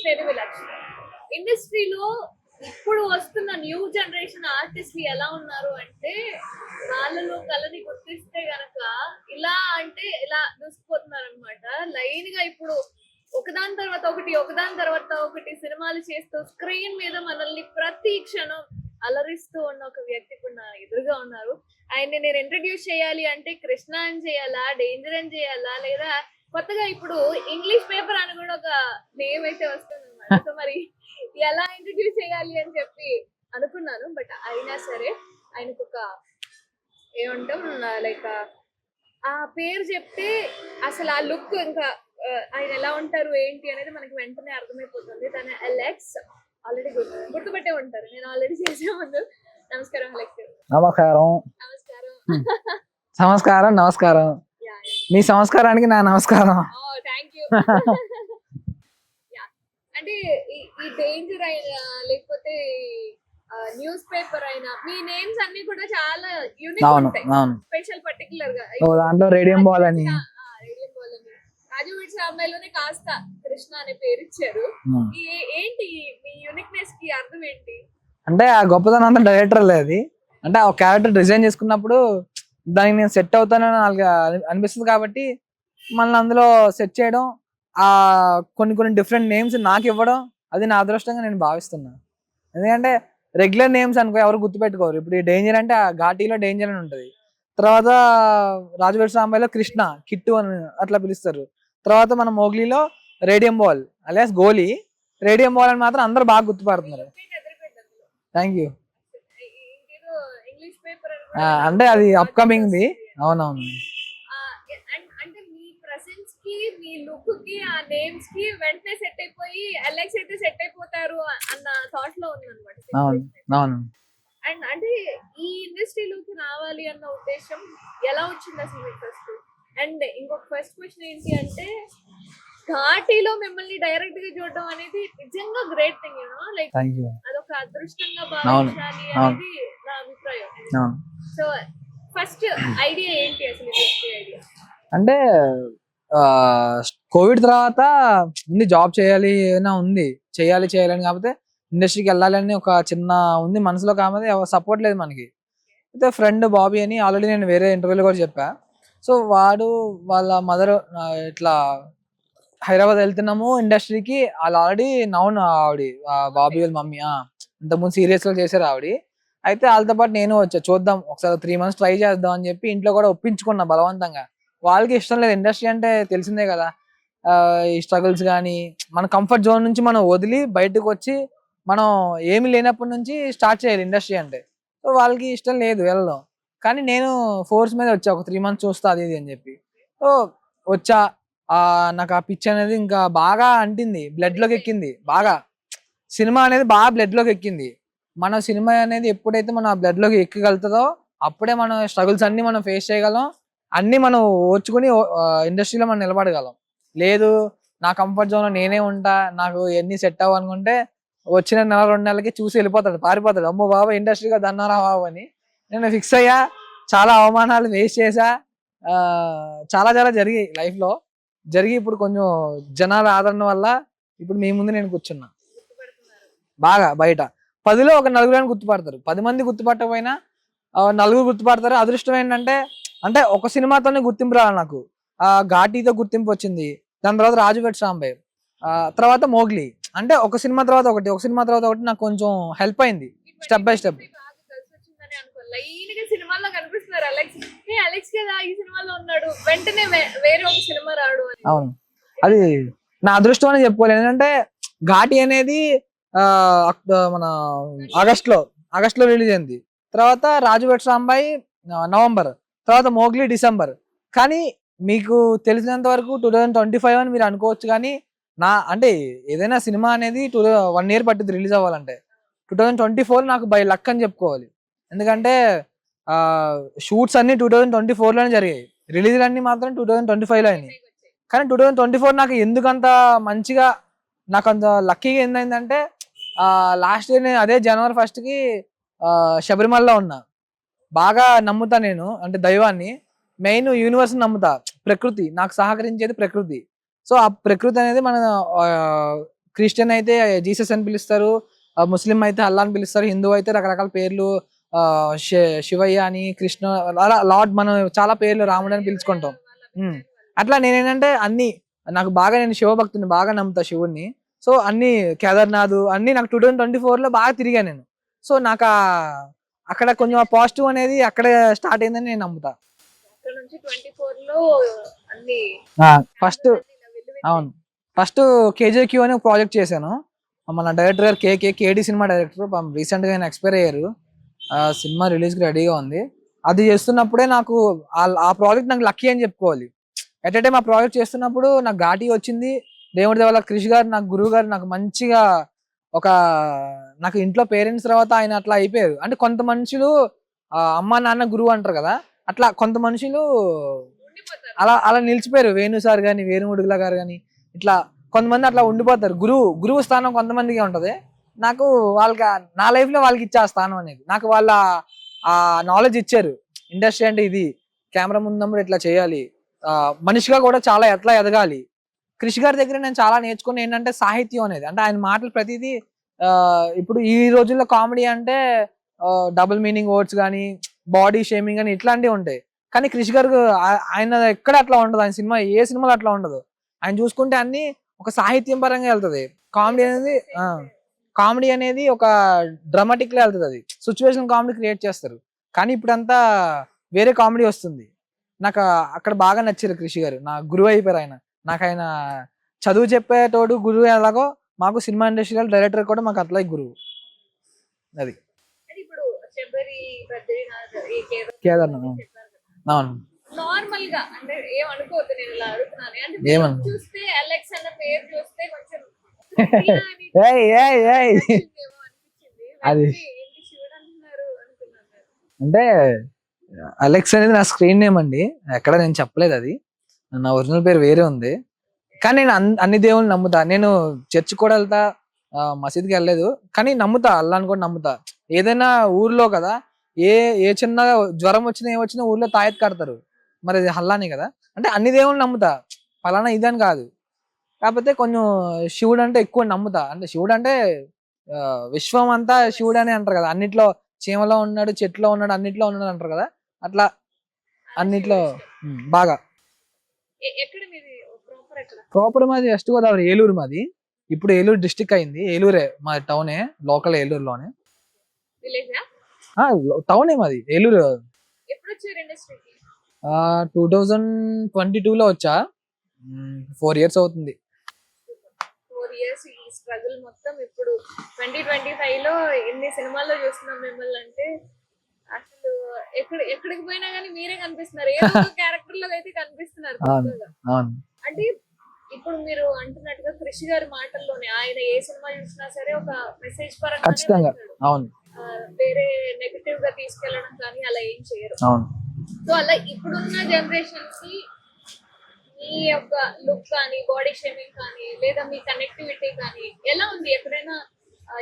చేయాలి విలక్షణ. ఇండస్ట్రీలో ఇప్పుడు వస్తున్న న్యూ జనరేషన్ ఆర్టిస్టులు ఎలా ఉన్నారు అంటే, వాళ్ళలో కళని గుర్తిస్తే గనక ఇలా అంటే ఇలా దూసుకుపోతున్నారు అనమాట. లైన్ గా ఇప్పుడు ఒకదాని తర్వాత ఒకటి ఒకదాని తర్వాత ఒకటి సినిమాలు చేస్తూ స్క్రీన్ మీద మనల్ని ప్రతి క్షణం అలరిస్తూ ఉన్న ఒక వ్యక్తి ఇప్పుడు నా ఎదురుగా ఉన్నారు. ఆయన్ని నేను ఇంట్రడ్యూస్ చేయాలి అంటే కృష్ణ అని చేయాలా, డేంజర్ అని చేయాలా, లేదా కొత్తగా ఇప్పుడు ఇంగ్లీష్ పేపర్ అని కూడా ఒక నేమ్ అయితే వస్తుంది అనమాట. సో మరి ఎలా ఇంట్రడ్యూస్ చేయాలి అని చెప్పి అనుకున్నాను. బట్ అయినా సరే ఆయనకు ఒక ఏమంటాం లైక్ ఆ పేరు చెప్తే అసలు ఆ లుక్ ఇంకా ఆయన ఎలా ఉంటారు ఏంటి అనేది మనకి వెంటనే అర్థమైపోతుంది. తన అలెక్స్ ఆల్రెడీ గుర్తుపట్టే ఉంటారు, నేను ఆల్రెడీ చేసే ముందు. నమస్కారం అలెక్స్. నమస్కారం. నమస్కారం. నమస్కారం. నమస్కారం. మీ సంస్కారానికి నా నమస్కారం. Thank you. అంటే ఈ డేంజర్ అయినా లేకపోతే న్యూస్ పేపర్ అయినా మీ నేమ్స్ అన్ని కూడా చాలా యూనిక్ ఉంటాయి. స్పెషల్ పర్టికులర్ గా దాంట్లో రేడియం బాల్ అని, రేడియం బాల్ అని, రాజు విడ్స్ అమ్మాయిలోనే కాస్త కృష్ణ అనే పేరు ఇచ్చారు. ఏంటి మీ యూనిక్నెస్ కి అర్థం ఏంటి? అంటే ఆ గొప్పతనం అంతా డైరెక్టర్ లేదు. అంటే ఆ క్యారెక్టర్ డిజైన్ చేసుకున్నప్పుడు దానికి నేను సెట్ అవుతానని వాళ్ళకి అనిపిస్తుంది కాబట్టి మళ్ళీ అందులో సెట్ చేయడం, ఆ కొన్ని కొన్ని డిఫరెంట్ నేమ్స్ నాకు ఇవ్వడం, అది నా అదృష్టంగా నేను భావిస్తున్నా. ఎందుకంటే రెగ్యులర్ నేమ్స్ అనుకో ఎవరు గుర్తుపెట్టుకోరు. ఇప్పుడు ఈ డేంజర్ అంటే ఆ ఘాటీలో డేంజర్ అని ఉంటుంది, తర్వాత రాజువేడ్ సాంబాయిలో కృష్ణ, కిట్టు అని అట్లా పిలుస్తారు, తర్వాత మన మోగ్లీలో రేడియం బాల్ అలియాస్ గోలీ. రేడియం బాల్ అని మాత్రం అందరు బాగా గుర్తుపడుతున్నారు. Thank you. అంటే అది అప్కమింగ్ ది. అవునవును. అంటే మీ ప్రెసెన్స్ కి మీ లుక్ కి ఆ నేమ్స్ కి వెంటనే సెట్ అయిపోయి అలెక్స్ అయితే సెట్ అయిపోతారు అన్న థాట్ లో ఉందన్నమాట. అవును అవును. అండ్ అంటే ఈ ఇండస్ట్రీలోకి రావాలి అన్న ఉద్దేశం ఎలా వచ్చింది అసలు మీకు ఫస్ట్? అండ్ ఇంకొక ఫస్ట్ క్వశ్చన్ ఏంటి అంటే, ఘాటీలో మిమ్మల్ని డైరెక్ట్ గా చూడడం అనేది నిజంగా గ్రేట్ థింగ్, లైక్ అదొక అదృష్టంగా భావించాలి అనేది నా అభిప్రాయం. సో ఫస్ట్ ఐడియా ఏంటి అసలు? ఐడియా అంటే కోవిడ్ తర్వాత ఉంది, జాబ్ చేయాలి ఏమైనా ఉంది, చేయాలని, కాకపోతే ఇండస్ట్రీకి వెళ్ళాలని ఒక చిన్న ఉంది మనసులో, కాకపోతే సపోర్ట్ లేదు మనకి. అయితే ఫ్రెండ్ బాబీ అని ఆల్రెడీ నేను వేరే ఇంటర్వ్యూలో కూడా చెప్పా. సో వాడు వాళ్ళ మదర్ ఇట్లా హైదరాబాద్ వెళ్తున్నాము ఇండస్ట్రీకి, వాళ్ళు ఆల్రెడీ నౌన్ ఆవిడ బాబీ వాళ్ళ మమ్మీ ఇంతకుముందు సీరియస్ లో చేశారు ఆవిడ. అయితే వాళ్ళతో పాటు నేను వచ్చా, చూద్దాం ఒకసారి 3 months ట్రై చేద్దాం అని చెప్పి ఇంట్లో కూడా ఒప్పించుకున్నా బలవంతంగా. వాళ్ళకి ఇష్టం లేదు, ఇండస్ట్రీ అంటే తెలిసిందే కదా, ఈ స్ట్రగుల్స్ కానీ మన కంఫర్ట్ జోన్ నుంచి మనం వదిలి బయటకు వచ్చి మనం ఏమి లేనప్పటి నుంచి స్టార్ట్ చేయాలి ఇండస్ట్రీ అంటే. సో వాళ్ళకి ఇష్టం లేదు వెళ్ళడం, కానీ నేను ఫోర్స్ మీద వచ్చా, ఒక 3 months చూస్తా అది ఇది అని చెప్పి. సో వచ్చా, నాకు ఆ పిచ్ అనేది ఇంకా బాగా అంటింది, బ్లడ్ లోకి ఎక్కింది బాగా. సినిమా అనేది బాగా బ్లడ్ లోకి ఎక్కింది. మన సినిమా అనేది ఎప్పుడైతే మన బ్లడ్ లోకి ఎక్కగలుగుతుందో అప్పుడే మనం స్ట్రగుల్స్ అన్ని మనం ఫేస్ చేయగలం, అన్ని మనం ఓర్చుకుని ఇండస్ట్రీలో మనం నిలబడగలం. లేదు నా కంఫర్ట్ జోన్ లో నేనే ఉంటా, నాకు ఎన్ని సెట్ అవ్వనుకుంటే వచ్చిన 1-2 నెలలకి చూసి వెళ్ళిపోతాడు, పారిపోతాడు. అమ్మో బాబా ఇండస్ట్రీగా దన్నారా బాబు అని నేను ఫిక్స్ అయ్యా. చాలా అవమానాలు ఫేస్ చేశా, చాలా చాలా జరిగాయి లైఫ్ లో. ఇప్పుడు కొంచెం జనాల ఆదరణ వల్ల ఇప్పుడు మీ ముందు నేను కూర్చున్నా. బాగా బయట 10లో ఒక 4 గుర్తుపడతారు, 10 మంది గుర్తుపట్టకపోయినా 4 గుర్తుపడతారు. అదృష్టం ఏంటంటే అంటే ఒక సినిమాతోనే గుర్తింపు రావాలి నాకు. ఘాటీతో గుర్తింపు వచ్చింది, దాని తర్వాత రాజువేడ్ సాంబాయ్, తర్వాత మోగ్లీ. అంటే ఒక సినిమా తర్వాత ఒకటి నాకు కొంచెం హెల్ప్ అయింది స్టెప్ బై స్టెప్. సినిమాలో కనిపిస్తున్నారు అలెక్స్ కదా ఈ సినిమాలో ఉన్నాడు, వెంటనే వేరే ఒక సినిమా రాడు. అవును, అది నా అదృష్టం అని చెప్పుకోవాలి. ఎందుకంటే ఘాటి అనేది మన ఆగస్ట్ లో రిలీజ్ అయింది, తర్వాత రాజువేడ్ సాంబాయ్ నవంబర్, తర్వాత మోగ్లీ డిసెంబర్. కానీ మీకు తెలిసినంత వరకు 2025 అని మీరు అనుకోవచ్చు, కానీ అంటే ఏదైనా సినిమా అనేది 1 year పట్టింది రిలీజ్ అవ్వాలంటే. 2024 నాకు బై లక్ అని చెప్పుకోవాలి. ఎందుకంటే షూట్స్ అన్ని 2024లోనే జరిగాయి, రిలీజ్ అన్ని మాత్రం 2025లో అయినాయి. కానీ 2024 నాకు ఎందుకంత మంచిగా, నాకు అంత లక్కీగా ఏంటంటే లాస్ట్ ఇయర్ నేను అదే January 1st శబరిమలలో ఉన్నా. బాగా నమ్ముతా నేను, అంటే దైవాన్ని, మెయిన్ యూనివర్స్ నమ్ముతా, ప్రకృతి నాకు సహకరించేది ప్రకృతి. సో ఆ ప్రకృతి అనేది మన క్రిస్టియన్ అయితే జీసస్ అని పిలుస్తారు, ముస్లిం అయితే అల్లా అని పిలుస్తారు, హిందూ అయితే రకరకాల పేర్లు, శివయ్య అని, కృష్ణ, అలా లార్డ్, మనం చాలా పేర్లు, రాముడు అని పిలుచుకుంటాం. అట్లా నేనేంటంటే అన్ని, నాకు బాగా, నేను శివభక్తుని బాగా నమ్ముతా శివుడిని. సో అన్ని కేదార్నాథ్ అన్ని నాకు 2024లో బాగా తిరిగా నేను. సో నాకు అక్కడ కొంచెం పాజిటివ్ అనేది అక్కడ స్టార్ట్ అయిందని నేను నమ్ముతా. అక్కడ నుంచి 24లో అన్ని ఫస్ట్ అవును, ఫస్ట్ కేజేక్యూ అని ఒక ప్రాజెక్ట్ చేశాను. మన డైరెక్టర్ గారు కేడి సినిమా డైరెక్టర్, రీసెంట్ గా ఆయన ఎక్స్పైర్ అయ్యారు. ఆ సినిమా రిలీజ్ కి రెడీగా ఉంది. అది చేస్తున్నప్పుడే నాకు ఆ ప్రాజెక్ట్ నాకు లక్కీ అని చెప్పుకోవాలి. ఎట్ ఏ టైం ఆ ప్రాజెక్ట్ చేస్తున్నప్పుడు నాకు ఘాటీ వచ్చింది. దేవుడి దేవాల క్రిష్ గారు, నాకు గురువు గారు, నాకు మంచిగా ఒక, నాకు ఇంట్లో పేరెంట్స్ తర్వాత ఆయన అట్లా అయిపోయారు. అంటే కొంత మనుషులు అమ్మ నాన్న గురువు అంటారు కదా, అట్లా కొంత మనుషులు ఉండిపోతారు. అలా అలా నిలిచిపోయారు. వేణు సార్ గాని, వేణుముడుగుల గారు గాని, ఇట్లా కొంతమంది అట్లా ఉండిపోతారు. గురువు స్థానం కొంతమందికి ఉంటది. నాకు వాళ్ళకి నా లైఫ్ లో వాళ్ళకి ఇచ్చే ఆ స్థానం అనేది, నాకు వాళ్ళ ఆ నాలెడ్జ్ ఇచ్చారు. ఇండస్ట్రీ అంటే ఇది, కెమెరా ముందున్నప్పుడు ఇట్లా చేయాలి, మనిషిగా కూడా చాలా ఎట్లా ఎదగాలి. క్రిష్ గారి దగ్గర నేను చాలా నేర్చుకుని ఏంటంటే సాహిత్యం అనేది, అంటే ఆయన మాటలు ప్రతిదీ, ఇప్పుడు ఈ రోజుల్లో కామెడీ అంటే డబుల్ మీనింగ్ వర్డ్స్ కానీ, బాడీ షేమింగ్ అని ఇట్లాంటివి ఉంటాయి. కానీ క్రిష్ గారు ఆయన ఎక్కడ అట్లా ఉండదు. ఆయన సినిమా ఏ సినిమాలో అట్లా ఉండదు. ఆయన చూసుకుంటే అన్ని ఒక సాహిత్యం పరంగా వెళ్తుంది. కామెడీ అనేది కామెడీ అనేది ఒక డ్రామాటిక్ లా వెళ్తుంది. అది సిచ్యువేషన్ కామెడీ క్రియేట్ చేస్తారు. కానీ ఇప్పుడంతా వేరే కామెడీ వస్తుంది. నాకు అక్కడ బాగా నచ్చారు క్రిష్ గారు, నా గురువు అయిపోయారు ఆయన. నాకు ఆయన చదువు చెప్పేటోడు గురువు ఎలాగో, మాకు సినిమా ఇండస్ట్రీలో డైరెక్టర్ కూడా మాకు అట్లా గురువు. అది అంటే ఇప్పుడు శబరి, బద్రీనాథ్, ఈ కేదార్నాథ్. చెప్పారు కదా. అవును. నార్మల్ గా అంటే ఏమనుకోవద్దు, నేను ఇలా అడుగుతున్నాను. అంటే ఏమను? చూస్తే అలెక్స్ అన్న పేరు చూస్తే కొంచెం ఏయ్ ఏయ్ ఏయ్ నచ్చిందేమో అనిపించింది. అది ఏంటి శివుడు అంటున్నారు అనుకున్నాను. అంటే అలెక్స్ అనేది నా స్క్రీన్ నేమ్ అండి, ఎక్కడ నేను చెప్పలేదు. అది నా ఒరిజినల్ పేరు వేరే ఉంది. కానీ నేను అన్ని దేవుళ్ళు నమ్ముతా. నేను చర్చ్ కూడా వెళ్తా, మసీద్కి వెళ్ళలేదు, కానీ నమ్ముతా, అల్లాని కూడా నమ్ముతా. ఏదైనా ఊర్లో కదా, ఏ ఏ చిన్న జ్వరం వచ్చినా ఏమొచ్చినా ఊర్లో తాయెత్ కడతారు, మరి అది అల్లానే కదా. అంటే అన్ని దేవుళ్ళు నమ్ముతా, ఫలానా ఇదని కాదు. కాకపోతే కొంచెం శివుడు అంటే ఎక్కువ నమ్ముతా. అంటే శివుడు అంటే విశ్వం అంతా శివుడు అని అంటారు కదా, అన్నిట్లో చీమలో ఉన్నాడు, చెట్లో ఉన్నాడు, అన్నిట్లో ఉన్నాడు అంటారు కదా, అట్లా అన్నిట్లో బాగా. ఎక్కడ మీది ప్రాపర్ ఎక్కడ? ప్రాపర్ మాది వెస్ట్ గోదావరి, ఏలూరు మాది. ఇప్పుడు ఏలూరు డిస్టిక్ అయింది. ఏలూరే మా టౌనే, లోకల్ ఏలూరులోనే. విలేజా? టౌనే మాది ఏలూరు. ఎప్పుడు వచ్చారు ఇండస్ట్రీకి? 2022లో వచ్చా, 4 years అవుతుంది. 4 years ఈ స్ట్రగుల్ మొత్తం ఇప్పుడు 2025 లో ఎన్ని సినిమాల్లో చూస్తున్నాం మిమ్మల్ని అంటే అసలు ఎక్కడికి పోయినా కానీ మీరే కనిపిస్తున్నారు. ఏదో ఒక క్యారెక్టర్ లో అయితే కనిపిస్తున్నారు కొత్తగా. అవును. అంటే ఇప్పుడు మీరు అంటున్నట్టుగా కృషి గారి మాటల్లోనే ఆయన ఏ సినిమా చూసినా సరే ఒక మెసేజ్ పరంగా ఖచ్చితంగా. అవును. వేరే నెగటివ్ గా తీసుకెళ్లడం కానీ అలా ఏం చేయరు. అవును. సో అలా ఇప్పుడున్న జనరేషన్ కి మీ యొక్క లుక్ కానీ, బాడీ షేమింగ్ కానీ, లేదా మీ కనెక్టివిటీ కానీ ఎలా ఉంది? ఎక్కడైనా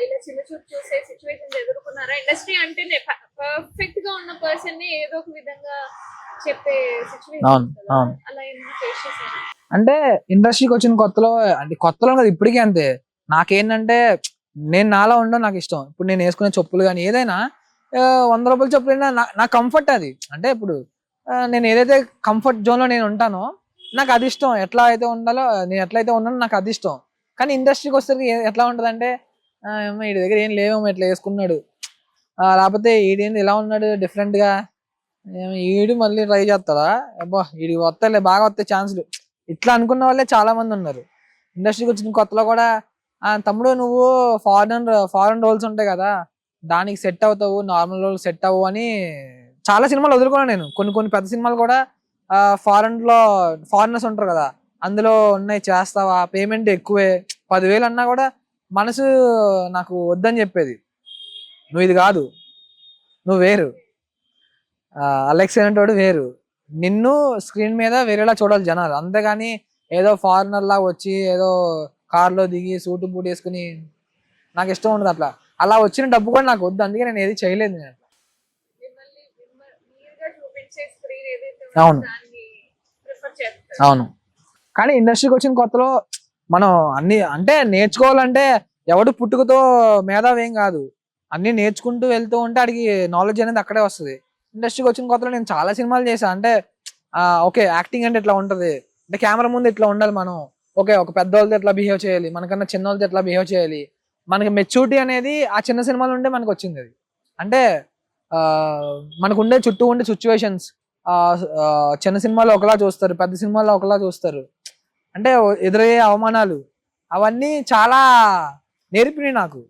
ఇలా చిన్న చూపు చూసే సిచ్యువేషన్స్ ఎదుర్కొన్నారా? ఇండస్ట్రీ అంటేనే పర్ఫెక్ట్ గా ఉన్న పర్సన్ ని ఏదో ఒక విధంగా చెప్పే సిచ్యువేషన్, అలా ఏమైనా ఫేస్ చేశారా? అంటే ఇండస్ట్రీకి వచ్చిన కొత్తలో, అంటే కొత్తలో కదా ఇప్పటికీ అంతే. నాకేంటంటే నేను నాలా ఉండడం నాకు ఇష్టం. ఇప్పుడు నేను వేసుకునే చెప్పులు కానీ ఏదైనా 100 రూపాయల చెప్పులైనా నా కంఫర్ట్ అది. అంటే ఇప్పుడు నేను ఏదైతే కంఫర్ట్ జోన్ లో నేను ఉంటానో నాకు అది ఇష్టం. ఎట్లా అయితే ఉండాలో, నేను ఎట్లయితే ఉన్నానో నాకు అది ఇష్టం. కానీ ఇండస్ట్రీకి వచ్చేసరికి ఎట్లా ఉంటది అంటే, వీడి దగ్గర ఏం లేవేమో, ఇట్లా వేసుకున్నాడు, లేకపోతే ఈడేంది ఇలా ఉన్నాడు డిఫరెంట్ గా, ఈడు మళ్ళీ ట్రై చేస్తాడా, అబ్బా వీడి వస్తాలే, బాగా వస్తాయి ఛాన్సులు, ఇట్లా అనుకున్న వాళ్ళే చాలా మంది ఉన్నారు. ఇండస్ట్రీకి వచ్చిన కొత్తలో కూడా తమ్ముడు నువ్వు ఫారెన్ రోల్స్ ఉంటాయి కదా, దానికి సెట్ అవుతావు, నార్మల్ రోల్ సెట్ అవ్వు అని చాలా సినిమాలు వదులుకున్నాను నేను. కొన్ని పెద్ద సినిమాలు కూడా ఫారినర్స్ ఉంటారు కదా, అందులో ఉన్నాయి, చేస్తావా, పేమెంట్ ఎక్కువే, 10,000 అన్నా కూడా మనసు నాకు వద్దని చెప్పేది. నువ్వు ఇది కాదు, నువ్వు వేరు, అలెక్స్ అనేటోడు వేరు, నిన్ను స్క్రీన్ మీద వేరేలా చూడాలి జనాలు, అంతేగాని ఏదో ఫారినర్ లా వచ్చి ఏదో కార్లో దిగి సూటు బూట్ వేసుకుని నాకు ఇష్టం ఉండదు. అలా వచ్చిన డబ్బు కూడా నాకు వద్దు, అందుకే నేను ఏది చేయలేదు. నేను అవును. అవును. కానీ ఇండస్ట్రీకి వచ్చిన కొత్తలో మనం అన్ని అంటే నేర్చుకోవాలంటే ఎవడు పుట్టుకతో మేధావి ఏం కాదు. అన్ని నేర్చుకుంటూ వెళ్తూ ఉంటే ఆడికి నాలెడ్జ్ అనేది అక్కడే వస్తుంది. ఇండస్ట్రీకి వచ్చిన కొత్తలో నేను చాలా సినిమాలు చేశాను. అంటే ఓకే, యాక్టింగ్ అంటే ఇట్లా ఉంటది, అంటే కెమెరా ముందు ఇట్లా ఉండాలి మనం, ఓకే ఒక పెద్దవాళ్ళతో ఎట్లా బిహేవ్ చేయాలి, మనకన్నా చిన్న వాళ్ళతో ఎట్లా బిహేవ్ చేయాలి, మనకి మెచ్యూరిటీ అనేది ఆ చిన్న సినిమాలు ఉంటే మనకు వచ్చింది అది. అంటే ఆ మనకు ఉండే చుట్టూ ఉండే సిచ్యువేషన్స్ చిన్న సినిమాలో ఒకలా చూస్తారు, పెద్ద సినిమాలో ఒకలా చూస్తారు. అంటే ఎదురయ్యే అవమానాలు అవన్నీ చాలా నేర్పినాయి నాకు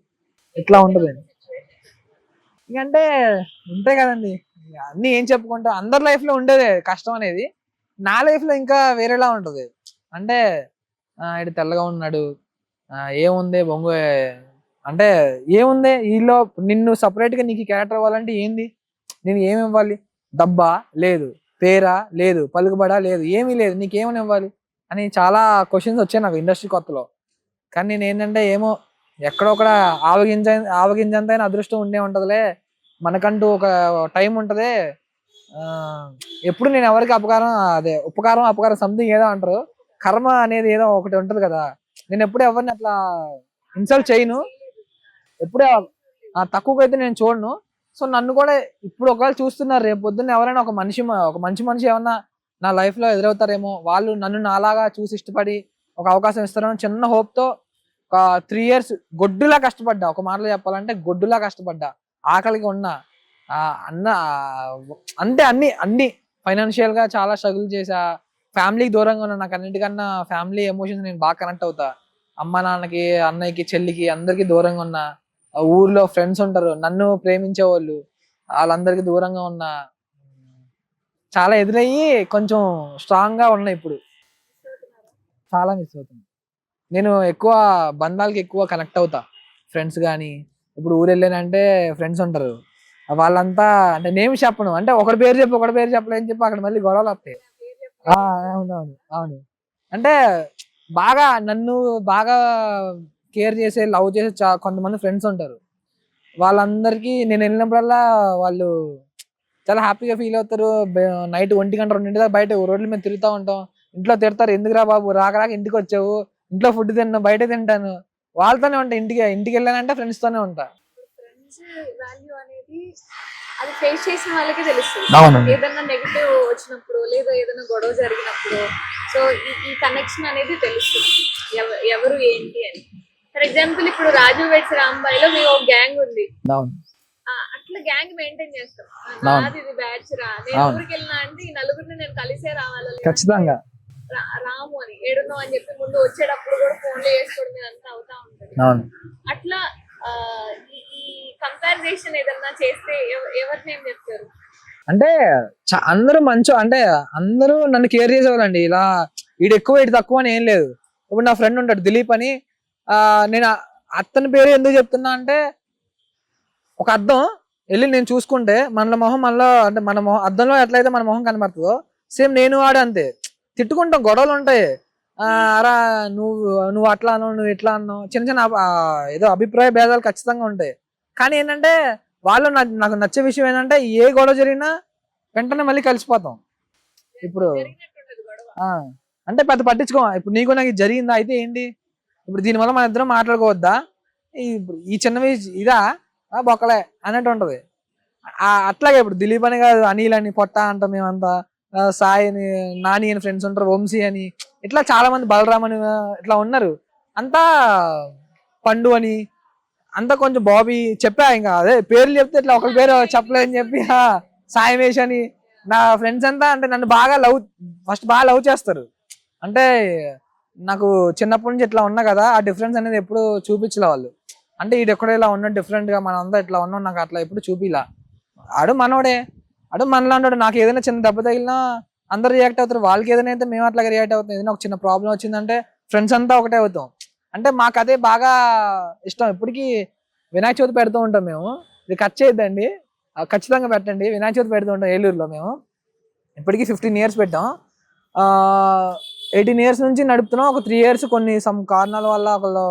ఇట్లా ఉంటది. ఇంకంటే ఉంటాయి కదండి, ఇక అన్ని ఏం చెప్పుకుంటా, అందరి లైఫ్ లో ఉండేదే కష్టం అనేది. నా లైఫ్ లో ఇంకా వేరేలా ఉంటది. అంటే ఇటు తెల్లగా ఉన్నాడు, ఏముంది బొంగు, అంటే ఏముంది వీళ్ళు, నిన్ను సపరేట్ గా నీకు క్యారెక్టర్ అవ్వాలంటే ఏంది, నేను ఏమి ఇవ్వాలి, డబ్బా లేదు, పేరా లేదు, పలుకుబడా లేదు, ఏమీ లేదు, నీకేమని ఇవ్వాలి అని చాలా క్వశ్చన్స్ వచ్చాయి నాకు ఇండస్ట్రీ కొత్తలో. కానీ నేను ఏంటంటే ఏమో ఎక్కడో ఒక ఆవగింజ ఆవగింజంతైన అదృష్టం ఉండే ఉంటదిలే, మనకంటూ ఒక టైం ఉంటది. ఆ ఎప్పుడు నేను ఎవరికి అపకారం, అదే ఉపకారం అపకారం సంథింగ్ ఏదో అంటారు, కర్మ అనేది ఏదో ఒకటి ఉంటది కదా. నేను ఎప్పుడు ఎవరిని అట్లా ఇన్సల్ట్ చేయను, ఎప్పుడే తక్కువగా అయితే నేను చూడను. సో నన్ను కూడా ఇప్పుడు ఒకవేళ చూస్తున్నారు, రేపు పొద్దున్న ఎవరైనా ఒక మంచి మనిషి ఏమన్నా నా లైఫ్ లో ఎదురవుతారేమో, వాళ్ళు నన్ను నాలాగా చూసి ఇష్టపడి ఒక అవకాశం ఇస్తారని చిన్న హోప్ తో ఒక 3 years గొడ్డులా కష్టపడ్డా. ఒక మాటలో చెప్పాలంటే గొడ్డులా కష్టపడ్డా, ఆకలిగా ఉన్నా, అన్న అంటే అన్ని అన్ని ఫైనాన్షియల్ గా చాలా స్ట్రగుల్ చేసా, ఫ్యామిలీకి దూరంగా ఉన్నా. నాకు అన్నిటికన్నా ఫ్యామిలీ ఎమోషన్స్ నేను బాగా కనెక్ట్ అవుతా. అమ్మ నాన్నకి, అన్నయ్యకి, చెల్లికి అందరికి దూరంగా ఉన్నా. ఊర్లో ఫ్రెండ్స్ ఉంటారు నన్ను ప్రేమించే వాళ్ళు, వాళ్ళందరికి దూరంగా ఉన్నా. చాలా ఎదురయ్యి కొంచెం స్ట్రాంగ్ గా ఉన్నా ఇప్పుడు. చాలా మిస్ అవుతుంది. నేను ఎక్కువ బంధాలకి ఎక్కువ కనెక్ట్ అవుతా. ఫ్రెండ్స్ కానీ, ఇప్పుడు ఊరు వెళ్ళానంటే ఫ్రెండ్స్ ఉంటారు, వాళ్ళంతా అంటే నేమ్ చెప్పను, అంటే ఒకటి పేరు చెప్పి ఒకటి పేరు చెప్పలేని చెప్పి అక్కడ మళ్ళీ గొడవలు వస్తాయి. అవునవును, అవును. అంటే బాగా నన్ను బాగా కేర్ చేసే, లవ్ చేసే కొంతమంది ఫ్రెండ్స్ ఉంటారు. వాళ్ళందరికీ నేను వెళ్ళినప్పుడల్లా వాళ్ళు చాలా హ్యాపీగా ఫీల్ అవుతారు. నైట్ 1 గంట 2 దాకా బయట రోడ్ల మీద తిరుగుతూ ఉంటాం. ఇంట్లో తిడతారు, ఎందుకురా బాబు రాక రాక ఇంటికి వచ్చావు, ఇంట్లో ఫుడ్ తిన్నా బయట తింటాను, వాళ్ళతోనే ఉంటా. ఇంటికి వెళ్ళానంటే ఫ్రెండ్స్ తోనే ఉంటా. ఫ్రెండ్స్ వాల్యూ అనేది అది ఫేస్ చేసిన వాళ్ళకే తెలుస్తుంది. అవునండి. ఏదైనా నెగిటివ్ వచ్చినప్పుడు లేదా ఏదైనా గొడవ జరిగినప్పుడు సో ఈ కనెక్షన్ అనేది తెలుస్తుంది, ఎవరు ఏంటి అని. ఫర్ ఎగ్జాంపుల్ ఇప్పుడు రాజు వెడ్స్ రాంబాయిలో మీ ఒక గ్యాంగ్ ఉంది, అవును, అట్లా గ్యాంగ్ మెయింటైన్ చేస్తాం. అవును, నాది ఇది బ్యాచ్ రా, నేను అవును, ఊరికి వెళ్ళినా అంటే ఈ నలుగురిని నేను కలిసే రావాలి, ఖచ్చితంగా. రాము అని ఏడున్నావు అని చెప్పి ముందు వచ్చేటప్పుడు కూడా ఫోన్లో చేసుకోవడం ఇదంతా అవుతా ఉంటుంది. అవును. అట్లా ఆ, ఈ కంపారిజేషన్ ఏదన్నా చేస్తే ఎవరిని ఏం చెప్తారు? అంటే అందరూ మంచి, అంటే అందరూ నన్ను కేర్ చేసేవాళ్ళండి. ఇలా వీడు ఎక్కువ వీడు తక్కువ అని ఏం లేదు. ఇప్పుడు నా ఫ్రెండ్ ఉంటాడు దిలీప్ అని, నేను అతని పేరు ఎందుకు చెప్తున్నా అంటే, ఒక అద్దం వెళ్ళి నేను చూసుకుంటే మనలో అంటే మన మొహం అద్దంలో ఎట్లయితే మన మొహం కనబడుతుందో సేమ్ నేను వాడు అంతే. తిట్టుకుంటాం, గొడవలు ఉంటాయి. అరా నువ్వు అట్లా అన్నావు, నువ్వు ఇట్లా అన్నావు, చిన్న చిన్న ఏదో అభిప్రాయ భేదాలు ఖచ్చితంగా ఉంటాయి. కానీ ఏంటంటే వాళ్ళు నాకు నచ్చే విషయం ఏంటంటే ఏ గొడవ జరిగినా వెంటనే మళ్ళీ కలిసిపోతాం. ఇప్పుడు జరిగినట్టుండదు గొడవ. అంటే పెద్ద పట్టించుకో, ఇప్పుడు నీకు నాకు ఇది జరిగిందా అయితే ఏంటి, ఇప్పుడు దీనివల్ల మన ఇద్దరం మాట్లాడుకోవద్దా, ఈ చిన్నవి ఇదా బొక్కలే అన్నట్టు ఉంటది. అట్లాగే ఇప్పుడు దిలీప్ అని కాదు, అనిల్ అని, పొట్ట అంటాం మేమంతా, సాయి అని, నాని అని ఫ్రెండ్స్ ఉంటారు, వంశీ అని, ఇట్లా చాలా మంది, బలరామ్ అని ఇట్లా ఉన్నారు. అంతా పండు అని, అంతా కొంచెం బాబీ చెప్పా, ఇంకా అదే పేర్లు చెప్తే ఇట్లా ఒకరి పేరు చెప్పలేదని చెప్పి సాయిమేష్ అని. నా ఫ్రెండ్స్ అంతా అంటే నన్ను ఫస్ట్ బాగా లవ్ చేస్తారు. అంటే నాకు చిన్నప్పటి నుంచి ఇట్లా ఉన్నా కదా, ఆ డిఫరెన్స్ అనేది ఎప్పుడు చూపించలే వాళ్ళు. అంటే ఈడు ఎక్కడ ఇలా ఉన్నాడు డిఫరెంట్ గా, మనం అంతా ఇట్లా ఉన్నాం, నాకు అట్లా ఎప్పుడు చూపిలా. ఆడు మనోడే, ఆడు మనలా ఉన్నాడు. నాకు ఏదైనా చిన్న దెబ్బ తగిలినా అందరు రియాక్ట్ అవుతారు, వాళ్ళకి ఏదైనా అయితే మేము అట్లాగే రియాక్ట్ అవుతాం. ఏదైనా ఒక చిన్న ప్రాబ్లం వచ్చిందంటే ఫ్రెండ్స్ అంతా ఒకటే అవుతాం. అంటే మాకు అదే బాగా ఇష్టం. ఇప్పటికీ వినాయక చవితి పెడుతూ ఉంటాం మేము, ఇది కట్ చేయొద్దండి, ఖచ్చితంగా పెట్టండి. వినాయక చవితి పెడుతూ ఉంటాం ఏలూరులో మేము. ఇప్పటికీ 15 years పెట్టాం. 18 years నుంచి నడుపుతున్నాం. ఒక 3 years కొన్ని సమ్ కారణాల వల్ల ఒకళ్ళు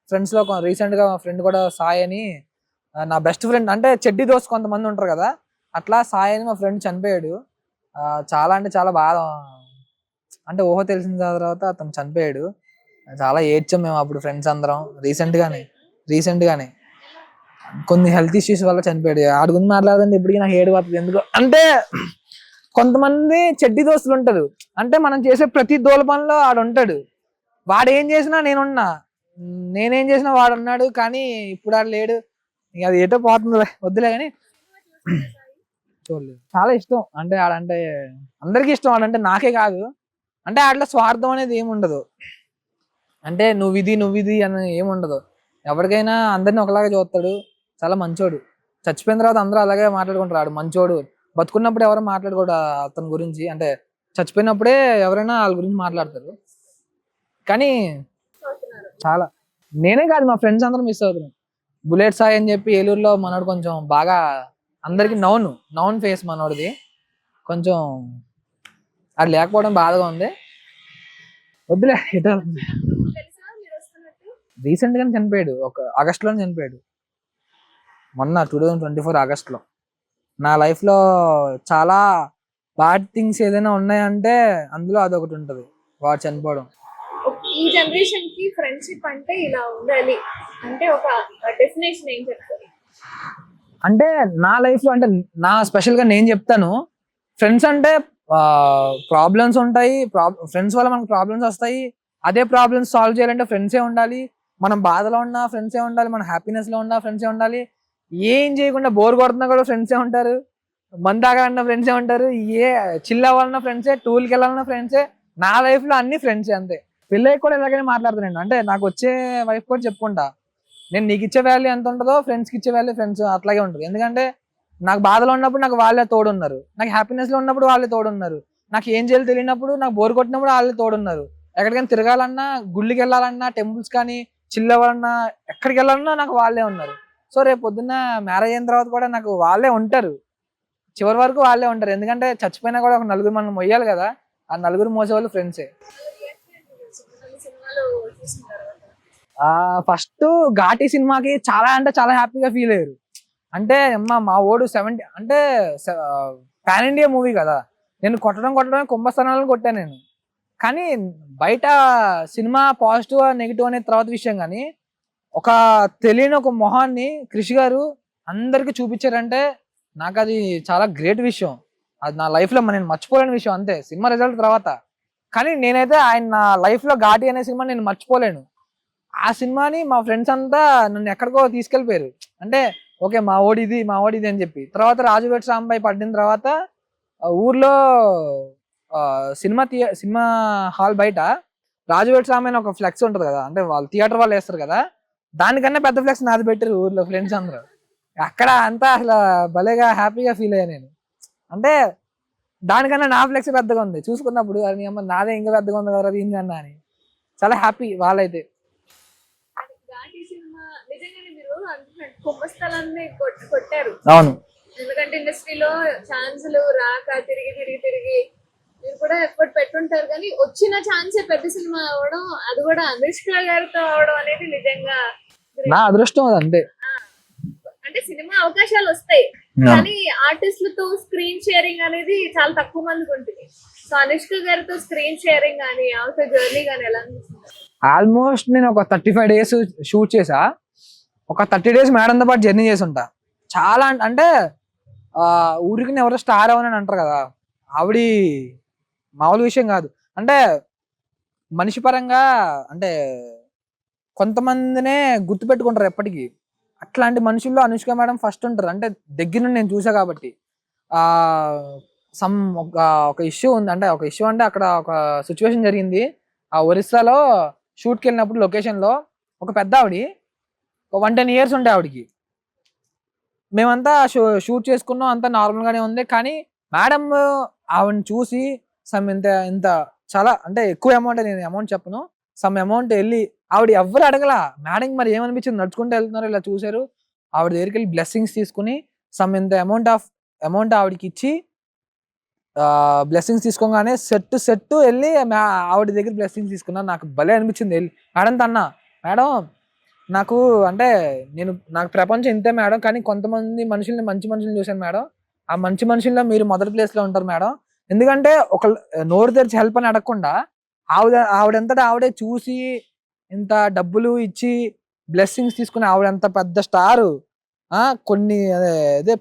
ఫ్రెండ్స్ లో రీసెంట్ గా మా ఫ్రెండ్ కూడా సాయి అని, నా బెస్ట్ ఫ్రెండ్ అంటే చెడ్డి దోస్త్ కొంతమంది ఉంటారు కదా, అట్లా సాయి అని మా ఫ్రెండ్ చనిపోయాడు. చాలా అంటే చాలా బాధ, అంటే ఊహ తెలిసిన తర్వాత అతను చనిపోయాడు. చాలా ఏడ్చాం మేము అప్పుడు ఫ్రెండ్స్ అందరం. రీసెంట్ గానే కొన్ని హెల్త్ ఇష్యూస్ వల్ల చనిపోయాడు. ఆడి గురించి మాట్లాడదండి ఇప్పటికీ నాకు ఏడు పడుతుంది. ఎందుకు అంటే కొంతమంది చెడ్డి దోస్తులు ఉంటారు. అంటే మనం చేసే ప్రతి దోల పనిలో ఆడు ఉంటాడు. వాడు ఏం చేసినా నేనున్నా, నేనేం చేసినా వాడు ఉన్నాడు. కానీ ఇప్పుడు ఆడు లేడు. ఇక అది ఏటో పోతుంది, వద్దులే. కానీ చూడలేదు. చాలా ఇష్టం. అంటే ఆడంటే అందరికీ ఇష్టం. ఆడంటే నాకే కాదు. అంటే ఆటలో స్వార్థం అనేది ఏమి ఉండదు. అంటే నువ్వు ఇది అని ఏమి ఉండదు. ఎవరికైనా అందరిని ఒకలాగా చూస్తాడు. చాలా మంచోడు. చచ్చిపోయిన తర్వాత అందరూ అలాగే మాట్లాడుకుంటారు. ఆడు మంచోడు. బతుకున్నప్పుడు ఎవరు మాట్లాడుకోడు అతని గురించి. అంటే చచ్చిపోయినప్పుడే ఎవరైనా వాళ్ళ గురించి మాట్లాడతారు. కానీ చాలా, నేనే కాదు మా ఫ్రెండ్స్ అందరూ మిస్ అవుతున్నాం. బుల్లెట్ సాయి అని చెప్పి ఏలూరులో మనోడు కొంచెం బాగా అందరికి నౌన్ ఫేస్ మనోడిది. కొంచెం అది లేకపోవడం బాధగా ఉంది. వద్దులే. రీసెంట్ గానే చనిపోయాడు. ఒక ఆగస్టులోనే చనిపోయాడు. మొన్న 2024 ఆగస్టులో. నా లైఫ్ లో చాలా బ్యాడ్ థింగ్స్ ఏదైనా ఉన్నాయంటే అందులో అదొకటి ఉంటది, వాడు చనిపోవడం. ఈ జనరేషన్ కి ఫ్రెండ్షిప్ అంటే ఇలా ఉండాలి అంటే ఒక డెఫినేషన్ ఏం చెప్తారు? అంటే నా లైఫ్ లో అంటే నా స్పెషల్ గా నేను చెప్తాను. ఫ్రెండ్స్ అంటే ప్రాబ్లమ్స్ ఉంటాయి. ఫ్రెండ్స్ వల్ల మనకు ప్రాబ్లమ్స్ వస్తాయి. అదే ప్రాబ్లమ్స్ సాల్వ్ చేయాలంటే ఫ్రెండ్సే ఉండాలి. మనం బాధలో ఉన్నా ఫ్రెండ్సే ఉండాలి. మన హ్యాపీనెస్ లో ఉన్నా ఫ్రెండ్సే ఉండాలి. ఏం చేయకుండా బోర్ కొడుతున్నా కూడా ఫ్రెండ్సే ఉంటారు. మందు తాగాలన్నా ఫ్రెండ్సే ఉంటారు. ఏ చిల్ అవ్వాలన్నా ఫ్రెండ్సే, టూర్కి వెళ్ళాలన్నా ఫ్రెండ్సే. నా లైఫ్ లో అన్ని ఫ్రెండ్సే అంతే. పెళ్ళైకి కూడా ఇలాగనే మాట్లాడుతున్నాను. అంటే నాకు వచ్చే వైఫ్ కూడా చెప్పుకుంటా, నేను నీకు ఇచ్చే వాల్యూ ఎంత ఉంటుందో ఫ్రెండ్స్కి ఇచ్చే వాల్యూ ఫ్రెండ్స్ అట్లాగే ఉంటుంది. ఎందుకంటే నాకు బాధలో ఉన్నప్పుడు నాకు వాళ్ళే తోడున్నారు. నాకు హ్యాపీనెస్ లో ఉన్నప్పుడు వాళ్ళే తోడున్నారు. నాకు ఏం చేయాలో తెలియనప్పుడు, నాకు బోర్ కొట్టినప్పుడు వాళ్ళే తోడున్నారు. ఎక్కడికైనా తిరగాలన్నా, గుళ్ళకి వెళ్ళాలన్నా, టెంపుల్స్ కానీ, చిల్ అవ్వాలన్నా, ఎక్కడికి వెళ్ళాలన్నా నాకు వాళ్ళే ఉన్నారు. సో రేపు పొద్దున్న మ్యారేజ్ అయిన తర్వాత కూడా నాకు వాళ్ళే ఉంటారు. చివరి వరకు వాళ్ళే ఉంటారు. ఎందుకంటే చచ్చిపోయినా కూడా ఒక నలుగురు మనం మొయ్యాలి కదా. ఆ నలుగురు మోసేవాళ్ళు ఫ్రెండ్సే. ఫస్ట్ ఘాటి సినిమాకి చాలా అంటే చాలా హ్యాపీగా ఫీల్ అయ్యారు. అంటే అమ్మ మా ఓడు 70 అంటే పాన్ ఇండియా మూవీ కదా. నేను కొట్టడమే కుంభస్థానాలను కొట్టాను నేను. కానీ బయట సినిమా పాజిటివ్ నెగిటివ్ అనే తర్వాత విషయం. కానీ ఒక తెలియని ఒక మొహాన్ని కృషి గారు అందరికి చూపించారంటే నాకు అది చాలా గ్రేట్ విషయం. అది నా లైఫ్ లో నేను మర్చిపోలేని విషయం. అంతే సినిమా రిజల్ట్ తర్వాత. కానీ నేనైతే ఆయన నా లైఫ్ లో ఘాటి అనే సినిమా నేను మర్చిపోలేను. ఆ సినిమాని మా ఫ్రెండ్స్ అంతా నన్ను ఎక్కడికో తీసుకెళ్ళిపోయారు. అంటే ఓకే మా ఓడిది అని చెప్పి. తర్వాత రాజువేట సాంబాయి పడిన తర్వాత ఊర్లో సినిమా హాల్ బయట రాజువేట సాంబాయి అని ఒక ఫ్లెక్స్ ఉంటుంది కదా. అంటే వాళ్ళు థియేటర్ వాళ్ళు వేస్తారు కదా. దానికన్నా పెద్ద ఫ్లెక్స్ నాది పెట్టారు ఊర్లో ఫ్రెండ్స్ అందరూ. అక్కడ అంతా అసలు భలేగా హ్యాపీగా ఫీల్ అయ్యా నేను. అంటే దానికన్నా నా ఫ్లెక్స్ పెద్దగా ఉంది చూసుకున్నప్పుడు. అది అమ్మ నాదే ఇంకా పెద్దగా ఉంది కదా దీని అన్నా అని చాలా హ్యాపీ వాళ్ళైతే. కుంభస్థలాన్ని కొట్టారు. అవును. ఎందుకంటే ఇండస్ట్రీలో ఛాన్సులు రాక తిరిగి మీరు కూడా ఎఫర్ట్ పెట్టుంటారు. కానీ వచ్చిన ఛాన్సే పెద్ద సినిమా అవడం, అది కూడా అనుష్క గారితో అవడం అనేది నిజంగా నా అదృష్టం. అది అంతే. అంటే సినిమా అవకాశాలు వస్తాయి కానీ ఆర్టిస్టులతో స్క్రీన్ షేరింగ్ అనేది చాలా తక్కువ మందికి ఉంటుంది. సో అనుష్క గారితో స్క్రీన్ షేరింగ్ కానీ అవతల జర్నీ కానీ ఎలా అనిపిస్తుంది? ఆల్మోస్ట్ నేను ఒక 35 days షూట్ చేసా. ఒక 30 days మేడంతో పాటు జర్నీ చేసి ఉంటా. చాలా అంటే ఊరికి ఎవరో స్టార్ అవనని అంటారు కదా. ఆవిడ మామూలు విషయం కాదు. అంటే మనిషి పరంగా అంటే కొంతమందినే గుర్తుపెట్టుకుంటారు ఎప్పటికీ. అట్లాంటి మనుషుల్లో అనుష్క మేడం ఫస్ట్ ఉంటారు. అంటే దగ్గర నుండి నేను చూసా కాబట్టి. ఒక ఇష్యూ ఉంది. అంటే ఒక ఇష్యూ అంటే అక్కడ ఒక సిచ్యువేషన్ జరిగింది. ఆ ఒరిస్సాలో షూట్కి వెళ్ళినప్పుడు లొకేషన్లో ఒక పెద్ద ఆవిడ 110 years ఉండే ఆవిడకి. మేమంతా షూట్ చేసుకున్నాం, అంతా నార్మల్గానే ఉంది. కానీ మేడం ఆవిడని చూసి ఇంత చాలా అంటే ఎక్కువ అమౌంట్, నేను అమౌంట్ చెప్పను, సమ్ అమౌంట్ వెళ్ళి ఆవిడ ఎవ్వరు అడగలా. మేడం మరి ఏమనిపించింది, నడుచుకుంటూ వెళ్తున్నారు ఇలా చూశారు. ఆవిడ దగ్గరికి వెళ్ళి బ్లెస్సింగ్స్ తీసుకుని ఇంత అమౌంట్ ఆవిడకి ఇచ్చి బ్లెస్సింగ్స్ తీసుకోగానే సెట్ వెళ్ళి ఆవిడ దగ్గర బ్లెస్సింగ్స్ తీసుకున్నాను. నాకు భలే అనిపించింది. వెళ్ళి మేడం అన్నా, మేడం నాకు అంటే నాకు ప్రపంచం ఇంతే మేడం. కానీ కొంతమంది మనుషుల్ని మంచి మనుషుల్ని చూశాను మేడం. ఆ మంచి మనుషుల్లో మీరు మొదటి ప్లేస్లో ఉంటారు మేడం. ఎందుకంటే ఒక నోరు తెరిచి హెల్ప్ అని అడగకుండా ఆవిడంతటా ఆవిడే చూసి ఇంత డబ్బులు ఇచ్చి బ్లెస్సింగ్స్ తీసుకుని ఆవిడ అంత పెద్ద స్టారు కొన్ని అదే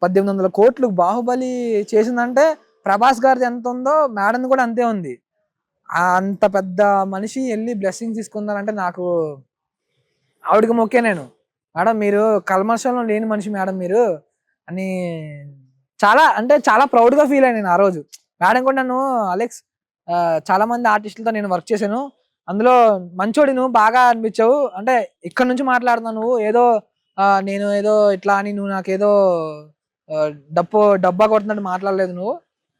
1800 కోట్లు బాహుబలి చేసిందంటే ప్రభాస్ గారిది ఎంత ఉందో మేడం కూడా అంతే ఉంది. అంత పెద్ద మనిషి వెళ్ళి బ్లెస్సింగ్స్ తీసుకుందానంటే నాకు ఆవిడకి మొక్కే నేను. మేడం మీరు కల్మషంలో లేని మనిషి మేడం మీరు అని చాలా అంటే చాలా ప్రౌడ్గా ఫీల్ అయ్యాను నేను ఆ రోజు. మేడం కూడా నన్ను అలెక్స్ చాలా మంది ఆర్టిస్టులతో నేను వర్క్ చేశాను, అందులో మంచోడి నువ్వు బాగా అనిపించావు, అంటే ఇక్కడ నుంచి మాట్లాడుతున్నావు నువ్వు ఏదో నేను ఏదో ఇట్లా అని నువ్వు నాకేదో డబ్బా కొడుతున్నట్టు మాట్లాడలేదు, నువ్వు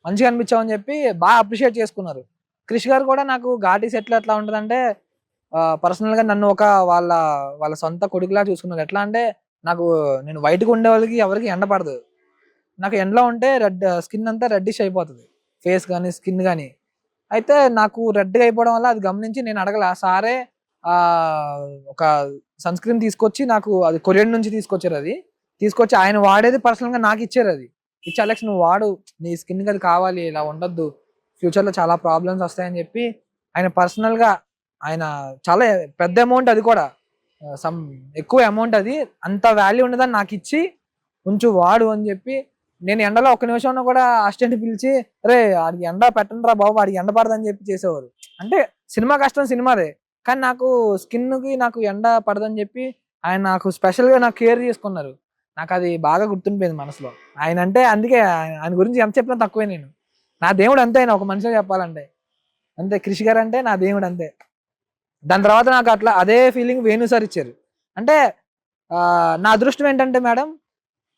మంచిగా అనిపించావు అని చెప్పి బాగా అప్రిషియేట్ చేసుకున్నారు. క్రిష్ గారు కూడా నాకు ఘాటీ సెట్లు ఎట్లా ఉంటుందంటే పర్సనల్గా నన్ను ఒక వాళ్ళ సొంత కొడుకులా చూసుకున్నారు. ఎట్లా అంటే నాకు నేను వైట్గా ఉండే వాళ్ళకి ఎవరికి ఎండ పడదు, నాకు ఎండలో ఉంటే రెడ్ స్కిన్ అంతా రెడ్డిష్ అయిపోతుంది, ఫేస్ కానీ స్కిన్ కానీ. అయితే నాకు రెడ్గా అయిపోవడం వల్ల అది గమనించి నేను అడగల సారే ఒక సన్ స్క్రీన్ తీసుకొచ్చి నాకు అది కొరియన్ నుంచి తీసుకొచ్చారు, అది తీసుకొచ్చి ఆయన వాడేది పర్సనల్గా నాకు ఇచ్చారు. అది ఇచ్చి అలెక్స్ నువ్వు వాడు, నీ స్కిన్కి అది కావాలి, ఇలా ఉండొద్దు, ఫ్యూచర్లో చాలా ప్రాబ్లమ్స్ వస్తాయని చెప్పి ఆయన పర్సనల్గా ఆయన చాలా పెద్ద అమౌంట్, అది కూడా సమ్ ఎక్కువ అమౌంట్, అది అంత వాల్యూ ఉండదని నాకు ఇచ్చి కొంచెం వాడు అని చెప్పి. నేను ఎండలో ఒక్క నిమిషంలో కూడా అసిస్టెంట్ పిలిచి అరే వాడికి ఎండ పెట్టండి రా బాబు వాడికి ఎండ పడదని చెప్పి చేసేవారు. అంటే సినిమా కష్టం సినిమాదే, కానీ నాకు స్కిన్కి నాకు ఎండ పడదని చెప్పి ఆయన నాకు స్పెషల్గా నాకు కేర్ చేసుకున్నారు. నాకు అది బాగా గుర్తుండిపోయింది మనసులో. ఆయన అంటే అందుకే ఆయన గురించి ఎంత చెప్పినా తక్కువే. నేను నా దేవుడు అంతే, ఆయన ఒక మనిషిగా చెప్పాలంటే అంతే. క్రిష్ గారు అంటే నా దేవుడు అంతే. దాని తర్వాత నాకు అట్లా అదే ఫీలింగ్ వేణు సార్ ఇచ్చారు. అంటే నా అదృష్టం ఏంటంటే మేడం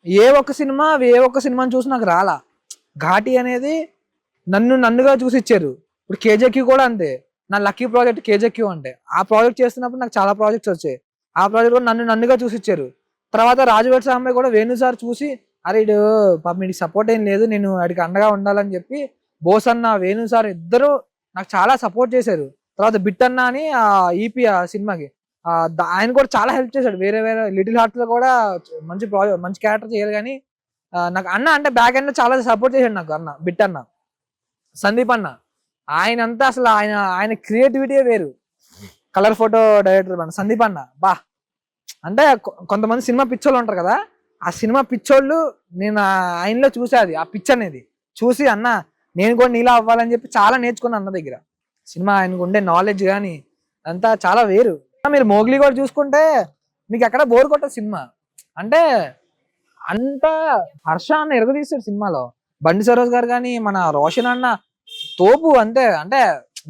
ఏ ఒక్క సినిమాని చూసి నాకు రాలా. ఘాటి అనేది నన్నుగా చూసి ఇచ్చారు. ఇప్పుడు కేజేక్యూ కూడా అంతే, నా లక్కీ ప్రాజెక్ట్ కేజేక్యూ అంటే ఆ ప్రాజెక్ట్ చేస్తున్నప్పుడు నాకు చాలా ప్రాజెక్ట్స్ వచ్చాయి, ఆ ప్రాజెక్ట్ కూడా నన్నుగా చూసి ఇచ్చారు. తర్వాత రాజువేట్ సాంబయ్య కూడా వేణు సార్ చూసి అరే ఇడు పాప మీకు సపోర్ట్ ఏం లేదు, నేను వాడికి అండగా ఉండాలని చెప్పి బోసన్న వేణు సార్ ఇద్దరు నాకు చాలా సపోర్ట్ చేశారు. తర్వాత బిట్టన్న అని ఆ ఈపీ ఆ సినిమాకి ఆయన కూడా చాలా హెల్ప్ చేశాడు. వేరే లిటిల్ హార్ట్స్ లో కూడా మంచి క్యారెక్టర్ చేయాలి, కానీ నాకు అన్న అంటే బ్యాక్ ఎండ్ చాలా సపోర్ట్ చేశాడు నాకు అన్న బిట్టన్న. సందీప్ అన్న ఆయన అంతా అసలు ఆయన క్రియేటివిటీ వేరు. కలర్ ఫోటో డైరెక్టర్ మన సందీప్ అన్న అంటే కొంతమంది సినిమా పిచ్చోళ్ళు ఉంటారు కదా, ఆ సినిమా పిచ్చోళ్ళు నేను ఆయనలో చూసేది ఆ పిచ్ అనేది చూసి అన్న నేను కూడా నీలా అవ్వాలని చెప్పి చాలా నేర్చుకున్నాను అన్న దగ్గర. సినిమా ఆయనకు ఉండే నాలెడ్జ్ కానీ అంతా చాలా వేరు. మీరు మోగ్లీ కూడా చూసుకుంటే మీకు ఎక్కడ బోర్ కొట్టదు సినిమా. అంటే అంత హర్ష అన్న ఎరగదీశాడు సినిమాలో. బండి సరోజ్ గారు కానీ మన రోషన్ అన్న తోపు అంతే. అంటే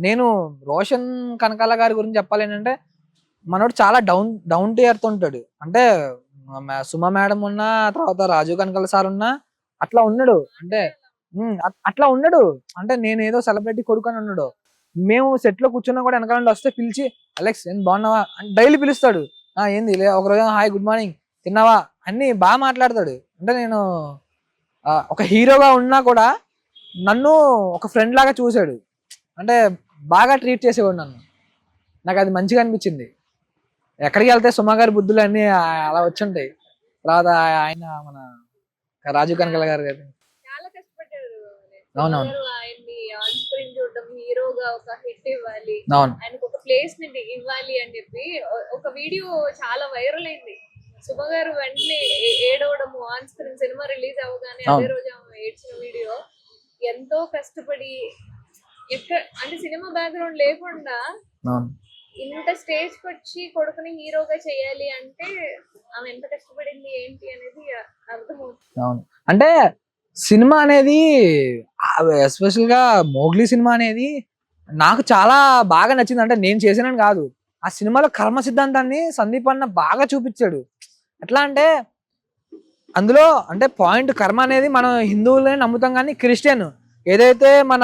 నేను రోషన్ కనకాల గారి గురించి చెప్పాలి ఏంటంటే మనోడు చాలా డౌన్ టు ఎర్త్ ఉంటాడు. అంటే సుమ మేడం ఉన్నా, తర్వాత రాజీవ్ కనకాల సార్ ఉన్నా అట్లా ఉన్నాడు. అంటే అట్లా ఉన్నాడు. అంటే నేను ఏదో సెలబ్రిటీ కొడుకు అని ఉన్నాడు. మేము సెట్ లో కూర్చున్నా కూడా వెనకాల వస్తే పిలిచి అలెక్స్ ఏం బాగున్నావా అని డైలీ పిలుస్తాడు. ఏంది ఒకరోజు హాయ్ గుడ్ మార్నింగ్ తిన్నావా అన్ని బాగా మాట్లాడతాడు. అంటే నేను ఒక హీరోగా ఉన్నా కూడా నన్ను ఒక ఫ్రెండ్ లాగా చూశాడు. అంటే బాగా ట్రీట్ చేసేవాడు నన్ను. నాకు అది మంచిగా అనిపించింది. ఎక్కడికి వెళ్తే సుమ గారి బుద్ధులు అన్ని అలా వచ్చుంటాయి. తర్వాత ఆయన మన రాజీవ్ కనకాల గారు చాలా కష్టపడ్డారు. అవునవును ఆయన్ని ఆన్ స్క్రీన్ చూడడం, హీరోగా ఒక హిట్ ఇవ్వాలి, అవును ఆయనకు ఒక ప్లేస్ ని ఇవ్వాలి అని చెప్పి ఒక వీడియో చాలా వైరల్ అయింది. సుమ గారు వెంటనే ఏడవడము ఆన్ స్క్రీన్ సినిమా రిలీజ్ అవ్వగానే అదే రోజు ఏడ్చిన వీడియో. ఎంతో కష్టపడి అంటే సినిమా బ్యాక్గ్రౌండ్ లేకుండా ఇంత స్టేజ్ వచ్చి కొడుకుని హీరోగా చేయాలి అంటే ఆమె ఎంత కష్టపడింది ఏంటి అనేది అర్థమవుతుంది. అవును అంటే సినిమా అనేది ఎస్పెషల్ గా మోగ్లీ సినిమా అనేది నాకు చాలా బాగా నచ్చింది. అంటే నేను చేసినాను కాదు, ఆ సినిమాలో కర్మ సిద్ధాంతాన్ని సందీప్ అన్న బాగా చూపించాడు. ఎట్లా అంటే అందులో అంటే పాయింట్ కర్మ అనేది మనం హిందువులనే నమ్ముతాం, కానీ క్రిస్టియన్ ఏదైతే మన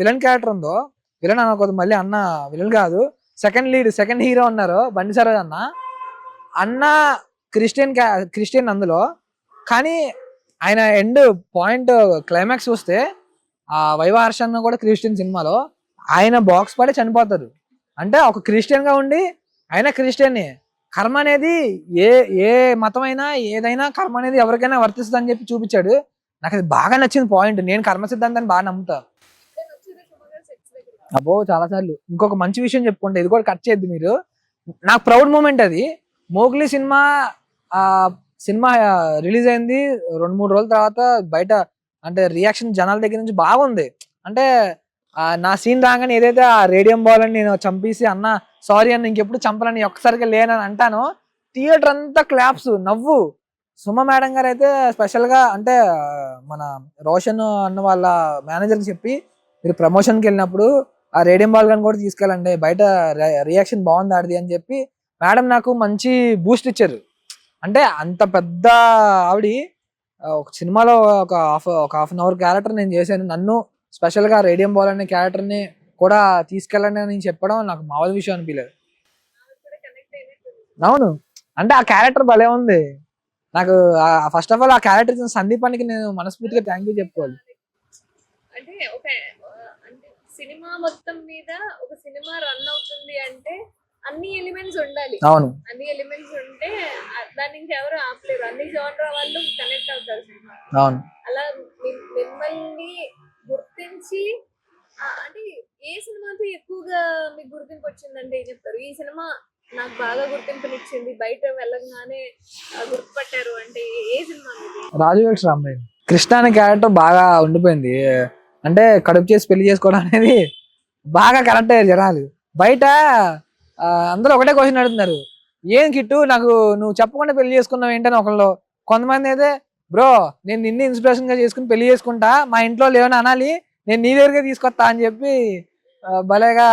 విలన్ క్యారెక్టర్ ఉందో, విలన్ అనుకోదు మళ్ళీ అన్న విలన్ కాదు, సెకండ్ హీరో ఉన్నారో బండి సరోజ్ అన్న క్రిస్టియన్ అందులో. కానీ ఆయన ఎండ్ పాయింట్ క్లైమాక్స్ చూస్తే ఆ వైవహర్ష అన్న కూడా క్రిస్టియన్ సినిమాలో ఆయన బాక్స్ పడి చనిపోతారు. అంటే ఒక క్రిస్టియన్ గా ఉండి ఆయన క్రిస్టియన్. కర్మ అనేది ఏ మతమైనా ఏదైనా కర్మ అనేది ఎవరికైనా వర్తిస్తుంది అని చెప్పి చూపించాడు. నాకు అది బాగా నచ్చింది పాయింట్. నేను కర్మ సిద్ధాంతాన్ని బాగా నమ్ముతా. అబ్బో చాలా సార్లు. ఇంకొక మంచి విషయం చెప్పుకుంటే ఇది కూడా కట్ చేయొద్దు మీరు. నాకు ప్రౌడ్ మూమెంట్ అది. మోగ్లీ సినిమా ఆ సినిమా రిలీజ్ అయింది 2-3 రోజుల తర్వాత బయట అంటే రియాక్షన్ జనాల దగ్గర నుంచి బాగుంది. అంటే నా సీన్ రాగానే ఏదైతే ఆ రేడియం బాల్ అని నేను చంపేసి అన్న సారీ అన్న ఇంకెప్పుడు చంపనని ఒక్కసారిగా లేనని అంటానో థియేటర్ అంతా క్లాప్స్ నవ్వు. సుమ మేడం గారు అయితే స్పెషల్ గా అంటే మన రోషన్ అన్న వాళ్ళ మేనేజర్ చెప్పి మీరు ప్రమోషన్కి వెళ్ళినప్పుడు ఆ రేడియం బాల్ గన్ కూడా తీసుకెళ్ళండి బయట రియాక్షన్ బాగుంది ఆడిది అని చెప్పి మేడం నాకు మంచి బూస్ట్ ఇచ్చారు. అంటే అంత పెద్ద ఆవిడ ఒక సినిమాలో ఒక హాఫ్ అన్ అవర్ క్యారెక్టర్ నేను చేశాను. నన్ను స్పెషల్ గా రేడియం బాల్ అనే క్యారెక్టర్ ని కూడా తీసుకెళ్ళండి అని చెప్పడం నాకు మామూలు విషయం అనిపించలేదు. అవును, అంటే ఆ క్యారెక్టర్ భలే ఉంది. నాకు ఫస్ట్ ఆఫ్ ఆల్ ఆ క్యారెక్టర్ ఇచ్చిన సందీపానికి నేను మనస్ఫూర్తిగా థ్యాంక్ యూ చెప్పుకోవాలి. అంటే ఒక అంటే సినిమా మొత్తం మీద ఒక సినిమా రన్ అవుతుంది అంటే అన్ని ఎలిమెంట్స్ ఉండాలి. అవును, అన్ని ఎలిమెంట్స్ ఉంటే దాని నుంచి ఎవరు ఆపలేరు. అన్ని జోనర్ వాళ్ళు కనెక్ట్ అవుతారు సినిమా. అవును, అలా మిమ్మల్ని గుర్తించి అంటే ఏ సినిమాతో ఎక్కువగా మీకు గుర్తింపు వచ్చిందంటే ఏం చెప్తారు? ఈ సినిమా నాకు బాగా గుర్తింపునిచ్చింది, బయట వెళ్ళగానే గుర్తుపట్టారు అంటే ఏ సినిమా? రాజు వెడ్స్ రాంబాయ్. కృష్ణ అనే క్యారెక్టర్ బాగా ఉండిపోయింది. అంటే కడుపు చేసి పెళ్లి చేసుకోవడం అనేది బాగా కరెక్ట్ అయ్యారు జనాలు. బయట అందరూ ఒకటే క్వశ్చన్ అడుగుతున్నారు, ఏం కిట్టు నాకు నువ్వు చెప్పకుండా పెళ్లి చేసుకున్నావు ఏంటని ఒకళ్ళు. కొంతమంది అయితే బ్రో నేను నిన్ను ఇన్స్పిరేషన్ గా చేసుకుని పెళ్లి చేసుకుంటా, మా ఇంట్లో లేవని అనాలి, నేను నీ దగ్గరగా తీసుకొస్తా అని చెప్పి భలేగా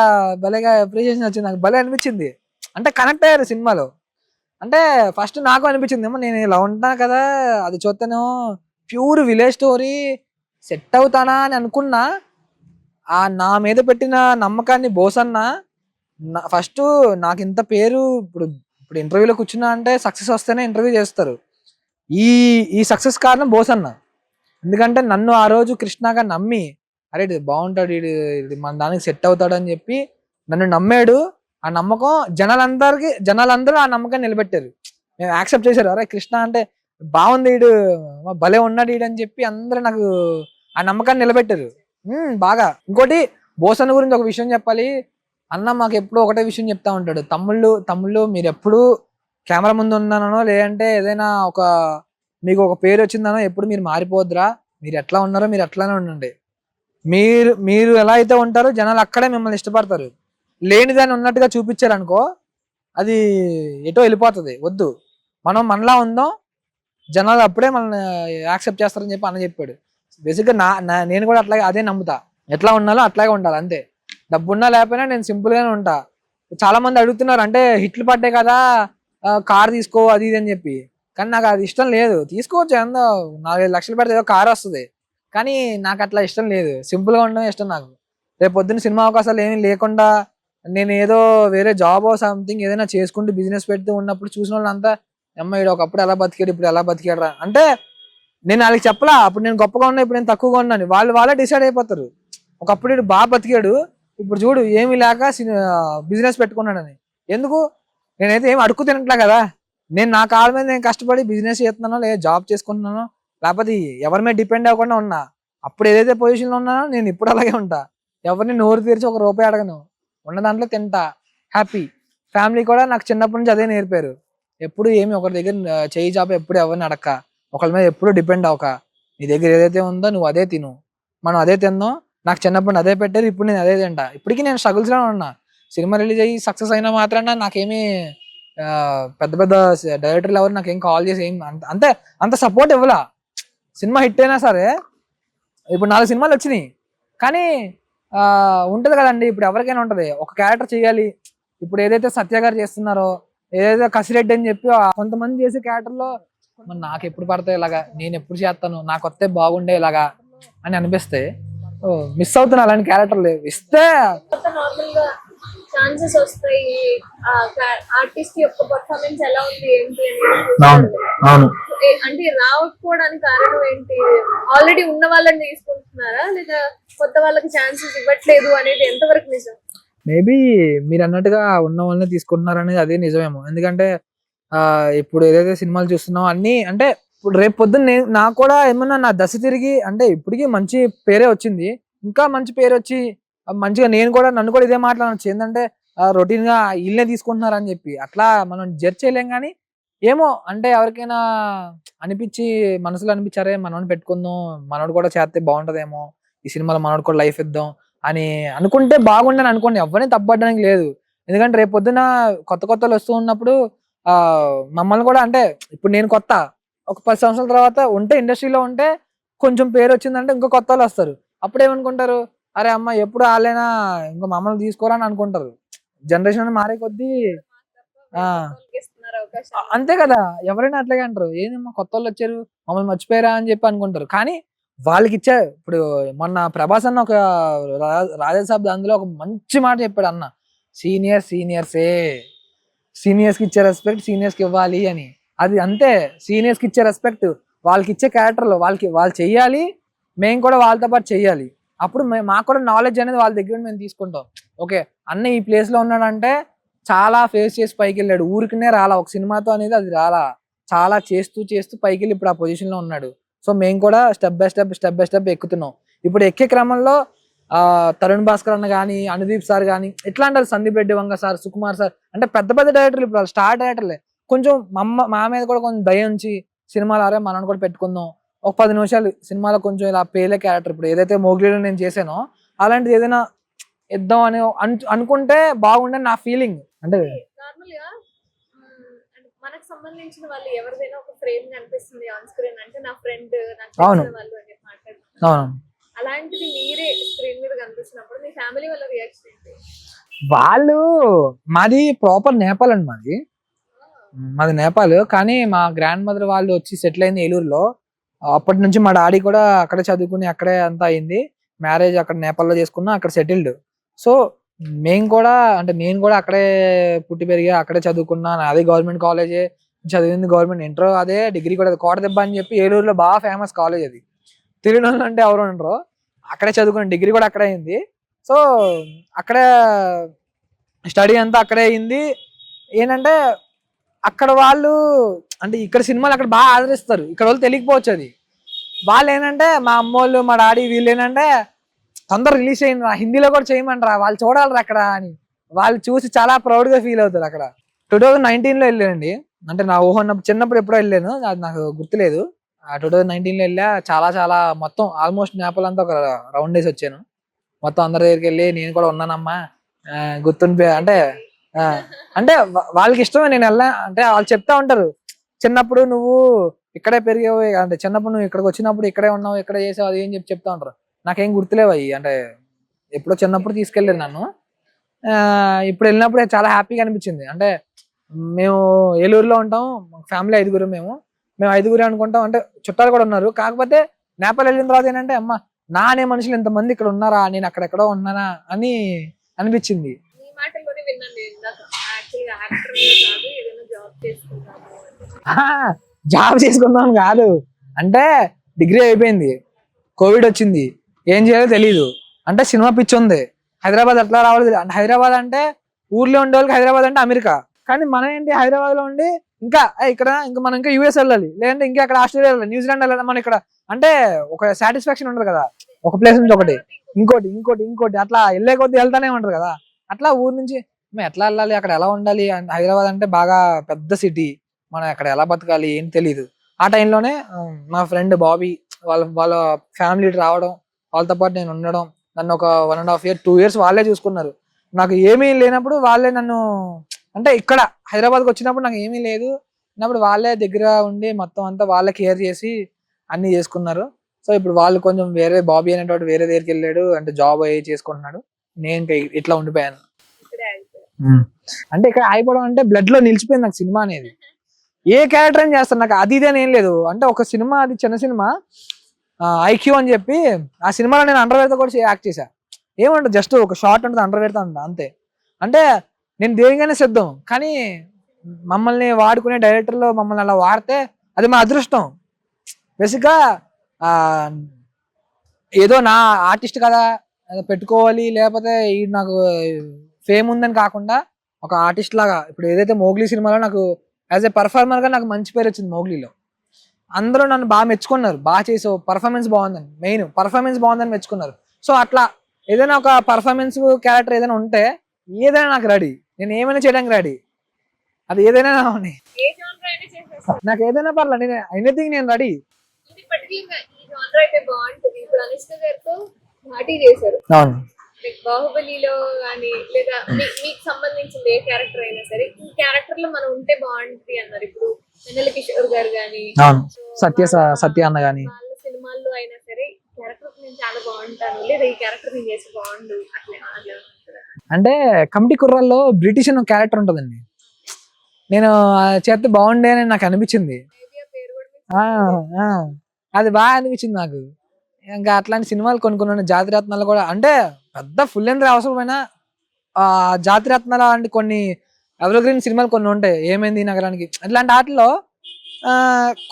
భలేగా అప్రిషియేషన్ వచ్చింది. నాకు భలే అనిపించింది. అంటే కనెక్ట్ అయ్యారు సినిమాలో. అంటే ఫస్ట్ నాకు అనిపించింది ఏమో నేను ఇలా ఉంటాను కదా, అది చూస్తేనేమో ప్యూర్ విలేజ్ స్టోరీ సెట్ అవుతానా అని అనుకున్నా. నా మీద పెట్టిన నమ్మకాన్ని బోసన్న ఫస్ట్ నాకు ఇంత పేరు ఇప్పుడు ఇప్పుడు ఇంటర్వ్యూలో కూర్చున్నా అంటే సక్సెస్ వస్తేనే ఇంటర్వ్యూ చేస్తారు. ఈ ఈ సక్సెస్ కారణం బోసన్న. ఎందుకంటే నన్ను ఆ రోజు కృష్ణగా నమ్మి అరే ఇది బాగుంటాడు, ఇది మన దానికి సెట్ అవుతాడు అని చెప్పి నన్ను నమ్మాడు. ఆ నమ్మకం జనాలందరూ ఆ నమ్మకాన్ని నిలబెట్టారు. మేము యాక్సెప్ట్ చేశారు, అరే కృష్ణ అంటే బాగుంది ఈడు, భలే ఉన్నాడు ఈడు అని చెప్పి అందరూ నాకు ఆ నమ్మకాన్ని నిలబెట్టారు బాగా. ఇంకోటి బోసన్న గురించి ఒక విషయం చెప్పాలి. అన్న మాకు ఎప్పుడు ఒకటే విషయం చెప్తా ఉంటాడు, తమ్ముళ్ళు మీరు ఎప్పుడు కెమెరా ముందు ఉన్నానో లేదంటే ఏదైనా మీకు ఒక పేరు వచ్చిందనో ఎప్పుడు మీరు మారిపోద్దురా, మీరు ఎట్లా ఉన్నారో మీరు అట్లానే ఉండండి. మీరు ఎలా అయితే ఉంటారో జనాలు అక్కడే మిమ్మల్ని ఇష్టపడతారు. లేనిదాన్ని ఉన్నట్టుగా చూపించారనుకో అది ఎటో వెళ్ళిపోతుంది. వద్దు, మనం మనలా ఉందాం, జనాలు అప్పుడే మనల్ని యాక్సెప్ట్ చేస్తారని చెప్పి అన్న చెప్పాడు. బేసిక్గా నేను కూడా అట్లాగే అదే నమ్ముతా. ఎట్లా ఉన్నాలో అట్లాగే ఉండాలి అంతే. డబ్బున్నా లేకపోయినా నేను సింపుల్ గానే ఉంటా. చాలా మంది అడుగుతున్నారు అంటే హిట్లు పడ్డాయి కదా కార్ తీసుకో అది ఇది అని చెప్పి, కానీ నాకు అది ఇష్టం లేదు. తీసుకోవచ్చు, ఎంతో 4-5 లక్షలు పెడితే ఏదో కార్ వస్తుంది, కానీ నాకు అట్లా ఇష్టం లేదు. సింపుల్ గా ఉండడం ఇష్టం నాకు. రేపు పొద్దున్న సినిమా అవకాశాలు ఏమీ లేకుండా నేను ఏదో వేరే జాబ్ సంథింగ్ ఏదైనా చేసుకుంటూ బిజినెస్ పెడుతూ ఉన్నప్పుడు చూసిన వాళ్ళంతా అమ్మాయి ఒకప్పుడు ఎలా బతికాడు ఇప్పుడు ఎలా బతికాడు అంటే నేను వాళ్ళకి చెప్పలా అప్పుడు నేను గొప్పగా ఉన్నా ఇప్పుడు నేను తక్కువగా ఉన్నాను. వాళ్ళే డిసైడ్ అయిపోతారు. ఒకప్పుడు ఇటు బాగా బతికాడు, ఇప్పుడు చూడు ఏమీ లేక బిజినెస్ పెట్టుకున్నాడని. ఎందుకు? నేనైతే ఏమి అడుక్కు తినట్లే కదా. నేను నా కాళ్ళ మీద నేను కష్టపడి బిజినెస్ చేస్తున్నానో లేదా జాబ్ చేసుకుంటున్నానో లేకపోతే ఎవరి మీద డిపెండ్ అవ్వకుండా ఉన్నా. అప్పుడు ఏదైతే పొజిషన్లో ఉన్నానో నేను ఇప్పుడు అలాగే ఉంటా. ఎవరిని నోరు తెరిచి ₹1 అడగను, ఉన్న దాంట్లో తింటా, హ్యాపీ. ఫ్యామిలీ కూడా నాకు చిన్నప్పటి నుంచి అదే నేర్పారు. ఎప్పుడు ఏమి ఒకరి దగ్గర చేయి జాబ్ ఎప్పుడు ఎవరిని అడక్క, ఒకరి మీద ఎప్పుడు డిపెండ్ అవ్వక, నీ దగ్గర ఏదైతే ఉందో నువ్వు అదే తిను, మనం అదే తిందాం. నాకు చిన్నప్పుడు అదే పెట్టారు, ఇప్పుడు నేను అదే తింటా. ఇప్పటికీ నేను స్ట్రగుల్స్లో ఉన్నా. సినిమా రిలీజ్ అయ్యి సక్సెస్ అయినా మాత్రాన నాకేమీ పెద్ద పెద్ద డైరెక్టర్లు ఎవరు నాకేం కాల్ చేసి ఏం అంత సపోర్ట్ ఇవ్వలా. సినిమా హిట్ అయినా సరే ఇప్పుడు 4 సినిమాలు వచ్చినాయి, కానీ ఉంటది కదండి ఇప్పుడు ఎవరికైనా ఉంటది ఒక క్యారెక్టర్ చేయాలి. ఇప్పుడు ఏదైతే సత్య గారు చేస్తున్నారో, ఏదైతే కసిరెడ్డి అని చెప్పి కొంతమంది చేసే క్యారెక్టర్లో నాకు ఎప్పుడు పడతాయి ఇలాగా, నేను ఎప్పుడు చేస్తాను, నాకు వస్తే బాగుండే ఇలాగా అని అనిపిస్తే మిస్ అవుతున్నా అలాంటి క్యారెక్టర్లు ఇస్తే ఛాన్సెస్ వస్తాయి. ఆర్టిస్ట్ యొక్క పర్ఫార్మెన్స్ ఎలా ఉంది ఏంటి అవును అంటే రాకపోవడానికి కారణం ఏంటి? ఆల్రెడీ ఉన్న వాళ్ళని తీసుకుంటున్నారా లేదా కొత్త వాళ్ళకి ఛాన్సెస్ ఇవ్వట్లేదు అనేది ఎంతవరకు నిజం? మేబీ మీరు అన్నట్టుగా ఉన్న వాళ్ళని తీసుకుంటున్నారు అనేది అదే నిజమేమో. ఎందుకంటే ఇప్పుడు ఏదైతే సినిమాలు చూస్తున్నామో అన్ని అంటే ఇప్పుడు రేపు పొద్దున్న నాకు కూడా ఏమన్నా నా దశ తిరిగి అంటే ఇప్పటికీ మంచి పేరే వచ్చింది, ఇంకా మంచి పేరు వచ్చి మంచిగా నన్ను కూడా ఇదే మాట్లాడచ్చు ఏంటంటే రొటీన్ గా వీళ్ళే తీసుకుంటున్నారు అని చెప్పి అట్లా మనం జడ్జ్ చేయలేం. కానీ ఏమో అంటే ఎవరికైనా అనిపించి మనసులో అనిపించారే మనోడిని పెట్టుకుందాం, మనోడు కూడా చేస్తే బాగుంటదేమో, ఈ సినిమాలో మనోడు కూడా లైఫ్ ఇద్దాం అని అనుకుంటే బాగుండని అనుకోండి, ఎవరిని తప్పడానికి లేదు. ఎందుకంటే రేపు పొద్దున కొత్త కొత్తలు వస్తూ ఉన్నప్పుడు ఆ మమ్మల్ని కూడా అంటే ఇప్పుడు నేను కొత్త, ఒక 10 సంవత్సరాల తర్వాత ఉంటే ఇండస్ట్రీలో ఉంటే కొంచెం పేరు వచ్చిందంటే ఇంకో కొత్త వాళ్ళు వస్తారు. అప్పుడు ఏమనుకుంటారు, అరే అమ్మ ఎప్పుడు వాళ్ళైనా ఇంకా మమ్మల్ని తీసుకోరా అని అనుకుంటారు. జనరేషన్ మారే కొద్దీ ఆ ఇస్తున్నారు అవకాశాలు. అంతే కదా, ఎవరైనా అట్లాగే అంటారు, ఏందమ్మా కొత్త వాళ్ళు వచ్చారు మమ్మల్ని మర్చిపోయారా అని చెప్పి అనుకుంటారు. కానీ వాళ్ళకి ఇచ్చే ఇప్పుడు మొన్న ప్రభాస్ అన్న ఒక రాజాసాబ్ అందులో ఒక మంచి మాట చెప్పాడు అన్న, సీనియర్సే, సీనియర్స్ కి ఇచ్చే రెస్పెక్ట్ సీనియర్స్ కి ఇవ్వాలి అని. అది అంతే, సీనియర్స్ కి ఇచ్చే రెస్పెక్ట్ వాళ్ళకి ఇచ్చే క్యారెక్టర్లు వాళ్ళు చెయ్యాలి, మేము కూడా వాళ్ళతో పాటు చెయ్యాలి. అప్పుడు మాకు కూడా నాలెడ్జ్ అనేది వాళ్ళ దగ్గర మేము తీసుకుంటాం. ఓకే అన్న ఈ ప్లేస్ లో ఉన్నాడంటే చాలా ఫేస్ చేసి పైకి వెళ్ళాడు, ఊరికనే రాలా ఒక సినిమాతో అనేది అది రాలా, చాలా చేస్తూ పైకి వెళ్ళి ఇప్పుడు ఆ పొజిషన్ లో ఉన్నాడు. సో మేము కూడా స్టెప్ బై స్టెప్ ఎక్కుతున్నాం. ఇప్పుడు ఎక్కే క్రమంలో తరుణ్ భాస్కర్ అన్న కానీ, అనుదీప్ సార్ కానీ, ఎట్లా అంటారు, సందీప్ రెడ్డి వంగ సార్, సుకుమార్ సార్, అంటే పెద్ద పెద్ద డైరెక్టర్లు ఇప్పుడు స్టార్ డైరెక్టర్లే కొంచెం మా మీద కూడా కొంచెం దయ ఉంచి సినిమాలు అరే మనం కూడా పెట్టుకుందాం, ఒక 10 నిమిషాలు సినిమాలో కొంచెం ఇలా పేలే క్యారెక్టర్ ఇప్పుడు ఏదైతే మోగ్లీలో నేను చేశానో అలాంటిది ఏదైనా ఇద్దాం అని అనుకుంటే బాగుండని నా ఫీలింగ్. అంటే నార్మల్ గా అంటే మనకు సంబంధించిన వాళ్ళు ఎవరిదైనా ఒక ఫ్రేమ్ కనిపిస్తుంది ఆన్ స్క్రీన్ అంటే నా ఫ్రెండ్, నాకు అవును. తెలిసిన వాళ్ళు అని చెప్పి మాట్లాడుతున్నారు. అవును, అలాంటిది మీరే స్క్రీన్ మీద కనిపిస్తున్నప్పుడు మీ ఫ్యామిలీ వాళ్ళ రియాక్షన్ ఏంటి? వాళ్ళు మాది ప్రాపర్ నేపాల్ అండి, మాది నేపాల్. కానీ మా గ్రాండ్ మదర్ వాళ్ళు వచ్చి సెటిల్ అయింది ఏలూరులో. అప్పటి నుంచి మా డాడీ కూడా అక్కడే చదువుకుని అక్కడే అంతా అయింది, మ్యారేజ్ అక్కడ నేపాల్లో చేసుకున్నా, అక్కడ సెటిల్డ్. సో మేము కూడా అంటే నేను కూడా అక్కడే పుట్టి పెరిగా, అక్కడే చదువుకున్నా, అదే గవర్నమెంట్ కాలేజే చదివింది, గవర్నమెంట్ ఇంటర్ అదే, డిగ్రీ కూడా కోటదెబ్బ అని చెప్పి ఏలూరులో బాగా ఫేమస్ కాలేజ్ అది, తెలియని వాళ్ళు అంటే ఎవరు ఉండరు. అక్కడే చదువుకున్న, డిగ్రీ కూడా అక్కడే అయింది. సో అక్కడే స్టడీ అంతా అక్కడే అయింది. ఏంటంటే అక్కడ వాళ్ళు అంటే ఇక్కడ సినిమాలు అక్కడ బాగా ఆదరిస్తారు, ఇక్కడ వాళ్ళు తెలియకపోవచ్చు అది. వాళ్ళు ఏంటంటే మా అమ్మోళ్ళు మా డాడీ వీళ్ళు ఏంటంటే తొందర రిలీజ్ అయింది హిందీలో కూడా చేయమంటారా, వాళ్ళు చూడాలి అక్కడ అని వాళ్ళు చూసి చాలా ప్రౌడ్ గా ఫీల్ అవుతారు. అక్కడ 2019లో వెళ్ళానండి, అంటే నా ఊహ చిన్నప్పుడు ఎప్పుడో వెళ్ళాను, అది నాకు గుర్తులేదు. 2019లో వెళ్ళా, చాలా మొత్తం ఆల్మోస్ట్ నేపాల్ అంతా ఒక రౌండ్ వేసి వచ్చాను. మొత్తం అందరి దగ్గరికి వెళ్ళి నేను కూడా ఉన్నానమ్మా గుర్తుండిపోయా అంటే అంటే వాళ్ళకి ఇష్టమే నేను వెళ్ళా అంటే. వాళ్ళు చెప్తా ఉంటారు, చిన్నప్పుడు నువ్వు ఇక్కడే పెరిగావు అంటే, చిన్నప్పుడు నువ్వు ఇక్కడికి వచ్చినప్పుడు ఇక్కడే ఉన్నావు, ఇక్కడ చేసావు, అది ఏం చెప్తా ఉంటారు. నాకేం గుర్తులేవు అవి అంటే, ఎప్పుడో చిన్నప్పుడు తీసుకెళ్ళారు నన్ను. ఇప్పుడు వెళ్ళినప్పుడు చాలా హ్యాపీగా అనిపించింది. అంటే మేము ఏలూరులో ఉంటాం, ఫ్యామిలీ 5 మేము 5 అనుకుంటాం, అంటే చుట్టాలు కూడా ఉన్నారు. కాకపోతే నేపాల్ వెళ్ళిన తర్వాత ఏంటంటే అమ్మ నా అనే మనుషులు ఎంతమంది ఇక్కడ ఉన్నారా, నేను అక్కడెక్కడో ఉన్నానా అని అనిపించింది. మీ మాటల్లోనే విన్నాను నేను ఇందాక, యాక్చువల్గా యాక్టర్ కాదు ఏదైనా జాబ్ చేసుకుందాము అని. జాబ్ చేసుకుందాం కాదు, అంటే డిగ్రీ అయిపోయింది, కోవిడ్ వచ్చింది, ఏం చేయాలో తెలీదు. అంటే సినిమా పిచ్చి ఉంది, హైదరాబాద్ ఎట్లా రావాలి అంటే, హైదరాబాద్ అంటే ఊర్లో ఉండే వాళ్ళకి హైదరాబాద్ అంటే అమెరికా. కానీ మనం ఏంటి హైదరాబాద్ లో ఉండి ఇంకా ఇంకా మనం ఇంకా యూఎస్ వెళ్ళాలి, లేదంటే ఇంకా అక్కడ ఆస్ట్రేలియా వెళ్ళాలి, న్యూజిలాండ్ వెళ్ళాలి. మనం ఇక్కడ అంటే ఒక సాటిస్ఫాక్షన్ ఉండదు కదా, ఒక ప్లేస్ నుంచి ఒకటి ఇంకోటి అట్లా వెళ్ళే కొద్ది వెళ్తానే ఉంటారు కదా. అట్లా ఊరు నుంచి మేము ఎట్లా వెళ్ళాలి, అక్కడ ఎలా ఉండాలి, హైదరాబాద్ అంటే బాగా పెద్ద సిటీ, మనం అక్కడ ఎలా బతకాలి ఏం తెలీదు. ఆ టైంలోనే మా ఫ్రెండ్ బాబీ వాళ్ళ ఫ్యామిలీ రావడం, వాళ్ళతో పాటు నేను ఉండడం, నన్ను ఒక 1.5 year 2 years వాళ్ళే చూసుకున్నారు. నాకు ఏమీ లేనప్పుడు వాళ్ళే నన్ను అంటే ఇక్కడ హైదరాబాద్కి వచ్చినప్పుడు నాకు ఏమీ లేదు అన్నప్పుడు వాళ్ళే దగ్గర ఉండి మొత్తం అంతా వాళ్ళే కేర్ చేసి అన్ని చేసుకున్నారు. సో ఇప్పుడు వాళ్ళు కొంచెం వేరే బాబీ అనేటువంటి వేరే దగ్గరికి వెళ్ళాడు, అంటే జాబ్ అయ్యి చేసుకుంటున్నాడు. నేను ఇంకా ఇట్లా ఉండిపోయాను. ఇక్కడే అయిపోయారు. అంటే ఇక్కడ అయిపోవడం అంటే బ్లడ్ లో నిలిచిపోయింది నాకు సినిమా అనేది. ఏ క్యారెక్టర్ అని చేస్తాను నాకు అది ఇదే ఏం లేదు. అంటే ఒక సినిమా, అది చిన్న సినిమా ఐక్యూ అని చెప్పి, ఆ సినిమాలో నేను అండర్వేర్ తో కూడా యాక్ట్ చేశా. ఏమంటారు జస్ట్ ఒక షార్ట్ ఉంటుంది అండర్వేర్ తో అంతే. అంటే నేను దేనికైనా సిద్ధం, కానీ మమ్మల్ని వాడుకునే డైరెక్టర్లు మమ్మల్ని అలా వాడితే అది మా అదృష్టం. బేసిక్గా ఏదో నా ఆర్టిస్ట్ కదా పెట్టుకోవాలి, లేకపోతే నాకు ఫేమ్ ఉందని కాకుండా ఒక ఆర్టిస్ట్ లాగా. ఇప్పుడు ఏదైతే మోగ్లీ సినిమాలో నాకు యాజ్ ఏ పర్ఫార్మర్ గా నాకు మంచి పేరు వచ్చింది మోగ్లీలో. అందరూ నన్ను బాగా మెచ్చుకున్నారు, బాగా చేసావు, పర్ఫార్మెన్స్ బాగుందని, మెయిన్ పర్ఫార్మెన్స్ బాగుందని మెచ్చుకున్నారు. సో అట్లా ఏదైనా ఒక పర్ఫార్మెన్స్ క్యారెక్టర్ ఏదైనా ఉంటే ఏదైనా నాకు రెడీ, నేను ఏమైనా చేయడానికి రెడీ, అది ఏదైనా అవని. ఏ genre అయినా చేసేస్తారు. నాకు ఏదైనా పర్లేదు, నేను ఎనీథింగ్ నేను రెడీ. ఇది పర్టికులర్ ఈ genre అయితే బాగుంటుంది. ఇప్పుడు అనుష్క గారితో ఘాటీ చేశారు. అవును. లైక్ బాహుబలిలో కానీ లేదా మీకు సంబంధించిన ఏ క్యారెక్టర్ అయినా సరే ఈ క్యారెక్టర్ లో మనం ఉంటే బాగుంటుంది అన్నారు. ఇప్పుడు వెన్నెల కిషోర్ గారు కానీ అవును, సత్య అన్న గాని వాళ్ళ సినిమాల్లో అయినా సరే క్యారెక్టర్ నేను చాలా బాగుంటాను లేదా ఈ క్యారెక్టర్ నేను చేసి బాగుండు అట్లా అట్లా అంటే కమిటీ కుర్రాల్లో బ్రిటిష్ అని ఒక క్యారెక్టర్ ఉంటుందండి, నేను చేస్తే బాగుండే అని నాకు అనిపించింది. మేబీ ఆ పేరు కూడా మీకు ఆ, ఆ, అది బాగా అనిపించింది నాకు. ఇంకా అట్లాంటి సినిమాలు కొన్ని కొన్ని ఉన్నాయి. జాతిరత్నాలు కూడా అంటే పెద్ద ఫుల్ లెంత్ అవసరమైన జాతిరత్నాలు లాంటి కొన్ని ఎవర్ గ్రీన్ సినిమాలు కొన్ని ఉంటాయి. ఏమైంది ఈ నగరానికి ఇట్లాంటి వాటిలో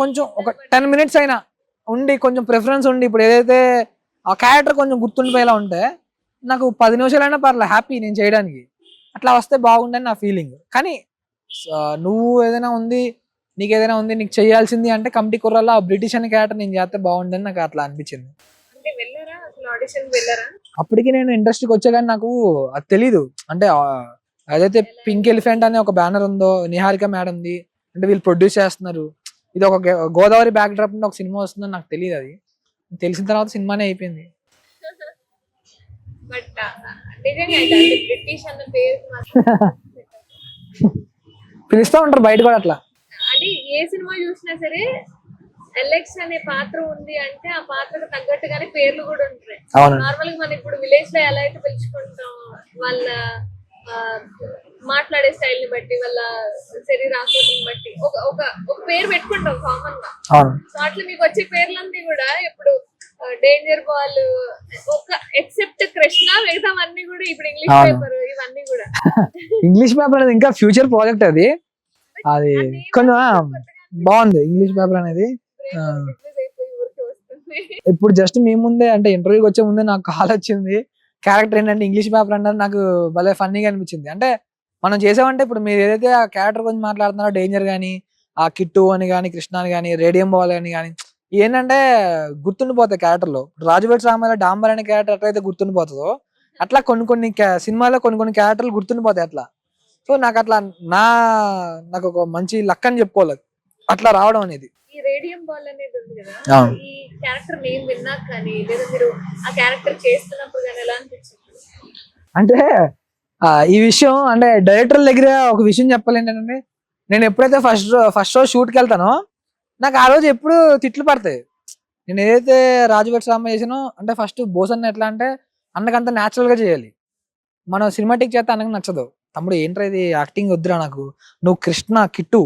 కొంచెం ఒక 10 minutes అయినా ఉండి కొంచెం ప్రిఫరెన్స్ ఉండి, ఇప్పుడు ఏదైతే ఆ క్యారెక్టర్ కొంచెం గుర్తుండిపోయేలా ఉంటే నాకు 10 నిమిషాలైనా పర్లేదు, హ్యాపీ నేను చేయడానికి. అట్లా వస్తే బాగుండని నా ఫీలింగ్. కానీ నువ్వు ఏదైనా ఉంది, నీకు ఏదైనా ఉంది, నీకు చేయాల్సింది అంటే కమిటీ కుర్రాల్లో ఆ బ్రిటిష్ అనే క్యారెక్టర్ నేను చేస్తే బాగుండని నాకు అట్లా అనిపించింది. అంటే వెళ్ళారా అసలు ఆడిషన్ వెళ్ళారా? అప్పటికి నేను ఇండస్ట్రీకి వచ్చా కానీ నాకు అది తెలీదు. అంటే ఏదైతే పింక్ ఎలిఫెంట్ అనే ఒక బ్యానర్ ఉందో, నిహారిక మేడంది, అంటే వీళ్ళు ప్రొడ్యూస్ చేస్తున్నారు, ఇది ఒక గోదావరి బ్యాక్ డ్రాప్ ఒక సినిమా వస్తుందని నాకు తెలియదు. అది తెలిసిన తర్వాత సినిమానే అయిపోయింది. బట్ నిజంగా అయితే అంటే బ్రిటిష్ అన్న పేరు మాత్రం పిలుస్తూ ఉంటారు బయట కూడా అట్లా. అంటే ఏ సినిమా చూసినా సరే ఎలెక్స్ అనే పాత్ర ఉంది అంటే ఆ పాత్రకు తగ్గట్టుగానే పేర్లు కూడా ఉంటాయి. అవును. నార్మల్ గా మనం ఇప్పుడు విలేజ్ లో ఎలా అయితే పిలుచుకుంటాం వాళ్ళ ఆ, మాట్లాడే స్టైల్ ని బట్టి వాళ్ళ శరీరాకృతిని బట్టి ఒక ఒక ఒక పేరు పెట్టుకుంటాం కామన్ గా. అవును. సో అట్లా మీకు వచ్చే పేర్లన్నీ కూడా ఇప్పుడు డేంజర్ బాల్ ఒక ఎక్సెప్ట్ కృష్ణ మిగతావన్నీ కూడా ఇప్పుడు ఇంగ్లీష్ అవును. పేపర్ ఇవన్నీ కూడా ఇంగ్లీష్ పేపర్ అనేది ఇంకా ఫ్యూచర్ ప్రాజెక్ట్ అది. అది కొంచెం బాగుంది ఇంగ్లీష్ పేపర్ అనేది. ఇప్పుడు జస్ట్ మీ ముందే అంటే ఇంటర్వ్యూకి వచ్చే ముందే నాకు కాల్ వచ్చింది, క్యారెక్టర్ ఏంటంటే ఇంగ్లీష్ పేపర్ అన్నారు. నాకు భలే ఫన్నీగా అనిపించింది. అంటే మనం చేసామంటే ఇప్పుడు మీరు ఏదైతే ఆ క్యారెక్టర్ గురించి మాట్లాడుతున్నారో, డేంజర్ కానీ, ఆ కిట్టు అని కానీ, కృష్ణ అని కానీ, రేడియం బాల్ అని కానీ, ఏంటంటే గుర్తుండిపోతాయి క్యారెక్టర్లో. రాజువేట్ రామారావు డాంబర్ అనే క్యారెక్టర్ ఎట్లయితే గుర్తుండిపోతుందో అట్లా కొన్ని కొన్ని సినిమాలో కొన్ని కొన్ని క్యారెక్టర్లు గుర్తుండిపోతాయి అట్లా. సో నాకు అట్లా నాకు ఒక మంచి లక్ అని చెప్పుకోలేదు అట్లా రావడం అనేది. ఈ రేడియం బాల్ అనేది ఉంది కదా, అవును. ఈ క్యారెక్టర్ నేమ్ విన్నా కానీ లేదా మీరు ఆ క్యారెక్టర్ చేస్తున్నప్పుడు కానీ ఎలా అనిపించింది? అంటే ఈ విషయం అంటే డైరెక్టర్ దగ్గర ఒక విషయం చెప్పాలి ఏంటంటే, నేను ఎప్పుడైతే ఫస్ట్ రోజు షూట్కి వెళ్తానో నాకు ఆ రోజు ఎప్పుడు తిట్లు పడతాయి. నేను ఏదైతే రాజువేట్ రామ చేసానో అంటే ఫస్ట్ బోసన్ ఎట్లా అంటే అన్నకంత natural గా చేయాలి. మనం సినిమాటిక్ చేస్తే అన్నకు నచ్చదు. తమ్ముడు ఏంట్రా ఇది యాక్టింగ్ వద్దురా నాకు, నువ్వు కృష్ణ కిట్టు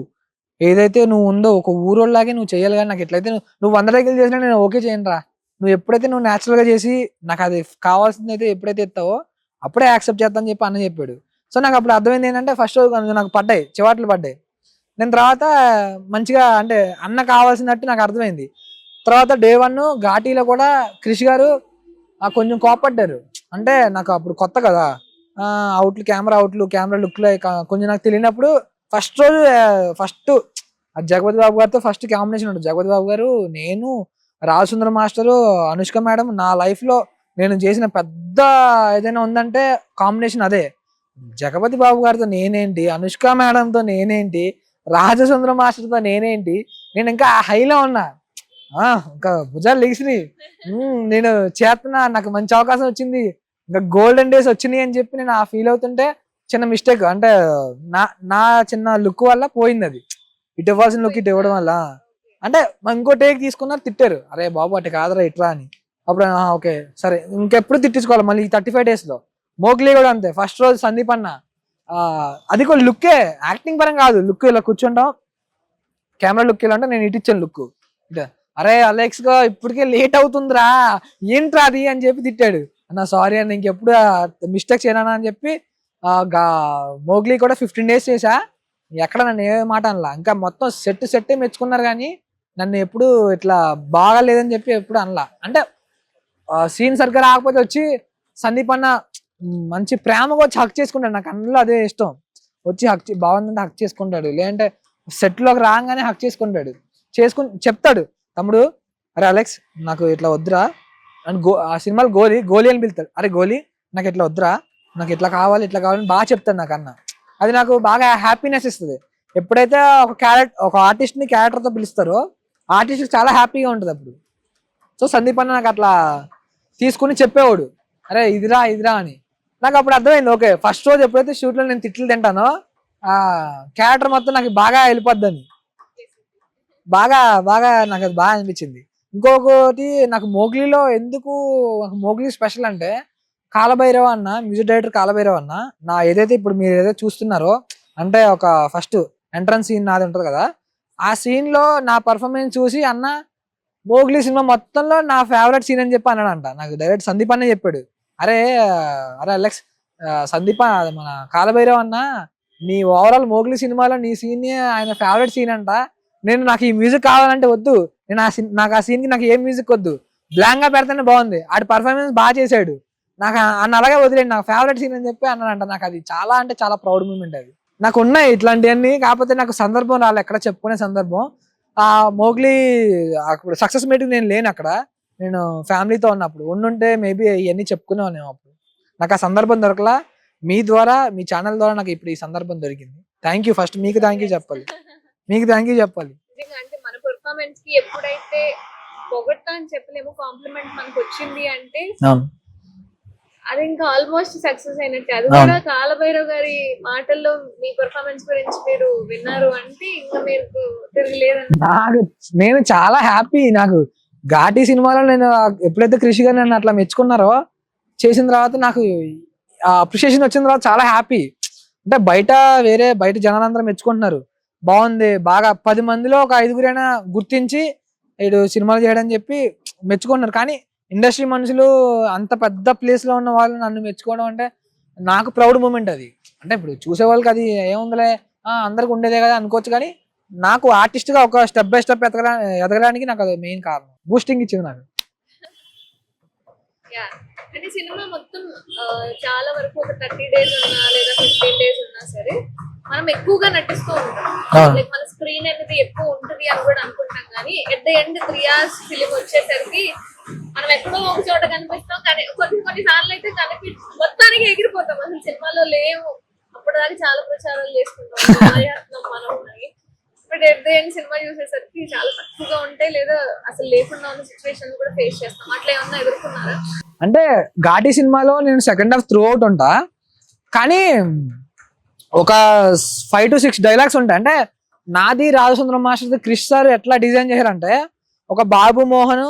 ఏదైతే నువ్వు ఉందో ఒక ఊరోళ్ళలాగే నువ్వు చేయాలి. కానీ నాకు ఎట్లయితే నువ్వు 100 దగ్గర చేసినా నేను ఓకే చేయనురా. నువ్వు ఎప్పుడైతే నువ్వు natural గా చేసి నాకు అది కావాల్సింది అయితే ఎప్పుడైతే ఎత్తావో అప్పుడే యాక్సెప్ట్ చేస్తానని చెప్పి అన్న చెప్పాడు. సో నాకు అప్పుడు అర్థమైంది ఏంటంటే ఫస్ట్ నాకు పడ్డాయి, చివాట్లు పడ్డాయి. నేను తర్వాత మంచిగా అంటే అన్న కావాల్సినట్టు నాకు అర్థమైంది. తర్వాత డే 1 ఘాటీలో కూడా క్రిష్ గారు కొంచెం కోపడ్డారు. అంటే నాకు అప్పుడు కొత్త కదా, కెమెరా లుక్లో కొంచెం నాకు తెలియనప్పుడు ఫస్ట్ రోజు జగపతి బాబు గారితో ఫస్ట్ కాంబినేషన్ ఉంటుంది. జగపతి బాబు గారు, నేను, రాజసుందర మాస్టరు, అనుష్క మేడం. నా లైఫ్ లో నేను చేసిన పెద్ద ఏదైనా ఉందంటే కాంబినేషన్ అదే. జగపతి బాబు గారితో నేనేంటి, అనుష్క మేడంతో నేనేంటి, రాజసుందర మాస్టర్తో నేనేంటి, నేను ఇంకా హైలో ఉన్నా. ఇంకా భుజాలు లెగిసినాయి. నేను చేస్తున్నా, నాకు మంచి అవకాశం వచ్చింది, ఇంకా గోల్డెన్ డేస్ వచ్చినాయి అని చెప్పి నేను ఫీల్ అవుతుంటే చిన్న మిస్టేక్ అంటే నా చిన్న లుక్ వల్ల పోయింది. అది ఇటు ఇవ్వాల్సిన లుక్ ఇటు ఇవ్వడం వల్ల అంటే ఇంకో టేక్ తీసుకున్నారు, తిట్టారు, అరే బాబు అటు కాదురా ఇట్రా అని. అప్పుడు ఓకే సరే ఇంకెప్పుడు తిట్టించుకోవాలి మళ్ళీ ఈ 35 days లో. మోగ్లీ కూడా అంతే, ఫస్ట్ రోజు సందీప్ అన్న అది కూడా లుక్కే, యాక్టింగ్ పరంగా కాదు, లుక్ ఇలా కూర్చుంటాం కెమెరా లుక్ ఇలా అంటే నేను ఇటు ఇచ్చాను లుక్. అరే అలెక్స్ గా ఇప్పటికే లేట్ అవుతుందిరా ఏంట్రా అది అని చెప్పి తిట్టాడు. అన్న సారీ అన్న ఇంకెప్పుడు మిస్టేక్ చేయనా అని చెప్పి మోగ్లీ కూడా 15 days చేసా, ఎక్కడ నన్ను ఏ మాట అనలా. ఇంకా మొత్తం సెట్టే మెచ్చుకున్నారు కానీ నన్ను ఎప్పుడు ఇట్లా బాగాలేదని చెప్పి ఎప్పుడు అనలా. అంటే సీన్ సరిగ్గా రాకపోతే వచ్చి సందీప్ అన్న మంచి ప్రేమగా వచ్చి హక్ చేసుకుంటాడు, నాకు అందులో అదే ఇష్టం. వచ్చి బాగుందంటే హక్ చేసుకుంటాడు, లేదంటే సెట్లోకి రాగానే హక్ చేసుకుంటాడు, చెప్తాడు తమ్ముడు అరే అలెక్స్ నాకు ఇట్లా వద్దురా, అండ్ ఆ సినిమాలో గోలీ అని పిలుతాడు. అరే గోలీ నాకు ఇట్లా వద్దురా, నాకు ఇట్లా కావాలని బాగా చెప్తాను నాకు అన్న. అది నాకు బాగా హ్యాపీనెస్ ఇస్తుంది. ఎప్పుడైతే ఒక ఆర్టిస్ట్ ని క్యారెక్టర్ తో పిలుస్తారో ఆర్టిస్ట్ చాలా హ్యాపీగా ఉంటుంది అప్పుడు. సో సందీప్ అన్న నాకు అట్లా తీసుకుని చెప్పేవాడు, అరే ఇదిరా అని. నాకు అప్పుడు అర్థమైంది, ఓకే ఫస్ట్ రోజు ఎప్పుడైతే షూట్లో నేను తిట్లు తింటానో ఆ క్యారెక్టర్ మొత్తం నాకు బాగా వెళ్ళిపోద్దని. బాగా బాగా నాకు అది బాగా అనిపించింది. ఇంకొకటి నాకు మోగ్లీలో ఎందుకు మోగ్లీ స్పెషల్ అంటే, కాలభైరవ అన్న, మ్యూజిక్ డైరెక్టర్ కాలభైరవ అన్న, నా ఏదైతే ఇప్పుడు మీరు ఏదైతే చూస్తున్నారో అంటే ఒక ఫస్ట్ ఎంట్రన్స్ సీన్ నాది ఉంటుంది కదా, ఆ సీన్ లో నా పర్ఫార్మెన్స్ చూసి అన్న మోగ్లీ సినిమా మొత్తంలో నా ఫేవరెట్ సీన్ అని చెప్పి అన్నాడంట. నాకు డైరెక్ట్ సందీప్ అనే చెప్పాడు, అరే అరే అలెక్స్ సందీప్ మన కాలభైరవ అన్న నీ ఓవరాల్ మోగ్లీ సినిమాలో నీ సీన్ ఆయన ఫేవరెట్ సీన్ అంట. నాకు ఈ మ్యూజిక్ కావాలంటే వద్దు, నేను నాకు ఆ సీన్ కి నాకు ఏం మ్యూజిక్ వద్దు, బ్లాంక్ గా పెడితేనే బాగుంది, ఆడి పర్ఫార్మెన్స్ బాగా చేశాడు, నాకు అన్న అలాగే వదిలేండి, నాకు ఫేవరెట్ సీన్ అని చెప్పి అన్నాడంట. నాకు అది చాలా అంటే చాలా ప్రౌడ్ మూమెంట్. అది నాకు ఉన్నాయి ఇట్లాంటివన్నీ, కాకపోతే నాకు సందర్భం రాలే ఎక్కడ చెప్పుకునే సందర్భం. ఆ మోగ్లీ అప్పుడు సక్సెస్ మీటింగ్ నేను లేను అక్కడ, నేను ఫ్యామిలీతో ఉన్నప్పుడు. ఉండుంటే మేబీ ఇవన్నీ చెప్పుకునేవాళ్ళం అప్పుడు. నాకు ఆ సందర్భం దొరకలా. మీ ద్వారా, మీ ఛానల్ ద్వారా నాకు ఇప్పుడు ఈ సందర్భం దొరికింది. Thank you. ఫస్ట్ మీకు థ్యాంక్ యూ చెప్పాలి, మీకు థ్యాంక్ యూ చెప్పాలి. అంటే మన పర్ఫార్మెన్స్ కి ఎప్పుడైతే పొగట్టా అని చెప్పలేము, కాంప్లిమెంట్ మనకు వచ్చింది అంటే అది ఇంకా ఆల్మోస్ట్ సక్సెస్ అయినట్టే. అది కూడా కాలభైరవ్ గారి మాటల్లో మీ పర్ఫార్మెన్స్ గురించి మీరు విన్నారు అంటే ఇంకా మీరు తిరగలేదు. నేను చాలా హ్యాపీ. నాకు ఘాటి సినిమాలో నేను ఎప్పుడైతే కృషి గారు నన్ను అట్లా మెచ్చుకున్నారో, చేసిన తర్వాత నాకు అప్రిషియేషన్ వచ్చిన తర్వాత చాలా హ్యాపీ. అంటే బయట జనాలందరూ మెచ్చుకుంటున్నారు, బాగుంది, బాగా 10 మందిలో ఒక 5గురైనా గుర్తించి ఇటు సినిమాలు చేయడం చెప్పి మెచ్చుకుంటున్నారు. కానీ ఇండస్ట్రీ మనుషులు అంత పెద్ద ప్లేస్ లో ఉన్న వాళ్ళు నన్ను మెచ్చుకోవడం అంటే నాకు ప్రౌడ్ మూమెంట్. అది అంటే ఇప్పుడు చూసే వాళ్ళకి అది ఏముందిలే, అందరికి ఉండేదే కదా అనుకోవచ్చు, కానీ నాకు ఆర్టిస్ట్ గా ఒక స్టెప్ బై స్టెప్ ఎదగడానికి నాకు అది మెయిన్ కారణం, బూస్టింగ్ ఇచ్చింది నాకు. అంటే సినిమా మొత్తం చాలా వరకు ఒక 30 days ఉన్నా లేదా 15 days ఉన్నా సరే మనం ఎక్కువగా నటిస్తూ ఉంటాం. లైక్ మన స్క్రీన్ అనేది ఎక్కువ ఉంటుంది అని కూడా అనుకుంటాం, కానీ at the end 3 hours film వచ్చేసరికి మనం ఎక్కడో ఒక చోట కనిపిస్తాం, కానీ కొన్ని సార్లు అయితే మొత్తానికి ఎగిరిపోతాం, అసలు సినిమాలో లేవు. అప్పటిదాకా చాలా ప్రచారాలు చేసుకుంటాం మనం ఉన్నాయి, but at the end cinema చూసేసరికి చాలా తక్కువగా ఉంటాయి, లేదా అసలు లేకుండా ఉన్న సిచ్యువేషన్ కూడా ఫేస్ చేస్తాం. అట్లా ఏమన్నా ఎదుర్కొన్నారా? అంటే ఘాటి సినిమాలో నేను సెకండ్ హాఫ్ త్రూ అవుట్ ఉంటా, కానీ ఒక 5 to 6 డైలాగ్స్ ఉంటాయి. అంటే నాది రాజసుందరం మాస్టర్ క్రిష్ సార్ ఎట్లా డిజైన్ చేశారంటే, ఒక బాబు మోహన్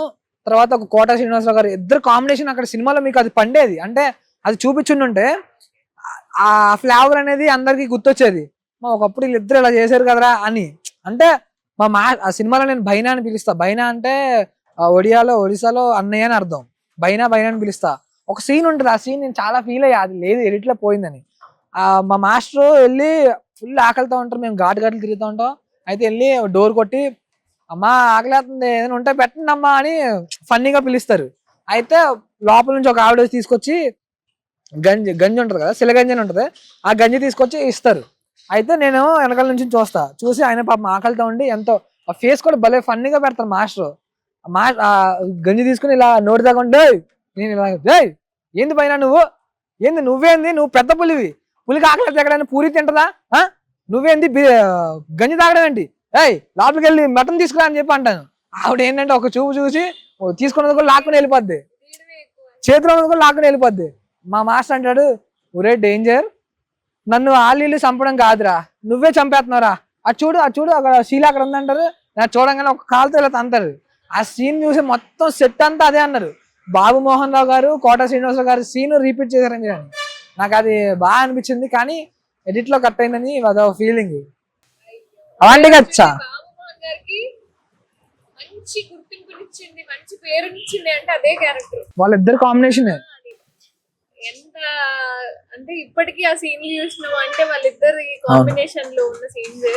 తర్వాత ఒక కోట శ్రీనివాసరావు గారు ఇద్దరు కాంబినేషన్ అక్కడ సినిమాలో మీకు అది పండేది. అంటే అది చూపించుంటే ఆ ఫ్లేవర్ అనేది అందరికి గుర్తొచ్చేది, ఒకప్పుడు వీళ్ళిద్దరు ఇలా చేశారు కదరా అని. అంటే ఆ సినిమాలో నేను బైనా అని పిలుస్తా. బైనా అంటే ఒడిశాలో అన్నయ్య అని అర్థం. బైనా అని పిలుస్తా. ఒక సీన్ ఉంటుంది, ఆ సీన్ నేను చాలా ఫీల్ అయ్యా, అది లేదు ఎడిట్లో పోయిందని. మా మాస్టర్ వెళ్ళి ఫుల్ ఆకలితో ఉంటారు, మేము ఘాట్లు తిరుగుతూ ఉంటాం. అయితే వెళ్ళి డోర్ కొట్టి, అమ్మా ఆకలేస్తుంది ఏదైనా ఉంటే పెట్టండి అమ్మా అని ఫన్నీగా పిలుస్తారు. అయితే లోపల నుంచి ఒక ఆవిడ తీసుకొచ్చి గంజి ఉంటుంది కదా, శిలగంజి అని ఉంటుంది, ఆ గంజి తీసుకొచ్చి ఇస్తారు. అయితే నేను వెనకాల నుంచి చూసి ఆయన పాపం ఆకలితో ఉండి ఎంతో ఆ ఫేస్ కూడా భలే ఫన్నీగా పెడతారు మాస్టర్. గంజి తీసుకుని ఇలా నోటి దాకా ఉంటే నేను ఇలా ఏంది పైన నువ్వేంది నువ్వు పెద్ద పులికి ఆకలి ఎక్కడైనా పూరి తింటదా, నువ్వేంది గంజి తాగడం ఏంటి, లోపలికి వెళ్ళి మటన్ తీసుకురా అని చెప్పి అంటాను. ఆవిడ ఏంటంటే ఒక చూపు చూసి తీసుకున్నది కూడా లాక్కుని వెళ్ళిపోద్ది, చేతిలో ఉన్నది కూడా లాక్కుని వెళ్ళిపోద్ది. మా మాస్టర్ అంటాడు, ఒరే డేంజర్, నన్ను ఆలీలు చంపడం కాదురా, నువ్వే చంపేస్తున్నారా, అది చూడు అక్కడ శీల అక్కడ ఉందంటారు. నాకు చూడంగానే ఒక కాలుతో ఇలా అంటారు. ఆ సీన్ చూసి మొత్తం సెట్ అంతా అదే అన్నారు. బాబు మోహన్ రావు గారు, కోట శ్రీనివాసరావు గారు సీన్ రిపీట్ చేశారని నాకు అది బాగా అనిపించింది. కానీ ఎడిట్ లో కట్ అయిందని అదొక ఫీలింగ్. అలాంటి వచ్చా మంచి గుర్తింపునిచ్చింది, మంచి పేరునిచ్చింది అంటే అదే క్యారెక్టర్. వాళ్ళిద్దరు కాంబినేషన్ ఎంత అంటే ఇప్పటికీ ఆ సీన్లు చూసినావు అంటే వాళ్ళిద్దరు కాంబినేషన్ లో ఉన్న సీన్స్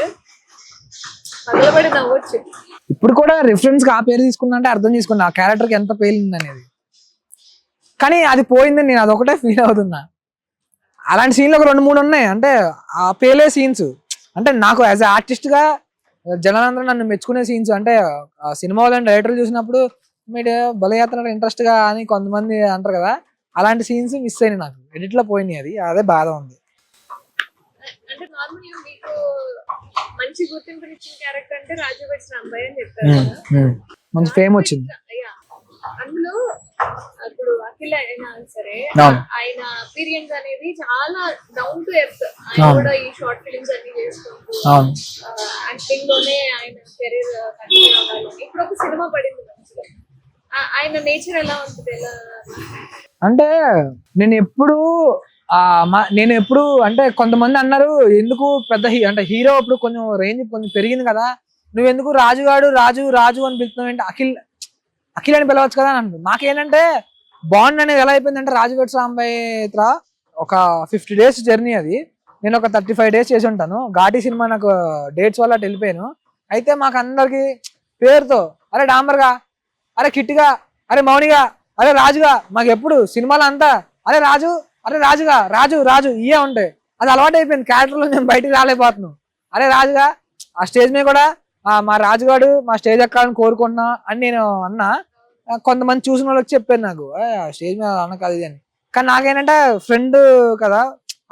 పగలబడి నవ్వచ్చు. ఇప్పుడు కూడా రిఫరెన్స్ గా ఆ పేరు తీసుకున్నా అంటే అర్థం చేసుకున్నా ఆ క్యారెక్టర్ కి ఎంత పేలింది అనేది. కానీ అది పోయిందని నేను అదొకటే ఫీల్ అవుతున్నా. అలాంటి సీన్లు ఒక 2-3 ఉన్నాయి. అంటే ఆ పేలే సీన్స్, అంటే నాకు యాజ్ ఆర్టిస్ట్ గా జనాలందరూ నన్ను మెచ్చుకునే సీన్స్. అంటే సినిమా వాళ్ళని డైరెక్టర్ చూసినప్పుడు మీరు భలే చేస్తున్నారు ఇంట్రెస్ట్ గా అని కొంతమంది అంటారు కదా, అలాంటి సీన్స్ మిస్ అయినాయి నాకు, ఎడిట్ లో పోయినాయి, అది అదే బాధ ఉంది. అంటే నార్మల్ మీకు మంచి గుర్తింపునిచ్చిన క్యారెక్టర్ అంటే రాజు వెడ్స్ రాంబాయ్ అని చెప్తారు కదా. మంచి ఫేమ్ వచ్చింది. Yeah. అందులో ఇప్పుడు అఖిల్ అయినా సరే అవును. ఆయన అపీరియన్స్ అనేది చాలా డౌన్ టు ఎర్త్. ఆయన అవును. కూడా ఈ షార్ట్ ఫిల్మ్స్ అన్ని చేసుకుంటూ అవును. యాక్టింగ్ లోనే ఆయన కెరీర్ కంటిన్యూ అవ్వాలి. ఇప్పుడు ఒక సినిమా పడింది మంచిగా. ఆయన నేచర్ ఎలా ఉంటుంది, ఎలా అంటే నేను ఎప్పుడు నేను ఎప్పుడు అంటే కొంతమంది అన్నారు ఎందుకు పెద్ద అంటే హీరో ఇప్పుడు కొంచెం రేంజ్ కొంచెం పెరిగింది కదా, నువ్వెందుకు రాజుగాడు రాజు రాజు అని పిలుస్తున్నావు ఏంటి, అఖిల్ అఖిల్ అని పిలవచ్చు కదా అని అంటుంది. నాకేంటంటే బాండ్ అనేది ఎలా అయిపోయిందంటే రాజు వెడ్స్ రాంబాయ్ ఒక 50 days జర్నీ అది. నేను ఒక 35 days చేసి ఉంటాను. ఘాటి సినిమా నాకు డేట్స్ వల్ల అటు వెళ్ళిపోయాను. అయితే మాకు అందరికి పేరుతో అరే డాంబర్గా, అరే కిట్టిగా, అరే మౌనిగా, అరే రాజుగా, మాకు ఎప్పుడు సినిమాలు అంతా అరే రాజు, అరే రాజుగా, రాజు రాజు ఇవే ఉంటాయి. అది అలవాటు అయిపోయింది. క్యారెక్టర్లో నేను బయటికి రాలేకపోతున్నాను. అరే రాజుగా, ఆ స్టేజ్ మీద కూడా మా రాజుగాడు మా స్టేజ్ ఎక్కాలని కోరుకుంటున్నా అని నేను అన్నా. కొంతమంది చూసిన వాళ్ళకి చెప్పారు నాకు స్టేజ్ మీద అన్న కాదు ఇది అని. కానీ నాకేంటంటే ఫ్రెండ్ కదా,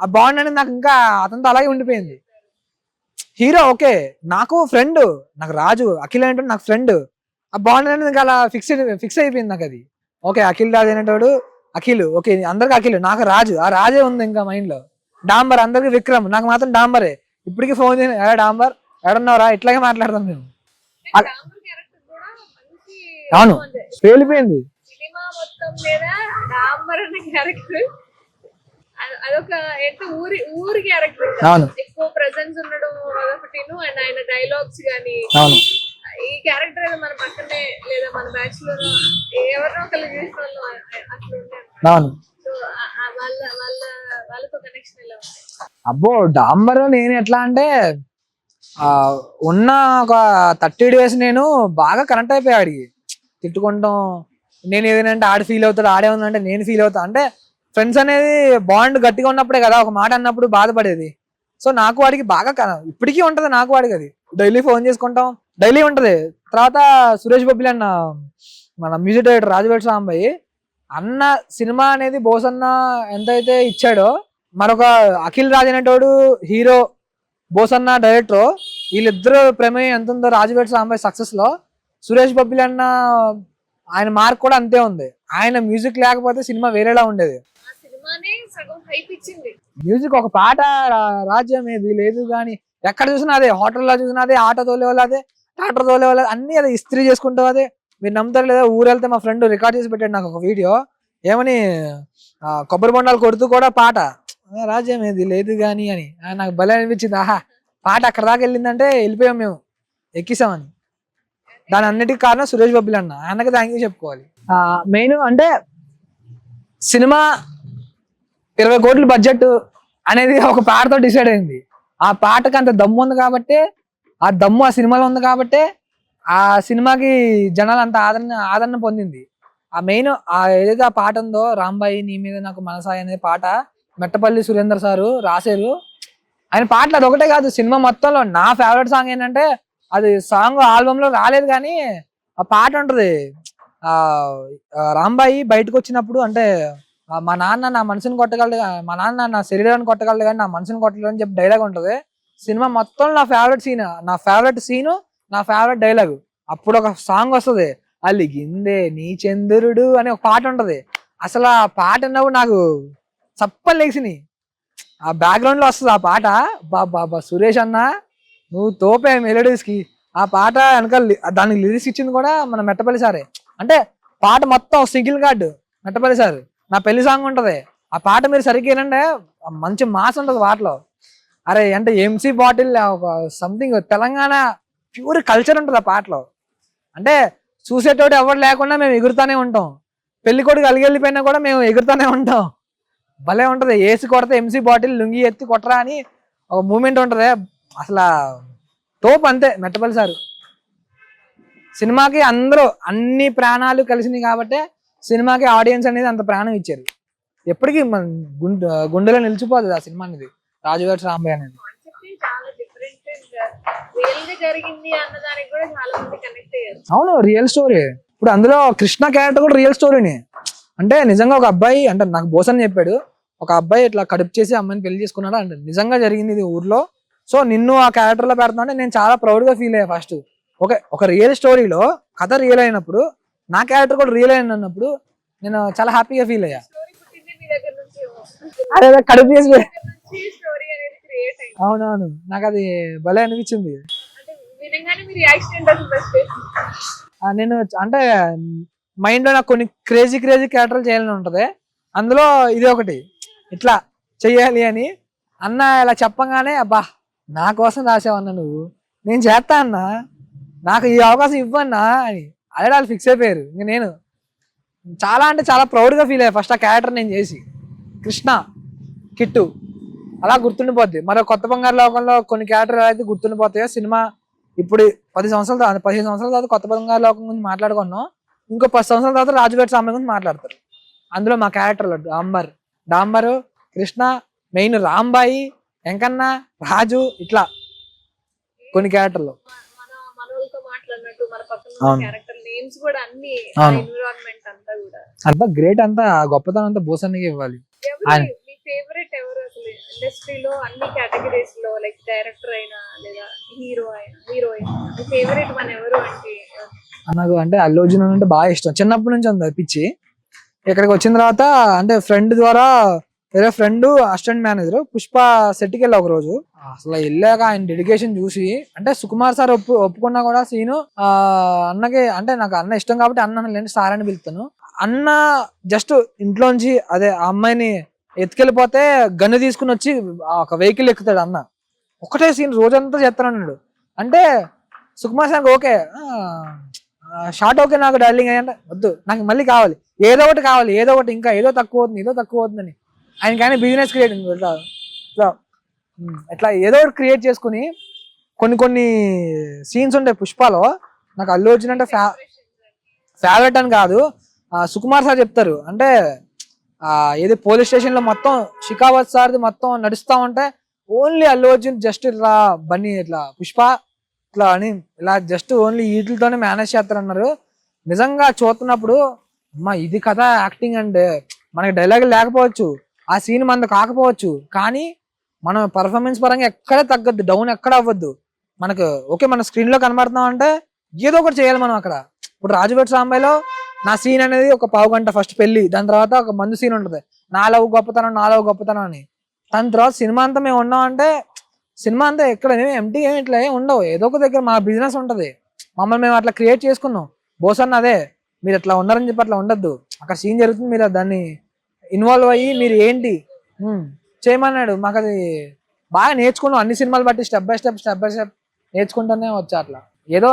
ఆ బాండ్ అనేది నాకు ఇంకా అతనితో అలాగే ఉండిపోయింది. హీరో ఓకే, నాకు ఫ్రెండ్, నాకు రాజు అఖిల్ అంటే నాకు ఫ్రెండ్, ఆ బాండ్ అనేది ఇంకా అలా ఫిక్స్ అయిపోయింది నాకు అది. ఓకే అఖిల్ రాజు అనేటోడు అఖిల్, ఓకే అందరికి అఖిల్, నాకు రాజు, ఆ రాజే ఉంది ఇంకా మైండ్ లో. డాంబర్ అందరికి విక్రమ్, నాకు మాత్రం డాంబరే. ఇప్పటికీ ఫోన్ చేసి ఎలా డాంబర్ ఎక్కడున్నారా ఇట్లాగే మాట్లాడతాం మేము. డాంబర్ క్యారెక్టర్ కూడా మంచి అవును పేలిపోయింది సినిమా మొత్తం మీద. డాంబర్ అనే క్యారెక్టర్ అదొక ఎంత ఊరి క్యారెక్టర్, ఎక్కువ ప్రెసెన్స్ ఉండడం అదొకటిను. అండ్ ఆయన డైలాగ్స్ గానీ, ఈ క్యారెక్టర్ ఏదో మన పక్కనే లేదా మన బ్యాచ్ లో ఎవరినో ఒకళ్ళు చూసిన వాళ్ళు అట్లా ఉంటారు. సో వాళ్ళతో కనెక్షన్ ఎలా ఉంది? అబ్బో డాంబర్ నేను ఎట్లా అంటే ఉన్న ఒక 30 days నేను బాగా కనెక్ట్ అయిపోయా ఆడికి. తిట్టుకుంటాం, నేను ఏదైనా ఆడు ఫీల్ అవుతాడు, ఆడే ఉందంటే నేను ఫీల్ అవుతా. అంటే ఫ్రెండ్స్ అనేది బాండ్ గట్టిగా ఉన్నప్పుడే కదా ఒక మాట అన్నప్పుడు బాధపడేది. సో నాకు వాడికి బాగా ఇప్పటికీ ఉంటది నాకు వాడికి, అది డైలీ ఫోన్ చేసుకుంటాం, డైలీ ఉంటది. తర్వాత సురేష్ బొబ్బిలి అన్న మన మ్యూజిక్ డైరెక్టర్ రాజు వెడ్స్ రాంబాయ్ అన్న సినిమా అనేది బోసన్న ఎంతైతే ఇచ్చాడో, మరొక అఖిల్ రాజ్ అనేటోడు హీరో, బోసన్న డైరెక్టర్, వీళ్ళిద్దరు ప్రమేయం ఎంత ఉందో రాజు వెడ్స్ రాంబాయ్ సక్సెస్ లో, సురేష్ బొబ్బిలి అన్న ఆయన మార్క్ కూడా అంతే ఉంది. ఆయన మ్యూజిక్ లేకపోతే సినిమా వేరేలా ఉండేది. మ్యూజిక్ ఒక పాట రాజ్యం ఏది లేదు కానీ ఎక్కడ చూసినా అదే, హోటల్లో చూసినా అదే, ఆటో తోలేవాళ్ళు అదే, ట్రాక్టర్ తోలేవాళ్ళు అన్ని అదే, ఇస్త్రీ చేసుకుంటావు అదే. మీరు నమ్ముతారు లేదా, ఊరు వెళ్తే మా ఫ్రెండ్ రికార్డ్ చేసి పెట్టాడు నాకు ఒక వీడియో, ఏమని కొబ్బరి బొండాలు కొడుతూ కూడా పాట రాజ్యం ఏది లేదు కానీ అని. నాకు భలే అనిపించింది, ఆహా పాట అక్కడ దాకా వెళ్ళిందంటే వెళ్ళిపోయాం మేము, ఎక్కిసామని. దాని అన్నిటికీ కారణం సురేష్ బొబ్బిలి అన్న, ఆయనకి థ్యాంక్ యూ చెప్పుకోవాలి. మెయిన్ అంటే సినిమా 20 కోట్ల బడ్జెట్ అనేది ఒక పాటతో డిసైడ్ అయింది. ఆ పాటకి అంత దమ్ము ఉంది కాబట్టి, ఆ దమ్ము ఆ సినిమాలో ఉంది కాబట్టి ఆ సినిమాకి జనాలు అంత ఆదరణ పొందింది. ఆ మెయిన్ ఏదైతే ఆ పాట ఉందో, రాంబాయి నీ మీద నాకు మనసాయి అనే పాట మెట్టపల్లి సురేందర్ సారు రాశారు. ఆయన పాటలు అది ఒకటే కాదు, సినిమా మొత్తంలో నా ఫేవరెట్ సాంగ్ ఏంటంటే, అది సాంగ్ ఆల్బమ్ లో రాలేదు కానీ ఆ పాట ఉంటది. రాంబాయి బయటకు వచ్చినప్పుడు అంటే మా నాన్న నా మనసుని కొట్టగలడు, మా నాన్న నా శరీరాన్ని కొట్టగలడు కానీ నా మనసుని కొట్టగలడు అని చెప్పి డైలాగ్ ఉంటది. సినిమా మొత్తం నా ఫేవరెట్ సీను, నా ఫేవరెట్ డైలాగ్. అప్పుడు ఒక సాంగ్ వస్తుంది, అలిగిందే నీ చంద్రుడు అని ఒక పాట ఉంటది. అసలు ఆ పాట అన్నప్పుడు నాకు చప్పలు లేచినాయి. ఆ బ్యాక్గ్రౌండ్ లో వస్తుంది ఆ పాట. బాబా సురేష్ అన్న నువ్వు తోపే మెలోడీస్ కి. ఆ పాట వెనకాల దానికి లిరిక్స్ ఇచ్చింది కూడా మన మెట్టపల్లి సారే. అంటే పాట మొత్తం సింగిల్ కార్డ్ మెట్టపల్లి సార్. నా పెళ్లి సాంగ్ ఉంటది, ఆ పాట మీరు సరిగ్గా ఏంటంటే మంచి మాస్ ఉంటది పాటలో. అరే అంటే ఎంసీ బాటిల్ ఒక సంథింగ్ తెలంగాణ ప్యూర్ కల్చర్ ఉంటుంది ఆ పాటలో. అంటే చూసేటోడు ఎవరు లేకుండా మేము ఎగురుతానే ఉంటాం, పెళ్లి కొడుకు అలిగెళ్ళిపోయినా కూడా మేము ఎగురుతానే ఉంటాం. భలే ఉంటది. ఏసి కొడితే ఎంసీ బాటిల్ లుంగి ఎత్తి కొట్టరా అని ఒక మూమెంట్ ఉంటది. అసలు తోపు అంతే మెట్టపల్లి సారు. సినిమాకి అందరూ అన్ని ప్రాణాలు కలిసినాయి కాబట్టి సినిమాకి ఆడియన్స్ అనేది అంత ప్రాణం ఇచ్చారు. ఎప్పటికీ గుండెలో నిలిచిపోతుంది ఆ సినిమా అనేది, రాజు వెడ్స్ రాంబాయ్ అనేది. అవును రియల్ స్టోరీ. ఇప్పుడు అందులో కృష్ణ క్యారెక్టర్ కూడా రియల్ స్టోరీనే. అంటే నిజంగా ఒక అబ్బాయి, అంటే నాకు బోసన్ చెప్పాడు, ఒక అబ్బాయి ఇట్లా కడుపు చేసి అమ్మాయిని పెళ్లి చేసుకున్నాడు అంటే నిజంగా జరిగింది ఇది ఊర్లో. సో నిన్ను ఆ క్యారెక్టర్ లో పెడతా అంటే నేను చాలా ప్రౌడ్ గా ఫీల్ అయ్యా ఫస్ట్. ఒక రియల్ స్టోరీలో కథ రియల్ అయినప్పుడు నా క్యారెక్టర్ కూడా రియల్ అయినప్పుడు నేను చాలా హ్యాపీగా ఫీల్ అయ్యా. స్టోరీ పుట్టింది మీ దగ్గర నుంచి ఏమో. అదే కడుపు చేసి దగ్గర నుంచి స్టోరీ అనేది క్రియేట్ అయింది. అవునవును, నాకు అది భలే అనిపించింది. అంటే వినగానే మీ రియాక్షన్ ఏంటో ఫస్ట్? నేను అంటే మైండ్ లో నాకు కొన్ని క్రేజీ క్యారెక్టర్లు చేయాలని ఉంటది. అందులో ఇది ఒకటి, ఇట్లా చెయ్యాలి అని. అన్న ఇలా చెప్పగానే అబ్బా నా కోసం రాసావన్నా నువ్వు, నేను చేస్తా అన్నా, నాకు ఈ అవకాశం ఇవ్వన్నా అని అదే వాళ్ళు ఫిక్స్ అయిపోయారు. ఇంక నేను చాలా అంటే చాలా ప్రౌడ్గా ఫీల్ అయ్యా ఫస్ట్ ఆ క్యారెక్టర్ నేను చేసి. కృష్ణ, కిట్టు అలా గుర్తుండిపోద్ది. మరో కొత్త బంగారు లోకంలో కొన్ని క్యారెక్టర్ అయితే గుర్తుండిపోతాయో, సినిమా ఇప్పుడు 15 సంవత్సరాల తర్వాత కొత్త బంగారు లోకం గురించి మాట్లాడుకున్నాం, ఇంకో 10 సంవత్సరాల తర్వాత రాజుపేట సాంబయ్య గురించి మాట్లాడతారు. అందులో మా క్యారెక్టర్లు డాంబరు, కృష్ణ, మెయిన్ రాంబాయి, వెంకన్న, రాజు, ఇట్లా కొన్ని క్యారెక్టర్లు. మన మనోళ్ళతో మాట్లాడినట్టు మన పక్కన అవును. క్యారెక్టర్ నేమ్స్ కూడా అన్ని అవును. ఎన్విరాన్మెంట్ అంతా కూడా అంతా గ్రేట్, అంతా గొప్పతనం అంతా బోసన్నికి ఇవ్వాలి. ఎవరు మీ ఫేవరెట్ ఎవరు అసలు ఇండస్ట్రీలో అన్ని కేటగిరీస్ లో, లైక్ డైరెక్టర్ అయినా లేదా హీరో అయినా హీరోయిన్, మీ ఫేవరెట్ వన్ ఎవరు అంటే? నాకు అంటే అల్లు అర్జున్ అంటే బాగా ఇష్టం, చిన్నప్పటి నుంచి ఉంది పిచ్చి. ఇక్కడికి వచ్చిన తర్వాత అంటే ఫ్రెండ్ ద్వారా, వేరే ఫ్రెండ్ అసిస్టెంట్ మేనేజర్ పుష్ప సెట్కి వెళ్ళా ఒక రోజు. అసలు వెళ్ళాక ఆయన డెడికేషన్ చూసి, అంటే సుకుమార్ సార్ ఒప్పుకున్నా కూడా సీను అన్నకి, అంటే నాకు అన్న ఇష్టం కాబట్టి అన్న లేని సార్ అని పిలుస్తాను. అన్న జస్ట్ ఇంట్లోంచి అదే ఆ అమ్మాయిని ఎత్తుకెళ్ళిపోతే గన్ను తీసుకుని వచ్చి ఒక వెహికల్ ఎక్కుతాడు అన్న. ఒకటే సీన్ రోజంతా చేస్తానన్నాడు. అంటే Sukumar sir okay short okay, నాకు డార్లింగ్ అంటే వద్దు, నాకు మళ్ళీ కావాలి, ఏదో ఒకటి ఇంకా ఏదో తక్కువ అవుతుందని ఆయనకి ఆయన బిజినెస్ క్రియేట్ ఇట్లా ఇట్లా ఏదో ఒకటి క్రియేట్ చేసుకుని కొన్ని సీన్స్ ఉంటాయి పుష్పలో. నాకు అల్లు అర్జున్ అంటే ఫేవరెట్ అని కాదు, సుకుమార్ సార్ చెప్తారు అంటే ఏది పోలీస్ స్టేషన్ లో మొత్తం షికావత్ సార్ది మొత్తం నడుస్తా ఉంటే ఓన్లీ అల్లు అర్జున్ జస్ట్ ఇట్లా బన్నీ ఇట్లా పుష్ప ఇట్లా అని ఇలా జస్ట్ ఓన్లీ వీటితోనే మేనేజ్ చేస్తారన్నారు. నిజంగా చూస్తున్నప్పుడు అమ్మా ఇది కథ యాక్టింగ్ అంటే, మనకి డైలాగ్ లేకపోవచ్చు, ఆ సీన్ మనది కాకపోవచ్చు, కానీ మనం పర్ఫార్మెన్స్ పరంగా ఎక్కడ తగ్గద్దు, డౌన్ ఎక్కడ అవ్వద్దు. మనకు ఓకే మన స్క్రీన్ లో కనబడుతున్నాం అంటే ఏదో ఒకటి చేయాలి మనం అక్కడ. ఇప్పుడు రాజుపేట సాంబయ్యలో నా సీన్ అనేది ఒక పావు గంట ఫస్ట్ పెళ్లి, దాని తర్వాత ఒక మందు సీన్ ఉంటుంది, నాలుగు గొప్పతనం అని. దాని తర్వాత సినిమా అంతా మేము ఉన్నాం అంటే సినిమా అంతా ఎక్కడ ఎంటీ ఏమి ఇట్లా ఏమి ఉండవు, ఏదో ఒక దగ్గర మా బిజినెస్ ఉంటది, మమ్మల్ని మేము అట్లా క్రియేట్ చేసుకున్నాం. బోసన్ అదే, మీరు అట్లా ఉన్నారని చెప్పి అట్లా ఉండద్దు, అక్కడ సీన్ జరుగుతుంది మీరు దాన్ని ఇన్వాల్వ్ అయ్యి మీరు ఏంటి చేయమన్నాడు. మాకు అది బాగా నేర్చుకున్నాం, అన్ని సినిమాలు బట్టి స్టెప్ బై స్టెప్ నేర్చుకుంటూనే వచ్చా. అట్లా ఏదో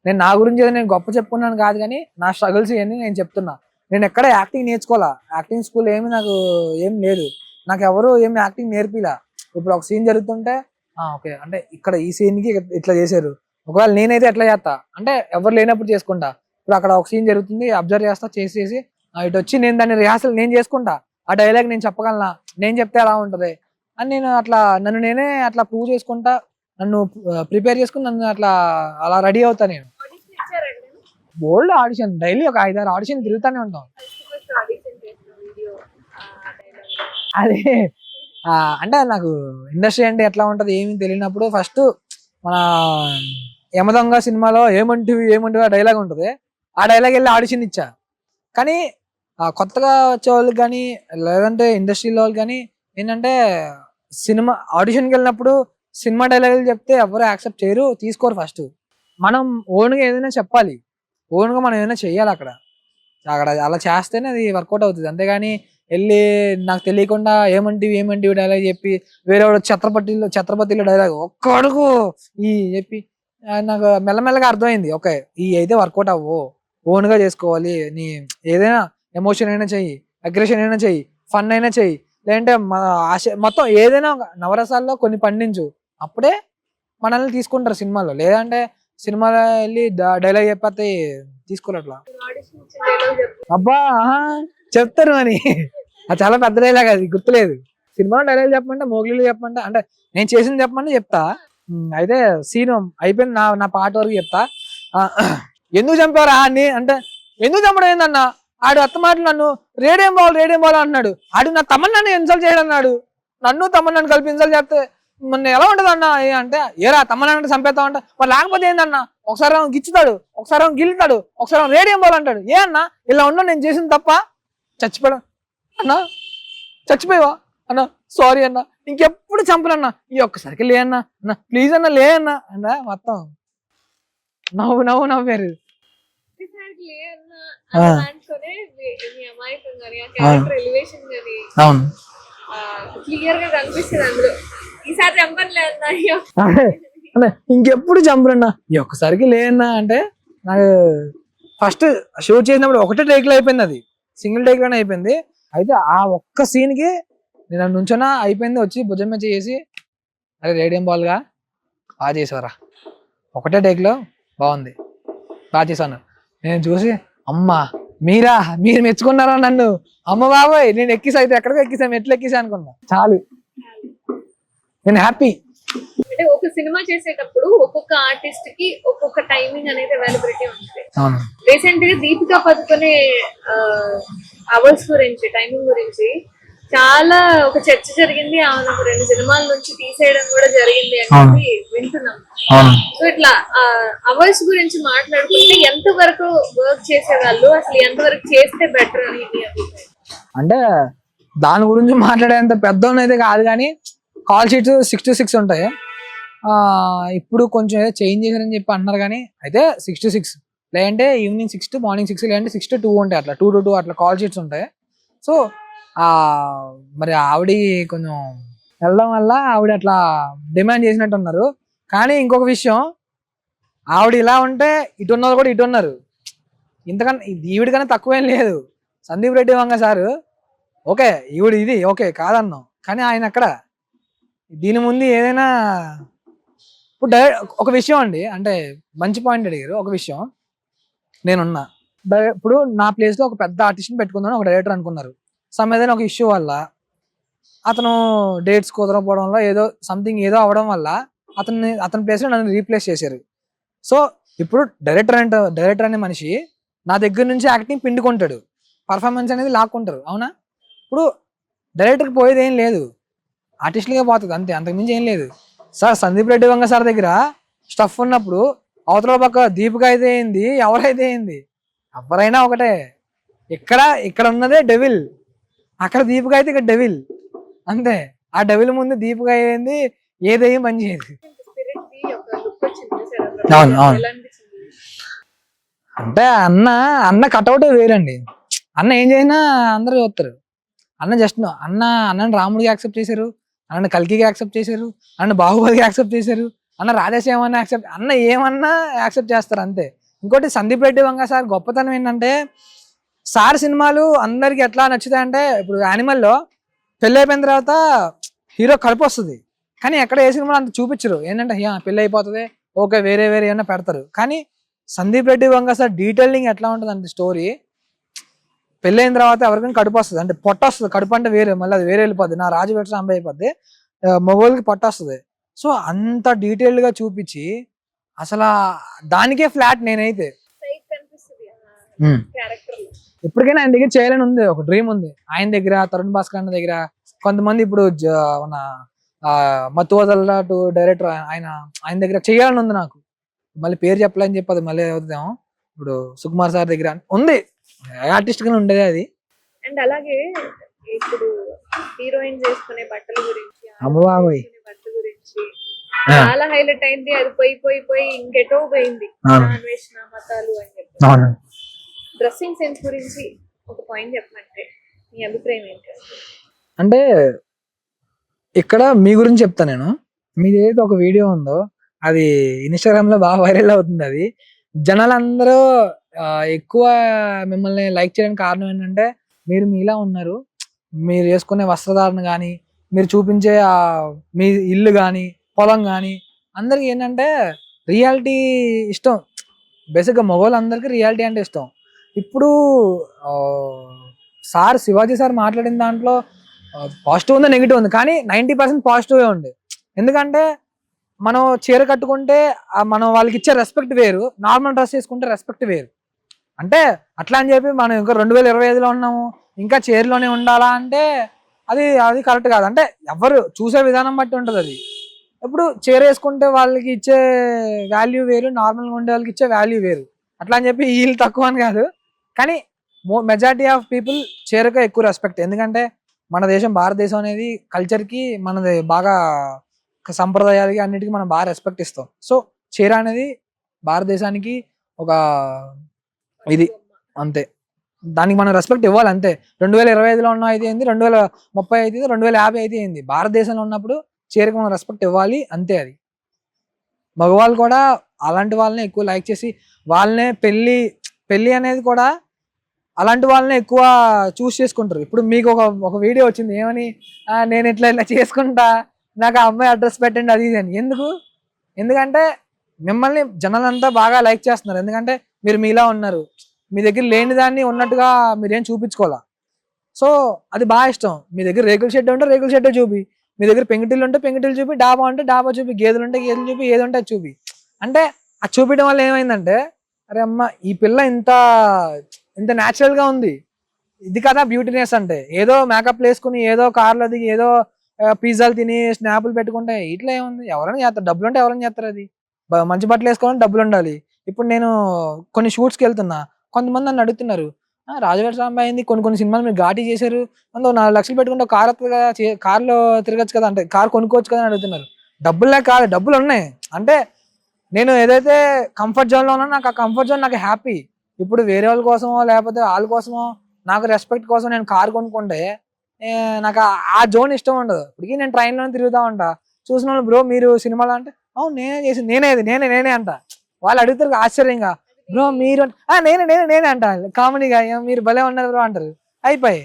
నేను నా గురించి ఏదో నేను గొప్ప చెప్పుకున్నాను కాదు, కానీ నా స్ట్రగుల్స్ ఇవన్నీ నేను చెప్తున్నా. నేను ఎక్కడ యాక్టింగ్ నేర్చుకోవాలా, యాక్టింగ్ స్కూల్ ఏమి నాకు ఏం లేదు, నాకు ఎవరు ఏమి యాక్టింగ్ నేర్పిలా. ఇప్పుడు ఒక సీన్ జరుగుతుంటే ఓకే అంటే ఇక్కడ ఈ సీన్ కి ఇట్లా చేశారు, ఒకవేళ నేనైతే ఎట్లా చేస్తా అంటే ఎవరు లేనప్పుడు చేసుకుంటా. ఇప్పుడు అక్కడ ఒక సీన్ జరుగుతుంది, అబ్జర్వ్ చేస్తా, చేసి ఇటు వచ్చి నేను దాన్ని రిహార్సల్ నేను చేసుకుంటా, ఆ డైలాగ్ నేను చెప్పగలనా, నేను చెప్తే ఎలా ఉంటది అని నేను అట్లా నన్ను నేనే అట్లా ప్రూవ్ చేసుకుంటా, నన్ను ప్రిపేర్ చేసుకుని నన్ను అలా రెడీ అవుతా. నేను బోల్డ్ ఆడిషన్, డైలీ ఒక 5-6 ఆడిషన్ తిరుగుతానే ఉంటాం. అదే అంటే నాకు ఇండస్ట్రీ అంటే ఎట్లా ఉంటది ఏమి తెలియనప్పుడు ఫస్ట్ మన యమదొంగ సినిమాలో ఏమంటివి ఆ డైలాగ్ ఉంటుంది, ఆ డైలాగ్ వెళ్ళి ఆడిషన్ ఇచ్చా. కానీ కొత్తగా వచ్చే వాళ్ళకి కానీ లేదంటే ఇండస్ట్రీలో వాళ్ళు కానీ ఏంటంటే సినిమా ఆడిషన్కి వెళ్ళినప్పుడు సినిమా డైలాగులు చెప్తే ఎవరు యాక్సెప్ట్ చేయరు, తీసుకోరు. ఫస్ట్ మనం ఓన్గా ఏదైనా చెప్పాలి, ఓన్గా మనం ఏదైనా చెయ్యాలి. అక్కడ అలా చేస్తేనే అది వర్కౌట్ అవుతుంది. అంతేగాని వెళ్ళి నాకు తెలియకుండా ఏమంటివి డైలాగ్ చెప్పి వేరే వాడు ఛత్రపతిలో డైలాగ్ ఒక్క అడుగు ఈ చెప్పి నాకు మెల్లమెల్లగా అర్థమైంది. ఓకే ఈ అయితే వర్కౌట్ అవ్వు, ఓన్గా చేసుకోవాలి. నీ ఏదైనా ఎమోషన్ అయినా చెయ్యి, అగ్రెషన్ అయినా చెయ్యి, ఫన్ అయినా చెయ్యి, లేదంటే మొత్తం ఏదైనా నవరసాల్లో కొన్ని పండించు, అప్పుడే మనల్ని తీసుకుంటారు సినిమాలో. లేదంటే సినిమాలో వెళ్ళి డైలాగ్ చెప్పతే తీసుకోరు అట్లా. అబ్బా చెప్తారు అని అది చాలా పెద్ద డైలాగ్, అది గుర్తులేదు. సినిమాలో డైలాగ్ చెప్పమంటే మోగ్లీలో చెప్పమంటే అంటే నేను చేసింది చెప్పమంటే చెప్తా. అయితే సీన్ అయిపోయింది, నా పాట వరకు చెప్తా. ఎందుకు చంపారా అని అంటే ఎందుకు చంపడం ఏందన్న? ఆడు అత్త మాటలు నన్ను రేడియం బాల్ అంటున్నాడు. ఆడు నా తమన్నాన్ని ఇన్సల్ట్ చేయడం అన్నాడు. నన్ను తమన్నాన్ని కలిపి ఇన్సల్ట్ చేస్తే మొన్న ఎలా ఉంటది అన్న అంటే, ఏరా తమన్నాన్ని చంపేస్తావు అంట. మరి లేకపోతే ఏందన్నా, ఒకసారి గిచ్చుతాడు, ఒకసారి గిల్లుతాడు, ఒకసారి రేడియం బాల్ అంటాడు. ఏ అన్న ఇలా ఉన్నా నేను చేసింది తప్ప? చచ్చిపోయాడు అన్నా, చచ్చిపోయావా అన్న, సారీ అన్న, ఇంకెప్పుడు చంపనన్నా, ఈ ఒక్కసారికి లే అన్న, అన్న ప్లీజ్ అన్న లే అన్న అన్న. మొత్తం నవ్వేరు. అవును, క్లియర్ గా కనిపిస్తుంది అందులో. ఈసారి చంపట్లేదు ఇంకెప్పుడు చంపరన్నా, ఈ ఒక్కసారికి లేదన్నా అంటే. నాకు ఫస్ట్ షూట్ చేసినప్పుడు ఒకటే టేక్ లో అయిపోయింది, అది సింగిల్ టేక్ లోనే అయిపోయింది. అయితే ఆ ఒక్క సీన్ కి నేను నుంచోనా అయిపోయింది, వచ్చి భుజం మీద చేసి అరే రేడియం బాల్ గా బాగా చేసావరా, ఒకటే టేక్ లో బాగుంది, బాగా చేశాను. నేను చూసి అమ్మా మీరు మెచ్చుకున్నారా నన్ను, అమ్మ బాబాయ్ నేను ఎక్కిసా, అయితే ఎక్కడికో ఎక్కిసా, మెట్లు ఎక్కిసా అనుకున్నా, చాలు నేను హ్యాపీ. అంటే ఒక సినిమా చేసేటప్పుడు ఒక్కొక్క ఆర్టిస్ట్ కి ఒక్కొక్క టైమింగ్ అనేది అవైలబిలిటీ ఉంటుంది. రీసెంట్ గా దీపికా పదుకొనే అవర్స్ గురించి, టైమింగ్ గురించి చాలా ఒక చర్చ జరిగింది. ఆమె 2 సినిమాల నుంచి తీసేయడం కూడా జరిగింది అనేది వింటున్నాం. సో ఇట్లా అవర్స్ గురించి మాట్లాడుకుంటే ఎంత వరకు వర్క్ చేసేవాళ్ళు, అసలు ఎంత వరకు చేస్తే బెటర్ అని అంటే దాని గురించి మాట్లాడేంత పెద్ద అయితే కాదు, కానీ కాల్ షీట్స్ 6 to 6 ఉంటాయి. ఇప్పుడు కొంచెం ఏదో చేంజ్ చేశారని చెప్పి అంటున్నారు, కానీ అయితే 6 to 6 లేదంటే ఈవినింగ్ 6 to మార్నింగ్ 6 లేదంటే 6 to 2 ఉంటాయి, అట్లా 2 to 2 అట్లా కాల్ షీట్స్ ఉంటాయి. సో మరి ఆవిడ కొంచెం వెళ్ళడం వల్ల ఆవిడ అట్లా డిమాండ్ చేసినట్టు ఉన్నారు. కానీ ఇంకొక విషయం, ఆవిడ ఇలా ఉంటే ఇటు ఉన్నది కూడా ఇటు ఉన్నారు, ఇంతకన్నా ఈవిడికన్నా తక్కువేం లేదు. సందీప్ రెడ్డి వంగ సారు ఓకే, ఈవిడ ఇది ఓకే కాదన్నాం, కానీ ఆయన అక్కడ దీని ముందు ఏదైనా. ఇప్పుడు ఒక విషయం అండి, అంటే మంచి పాయింట్ అడిగారు. ఒక విషయం, నేనున్నా ఇప్పుడు నా ప్లేస్ లో ఒక పెద్ద ఆర్టిస్ట్ని పెట్టుకుందాం ఒక డైరెక్టర్ అనుకున్నారు. ఏదైనా ఒక ఇష్యూ వల్ల అతను డేట్స్ కుదరకపోవడంలో ఏదో సంథింగ్ ఏదో అవడం వల్ల అతని ప్లేస్ లో నన్ను రీప్లేస్ చేశారు. సో ఇప్పుడు డైరెక్టర్ అనే మనిషి నా దగ్గర నుంచి యాక్టింగ్ పిండుకుంటాడు, పర్ఫార్మెన్స్ అనేది లాక్కుంటారు, అవునా? ఇప్పుడు డైరెక్టర్కి పోయేది ఏం లేదు, ఆర్టిస్ట్లుగా పోతుంది అంతే, అంతకుమించి ఏం లేదు. సార్ సందీప్ రెడ్డి వంగ సార్ దగ్గర స్టఫ్ ఉన్నప్పుడు అవతల పక్క దీపిక అయితే ఏంది, ఎవరైతే ఏంది, ఎవరైనా ఒకటే. ఇక్కడ ఉన్నదే డెవిల్, అక్కడ దీపిక అయితే ఇక్కడ డెవిల్, అంతే. ఆ డెవిల్ ముందు దీపిక అయ్యింది, ఏదేం పని చేయదు. అవును అవును, అంటే అన్న కటౌట్ వేరండి. అన్న ఏం చేసినా అందరూ చూస్తారు. అన్న జస్ట్ అన్నని రాముడికి యాక్సెప్ట్ చేశారు, అన్న కల్కికి యాక్సెప్ట్ చేశారు, అన్న బాహుబలికి యాక్సెప్ట్ చేశారు, అన్న రాధేశ్యామని యాక్సెప్ట్, అన్న ఏమన్నా యాక్సెప్ట్ చేస్తారు అంతే. ఇంకోటి సందీప్ రెడ్డి వంగ సార్ గొప్పతనం ఏంటంటే, సార్ సినిమాలు అందరికి ఎట్లా నచ్చుతాయంటే, ఇప్పుడు యానిమల్లో పెళ్ళి అయిపోయిన తర్వాత హీరో కడుపు వస్తుంది, కానీ ఎక్కడ ఏ సినిమాలో అంత చూపించరు. ఏంటంటే పెళ్ళి అయిపోతుంది ఓకే వేరే ఏమన్నా పెడతారు. కానీ సందీప్ రెడ్డి వంగ సార్ డీటెయిలింగ్ ఎట్లా ఉంటుంది అంటే, స్టోరీ పెళ్ళైన తర్వాత ఎవరికైనా కడుపు వస్తుంది, అంటే పొట్ట వస్తుంది, కడుపు అంటే వేరే, మళ్ళీ అది వేరే వెళ్ళిపోద్ది, నా రాజు వెట్ట సాంబ అయిపోద్ది, మొగోళ్ళకి పొట్ట వస్తుంది. సో అంత డీటెయిల్డ్ గా చూపించి అసలు దానికే ఫ్లాట్ నేనైతే. ఇప్పటికైనా ఆయన దగ్గర చేయాలని ఉంది, ఒక డ్రీమ్ ఉంది ఆయన దగ్గర, తరుణ్ భాస్కర్ అన్న దగ్గర. కొంతమంది ఇప్పుడు మన మత్తువదల టు డైరెక్టర్ ఆయన దగ్గర చేయాలని ఉంది నాకు. మళ్ళీ పేరు చెప్పాలని చెప్పి అది మళ్ళీ అవుతుందేమో. ఇప్పుడు సుకుమార్ సార్ దగ్గర ఉంది, ఆర్టిస్ట్ గానే ఉండేది అది. అండ్ అలాగే ఇప్పుడు హీరోయిన్ చేసుకునే బట్టల గురించి, బట్టల గురించి చాలా హైలైట్ అయింది. అది పోయి ఇంకెటో పోయింది, అన్వేషణ మతాలు అని చెప్పి. డ్రెస్సింగ్ సెన్స్ గురించి ఒక పాయింట్ చెప్పమంటే మీ అభిప్రాయం ఏంటి? అంటే ఇక్కడ మీ గురించి చెప్తా నేను. మీది ఏదైతే ఒక వీడియో ఉందో అది ఇన్స్టాగ్రామ్ లో బాగా వైరల్ అవుతుంది. అది జనాలందరూ ఎక్కువ మిమ్మల్ని లైక్ చేయడానికి కారణం ఏంటంటే, మీరు మీలా ఉన్నారు, మీరు వేసుకునే వస్త్రధారణ కానీ, మీరు చూపించే మీ ఇల్లు కానీ, పొలం కానీ, అందరికి ఏంటంటే రియాలిటీ ఇష్టం. బేసిక్గా మగవాళ్ళందరికీ రియాలిటీ అంటే ఇష్టం. ఇప్పుడు శివాజీ సార్ మాట్లాడిన దాంట్లో పాజిటివ్ ఉంది, నెగిటివ్ ఉంది, కానీ 90% పాజిటివే ఉంది. ఎందుకంటే మనం చీర కట్టుకుంటే మనం వాళ్ళకి ఇచ్చే రెస్పెక్ట్ వేరు, నార్మల్ డ్రెస్ వేసుకుంటే రెస్పెక్ట్ వేరు. అంటే అట్లా అని చెప్పి మనం ఇంకా 2025లో ఉన్నాము, ఇంకా చైర్లోనే ఉండాలా అంటే అది అది కరెక్ట్ కాదు. అంటే ఎవరు చూసే విధానం బట్టి ఉంటుంది అది. ఇప్పుడు చైర్ వేసుకుంటే వాళ్ళకి ఇచ్చే వాల్యూ వేరు, నార్మల్గా ఉండే వాళ్ళకి ఇచ్చే వాల్యూ వేరు. అట్లా అని చెప్పి వీళ్ళు తక్కువ అని కాదు, కానీ మెజారిటీ ఆఫ్ పీపుల్ చైర్కే ఎక్కువ రెస్పెక్ట్. ఎందుకంటే మన దేశం భారతదేశం అనేది కల్చర్కి మనది బాగా సంప్రదాయాలకి అన్నిటికీ మనం బాగా రెస్పెక్ట్ ఇస్తాం. సో చైర్ అనేది భారతదేశానికి ఒక ఇది అంతే, దానికి మనం రెస్పెక్ట్ ఇవ్వాలి అంతే. 2025లో ఉన్న అయితే ఏంది, 2030 అయితే 2050 అయితే ఏంది, భారతదేశంలో ఉన్నప్పుడు చైర్కి మనం రెస్పెక్ట్ ఇవ్వాలి అంతే. అది మగవాళ్ళు కూడా అలాంటి వాళ్ళని ఎక్కువ లైక్ చేసి వాళ్ళనే పెళ్ళి అనేది కూడా అలాంటి వాళ్ళని ఎక్కువ చూస్ చేసుకుంటారు. ఇప్పుడు మీకు ఒక వీడియో వచ్చింది ఏమని, నేను ఇట్లా ఇట్లా చేసుకుంటా, నాకు ఆ అమ్మాయి అడ్రస్ పెట్టండి అది ఇది అని. ఎందుకంటే మిమ్మల్ని జనాలంతా బాగా లైక్ చేస్తున్నారు. ఎందుకంటే మీరు మీలా ఉన్నారు, మీ దగ్గర లేని దాన్ని ఉన్నట్టుగా మీరేం చూపించుకోవాలా. సో అది బాగా ఇష్టం. మీ దగ్గర రేకుల షెడ్ ఉంటే రేకుల షెడ్ చూపి, మీ దగ్గర పెంకుటిల్లు ఉంటే పెంకుటిల్లు చూపి, డాబా ఉంటే డాబా చూపి, గేదెలు ఉంటే గేదెలు చూపి, ఏది ఉంటే అది చూపి. అంటే అది చూపించడం వల్ల ఏమైందంటే, అరే అమ్మ ఈ పిల్ల ఇంత ఇంత న్యాచురల్ గా ఉంది, ఇది కదా బ్యూటీనెస్ అంటే. ఏదో మేకప్ వేసుకుని, ఏదో కార్లో దిగి, ఏదో పిజ్జాలు తిని స్నాపులు పెట్టుకుంటే ఇట్లా ఏముంది, ఎవరైనా చేస్తారు, డబ్బులు ఉంటే ఎవరైనా చేస్తారు. అది మంచి బట్టలు వేసుకోవాలని డబ్బులు ఉండాలి. ఇప్పుడు నేను కొన్ని షూట్స్కి వెళ్తున్నా, కొంతమంది నన్ను అడుగుతున్నారు, రాజవేట రాంబాయి అయింది, కొన్ని సినిమాలు మీరు ఘాటీ చేశారు, అందులో 4 లక్షలు పెట్టుకుంటే కార్ వస్తుంది కదా, కార్లో తిరగచ్చు కదా, అంటే కార్ కొనుక్కోవచ్చు కదా అని అడుగుతున్నారు. డబ్బులే కాదు, డబ్బులు ఉన్నాయి. అంటే నేను ఏదైతే కంఫర్ట్ జోన్లో ఉన్నా, నాకు ఆ కంఫర్ట్ జోన్ నాకు హ్యాపీ. ఇప్పుడు వేరే వాళ్ళ కోసమో లేకపోతే వాళ్ళ కోసమో నాకు రెస్పెక్ట్ కోసం నేను కార్ కొనుక్కుంటే నాకు ఆ జోన్ ఇష్టం ఉండదు. ఇప్పటికీ నేను ట్రైన్లో తిరుగుతూ ఉంటా, చూసిన వాళ్ళు బ్రో మీరు సినిమాలో అంటే అవును నేనే చేసింది, నేనే అంట. వాళ్ళు అడుగుతారు ఆశ్చర్యంగా, బ్రో మీరు నేనే అంట కామెడీగా, మీరు భలే ఉన్నారు బ్రో అంటారు. అయిపోయి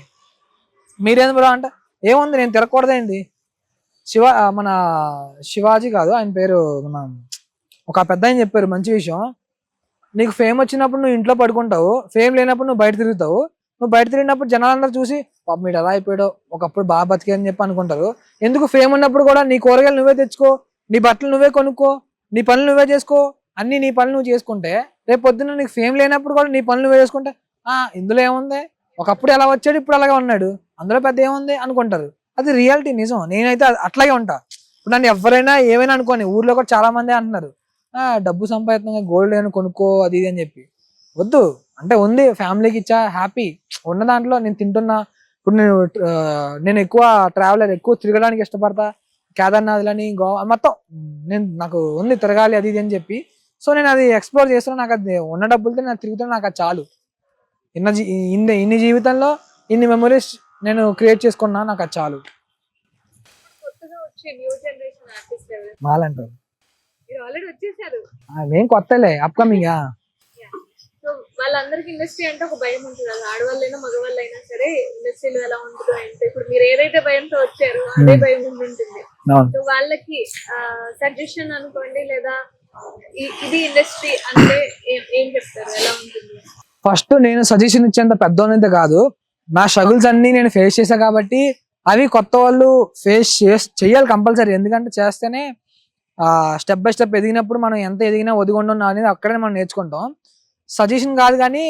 మీరేంది బ్రో అంట, ఏముంది నేను తిరగకూడదేంటి. మన శివాజీ కాదు ఆయన పేరు, మన ఒక పెద్ద ఆయన చెప్పారు మంచి విషయం, నీకు ఫేమ్ వచ్చినప్పుడు నువ్వు ఇంట్లో పడుకుంటావు, ఫేమ్ లేనప్పుడు నువ్వు బయట తిరుగుతావు. నువ్వు బయట తిరిగినప్పుడు జనాలందరూ చూసి పాప మీరు ఎలా అయిపోయాడో, ఒకప్పుడు బాగా బతికే అని చెప్పి అనుకుంటారు. ఎందుకు ఫేమ్ ఉన్నప్పుడు కూడా నీ కూరగాయలు నువ్వే తెచ్చుకో, నీ బట్టలు నువ్వే కొనుక్కో, నీ పనులు నువ్వే చేసుకో, అన్ని నీ పనులు నువ్వు చేసుకుంటే రేపు పొద్దున్న నీకు ఫేమ్ లేనప్పుడు కూడా నీ పనులు నువ్వే చేసుకుంటే ఇందులో ఏముంది, ఒకప్పుడు ఎలా వచ్చాడు ఇప్పుడు అలాగే ఉన్నాడు, అందులో పెద్ద ఏముంది అనుకుంటారు. అది రియాలిటీ, నిజం. నేనైతే అట్లాగే ఉంటా. ఇప్పుడు నన్ను ఎవరైనా ఏమైనా అనుకోని, ఊర్లో కూడా చాలా మంది అంటున్నారు డబ్బు సంపాదితంగా గోల్డ్ ఏమైనా కొనుక్కో అది ఇది అని చెప్పి. వద్దు, అంటే ఉంది ఫ్యామిలీకి ఇచ్చా హ్యాపీ, ఉన్న దాంట్లో నేను తింటున్నా. ఇప్పుడు నేను ఎక్కువ ట్రావెలర్, ఎక్కువ తిరగడానికి ఇష్టపడతా, కేదార్నాథ్లని గోవా మొత్తం నాకు ఉంది తిరగాలి అది ఇది అని చెప్పి. సో నేను అది ఎక్స్ప్లోర్ చేస్తున్నా, నాకు అది ఉన్న డబ్బులతో నేను తిరుగుతున్నా, నాకు అది చాలు. ఇన్ని జీవితంలో ఇన్ని మెమరీస్ నేను క్రియేట్ చేసుకున్నా, నాకు అది చాలు. కొత్తగా వచ్చే న్యూ జనరేషన్ ఆర్టిస్ట్ ఎవరు? మాలంటారు మీరు ఆల్రెడీ వచ్చేసారు, మేం కొత్తలే, అప్కమింగ్. సో వాళ్ళందరికి ఇండస్ట్రీ అంటే ఒక భయం ఉంటుంది కదా, ఆడవాళ్ళైనా మగవాళ్ళైనా సరే ఇండస్ట్రీలో ఎలా ఉంటుందో అంటే. ఇప్పుడు మీరు ఏదైతే భయంతో వచ్చారో అదే భయం ఉంటుంది. సో వాళ్ళకి సజెషన్ అనుకోండి, లేదా ఇది ఇండస్ట్రీ అంటే ఏం చెప్తారు, ఎలా ఉంటుంది? ఫస్ట్ నేను సజెషన్ ఇచ్చేంత పెద్దోనైతే కాదు, నా స్ట్రగుల్స్ అన్ని నేను ఫేస్ చేశా కాబట్టి అవి కొత్త వాళ్ళు ఫేస్ చేయాలి కంపల్సరీ. ఎందుకంటే చేస్తేనే స్టెప్ బై స్టెప్ ఎదిగినప్పుడు మనం ఎంత ఎదిగినా ఒదిగొండం అనేది అక్కడే మనం నేర్చుకుంటాం. సజెషన్ కాదు, కానీ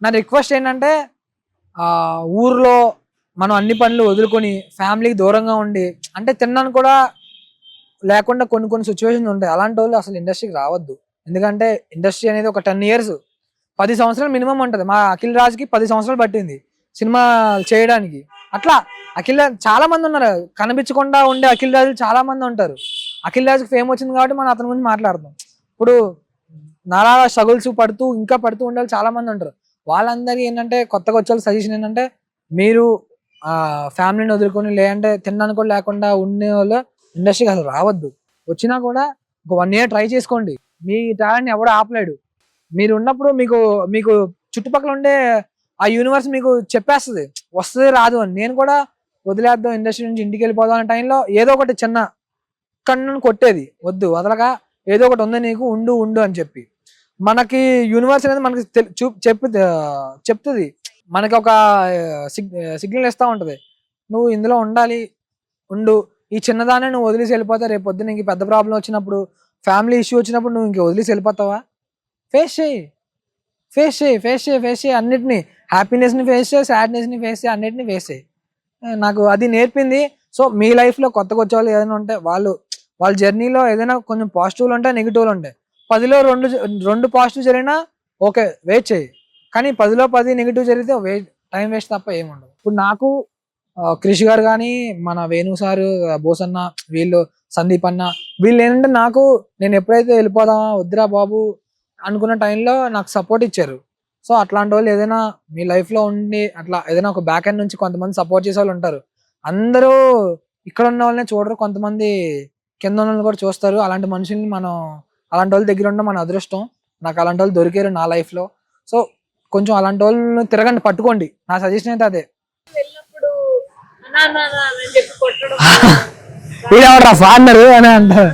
నా రిక్వెస్ట్ ఏంటంటే ఊర్లో మనం అన్ని పనులు వదులుకొని ఫ్యామిలీకి దూరంగా ఉండి, అంటే తిన్నాను కూడా లేకుండా కొన్ని సిచ్యువేషన్స్ ఉంటాయి, అలాంటి వాళ్ళు అసలు ఇండస్ట్రీకి రావద్దు. ఎందుకంటే ఇండస్ట్రీ అనేది ఒక 10 years 10 సంవత్సరాలు మినిమం ఉంటుంది. మా అఖిల్ రాజ్కి 10 సంవత్సరాలు పట్టింది సినిమా చేయడానికి. అట్లా అఖిల్ రాజ్ చాలా మంది ఉన్నారు, కనిపించకుండా ఉండే అఖిల్ రాజు చాలా మంది ఉంటారు. అఖిల్ రాజ్కి ఫేమ్ వచ్చింది కాబట్టి మనం అతని గురించి మాట్లాడతాం. ఇప్పుడు నాలా స్ట్రగుల్స్ పడుతూ ఉండే చాలా మంది ఉంటారు. వాళ్ళందరికీ ఏంటంటే కొత్తగా వచ్చే సజెషన్ ఏంటంటే, మీరు ఫ్యామిలీని వదులుకొని లేదంటే తిన్నాను కూడా లేకుండా ఉండే వాళ్ళు ఇండస్ట్రీకి అసలు రావద్దు. వచ్చినా కూడా ఒక 1 year ట్రై చేసుకోండి, మీ టాలెంట్ని ఎవడో ఆపలేడు. మీరు ఉన్నప్పుడు మీకు చుట్టుపక్కల ఉండే ఆ యూనివర్స్ మీకు చెప్పేస్తుంది వస్తుంది రాదు అని. నేను కూడా వదిలేద్దాం ఇండస్ట్రీ నుంచి ఇంటికి వెళ్ళిపోదాం అనే టైంలో ఏదో ఒకటి చిన్న కన్నును కొట్టేది, వద్దు వదలగా ఏదో ఒకటి ఉంది నీకు, ఉండు అని చెప్పి. మనకి యూనివర్స్ అనేది మనకి చెప్తుంది, మనకి ఒక సిగ్నల్ ఇస్తూ ఉంటుంది, నువ్వు ఇందులో ఉండాలి, ఉండు. ఈ చిన్నదాన్ని నువ్వు వదిలేసి వెళ్ళిపోతే రేపు పొద్దున్న ఇంక పెద్ద ప్రాబ్లం వచ్చినప్పుడు, ఫ్యామిలీ ఇష్యూ వచ్చినప్పుడు నువ్వు ఇంక వదిలేసి వెళ్ళిపోతావా? ఫేస్ చేయి. ఫేస్ చేయి అన్నిటిని, హ్యాపీనెస్ని ఫేస్ చేయి, సాడ్నెస్ని ఫేస్ చేయి, అన్నిటిని ఫేస్ చేయి. నాకు అది నేర్పింది. సో మీ లైఫ్లో కొత్తగా వచ్చే వాళ్ళు ఏదైనా ఉంటే వాళ్ళ జర్నీలో ఏదైనా కొంచెం పాజిటివ్లు ఉంటాయి, నెగిటివ్లు ఉంటాయి. 10లో 2 పాజిటివ్ జరిగినా ఓకే, వెయిట్ చేయి. కానీ 10లో 10 నెగిటివ్ జరిగితే టైం వేస్ట్ తప్ప ఏముండదు. ఇప్పుడు నాకు క్రిష్ గారు కానీ, మన వేణు సారు, బోస్ అన్న, వీళ్ళు సందీప్ అన్న, వీళ్ళు ఏంటంటే నాకు నేను ఎప్పుడైతే వెళ్ళిపోదామా వద్దురా బాబు అనుకున్న టైంలో నాకు సపోర్ట్ ఇచ్చారు. సో అట్లాంటి వాళ్ళు ఏదైనా మీ లైఫ్లో ఉండి అట్లా ఏదైనా ఒక బ్యాక్ ఎండ్ నుంచి కొంతమంది సపోర్ట్ చేసే వాళ్ళు ఉంటారు. అందరూ ఇక్కడ ఉన్న వాళ్ళనే చూడరు, కొంతమంది కింద ఉన్న వాళ్ళని కూడా చూస్తారు. అలాంటి మనుషుల్ని మనం అలాంటి వాళ్ళ దగ్గర ఉండడం మన అదృష్టం. నాకు అలాంటి వాళ్ళు దొరికారు నా లైఫ్లో. సో కొంచెం అలాంటి వాళ్ళని తిరగండి, పట్టుకోండి. నా సజెషన్ అయితే అదే. వెళ్ళినప్పుడు అన్నా అన్నా అన్నా అని చెప్పి కొట్టడం వీడెవడ్రా ఫార్నర్ అని అంటారు.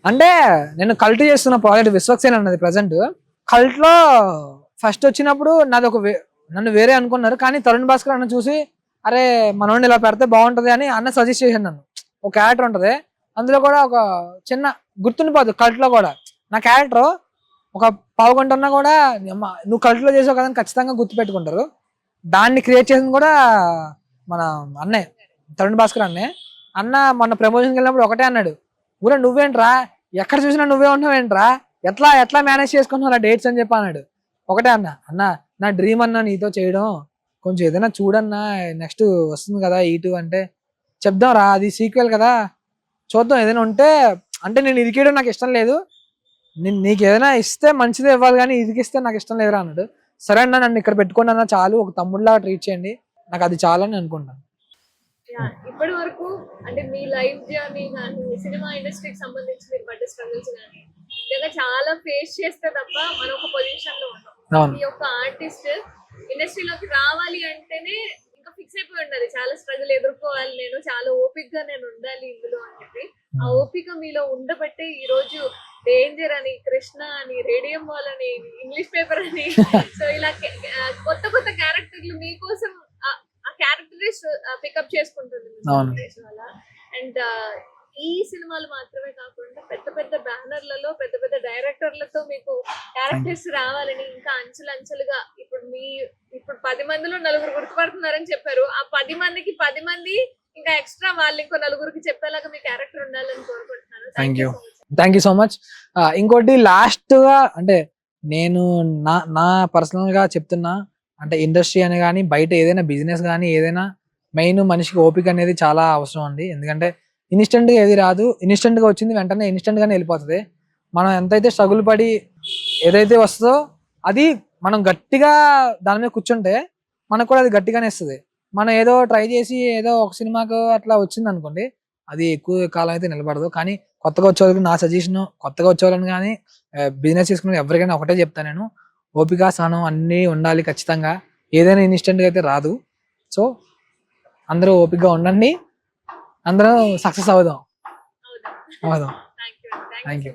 అంటే నేను కల్ట్ చేస్తున్న ప్రాజెక్ట్ విశ్వక్సేన్ అన్నది ప్రజెంట్. కల్ట్ లో ఫస్ట్ వచ్చినప్పుడు నాది నన్ను వేరే అనుకున్నారు, కానీ తరుణ్ భాస్కర్ అన్న చూసి అరే మనోడిని ఇలా పెడితే బాగుంటది అని అన్న సజెస్ట్ చేశాను. నన్ను ఒక క్యారెక్టర్ ఉంటది, అందులో కూడా ఒక చిన్న గుర్తుండిపోదు. కల్ట్ లో కూడా నా క్యారెక్టర్ ఒక పావు గంట ఉన్నా కూడా నువ్వు కల్ట్ లో చేసావు కదా అని ఖచ్చితంగా గుర్తు పెట్టుకుంటారు. దాన్ని క్రియేట్ చేసింది కూడా మన అన్నయ్య, తరుణ్ భాస్కర్ అన్న మొన్న ప్రమోషన్కి వెళ్ళినప్పుడు ఒకటే అన్నాడు, ఊరే నువ్వేంట్రా ఎక్కడ చూసినా నువ్వే ఉన్నావేంట్రా, ఎట్లా మేనేజ్ చేసుకుంటున్నావు డేట్స్ అని చెప్పి అన్నాడు. ఒకటే అన్న నా డ్రీమ్ అన్నా నీతో చేయడం, కొంచెం ఏదైనా చూడన్నా, నెక్స్ట్ వస్తుంది కదా E2 అంటే చెప్దాం రా, అది సీక్వెల్ కదా చూద్దాం ఏదైనా ఉంటే. అంటే నేను ఇరికేయడం నాకు ఇష్టం లేదు, నీకు ఏదైనా ఇస్తే మంచిదే ఇవ్వాలి, కానీ ఇరికిస్తే నాకు ఇష్టం లేదురా అన్నాడు. సరే అన్న నన్ను ఇక్కడ పెట్టుకోండి అన్న, చాలు, ఒక తమ్ముడిలా ట్రీట్ చేయండి, నాకు అది చాలని అనుకుంటాను. ఇప్పటి వరకు అంటే మీ లైఫ్ జర్నీ కానీ, సినిమా ఇండస్ట్రీకి సంబంధించి మీరు పడ్డ స్ట్రగుల్స్ కానీ నిజంగా చాలా ఫేస్ చేస్తే తప్ప మనం ఒక పొజిషన్ లో ఉన్నాం. ఈ యొక్క ఆర్టిస్ట్ ఇండస్ట్రీలోకి రావాలి అంటేనే ఇంకా ఫిక్స్ అయిపోయి ఉండాలి, చాలా స్ట్రగుల్ ఎదుర్కోవాలి, నేను చాలా ఓపిక్ గా నేను ఉండాలి ఇందులో అని చెప్పి. ఆ ఓపిక మీలో ఉండబట్టే ఈ రోజు డేంజర్ అని, కృష్ణ అని, రేడియం మాల్ అని, ఇంగ్లీష్ పేపర్ అని, సో ఇలా కొత్త కొత్త క్యారెక్టర్లు మీకోసం ఆ క్యారెక్టర్స్ పికప్ చేసుకుంటుంది వల్ల. అండ్ ఈ సినిమాలు మాత్రమే కాకుండా పెద్ద పెద్ద బ్యానర్లలో పెద్ద పెద్ద డైరెక్టర్లతో మీకు క్యారెక్టర్స్ రావాలని, ఇంకా అంచెలంచెలుగా ఇప్పుడు 10 మందిలో 4 గుర్తుపడుతున్నారని చెప్పారు. ఆ 10 మందికి 10 మంది ఇంకా ఎక్స్ట్రా వాళ్ళు ఇంకో 4కి చెప్పేలాగా మీ క్యారెక్టర్ ఉండాలని కోరుకుంటున్నాను. Thank you so much. ఇంకోటి లాస్ట్ గా అంటే నేను నా పర్సనల్ గా చెప్తున్నా, అంటే ఇండస్ట్రీ అని కానీ బయట ఏదైనా బిజినెస్ కానీ ఏదైనా మెయిన్ మనిషికి ఓపిక అనేది చాలా అవసరం అండి. ఎందుకంటే ఇన్స్టెంట్ గా ఏది రాదు, ఇన్స్టెంట్ గా వచ్చింది వెంటనే ఇన్స్టెంట్ గానే వెళ్ళిపోతుంది. మనం ఎంతైతే స్ట్రగుల్ పడి ఏదైతే వస్తుందో అది మనం గట్టిగా దాని మీద కూర్చుంటే మనకు కూడా అది గట్టిగానే ఇస్తుంది. మనం ఏదో ట్రై చేసి ఏదో ఒక సినిమాకు అట్లా వచ్చింది అనుకోండి, అది ఎక్కువ కాలం అయితే నిలబడదు. కానీ కొత్తగా వచ్చేవాళ్ళకి నా సజెషన్, కొత్తగా వచ్చేవాళ్ళని కానీ బిజినెస్ చేసుకునే ఎవరికైనా ఒకటే చెప్తాను నేను, ఓపిక సహనం అన్నీ ఉండాలి ఖచ్చితంగా. ఏదైనా ఇన్స్టెంట్గా అయితే రాదు. సో అందరూ ఓపికగా ఉండండి, అందరూ సక్సెస్ అవుదాం. Thank you.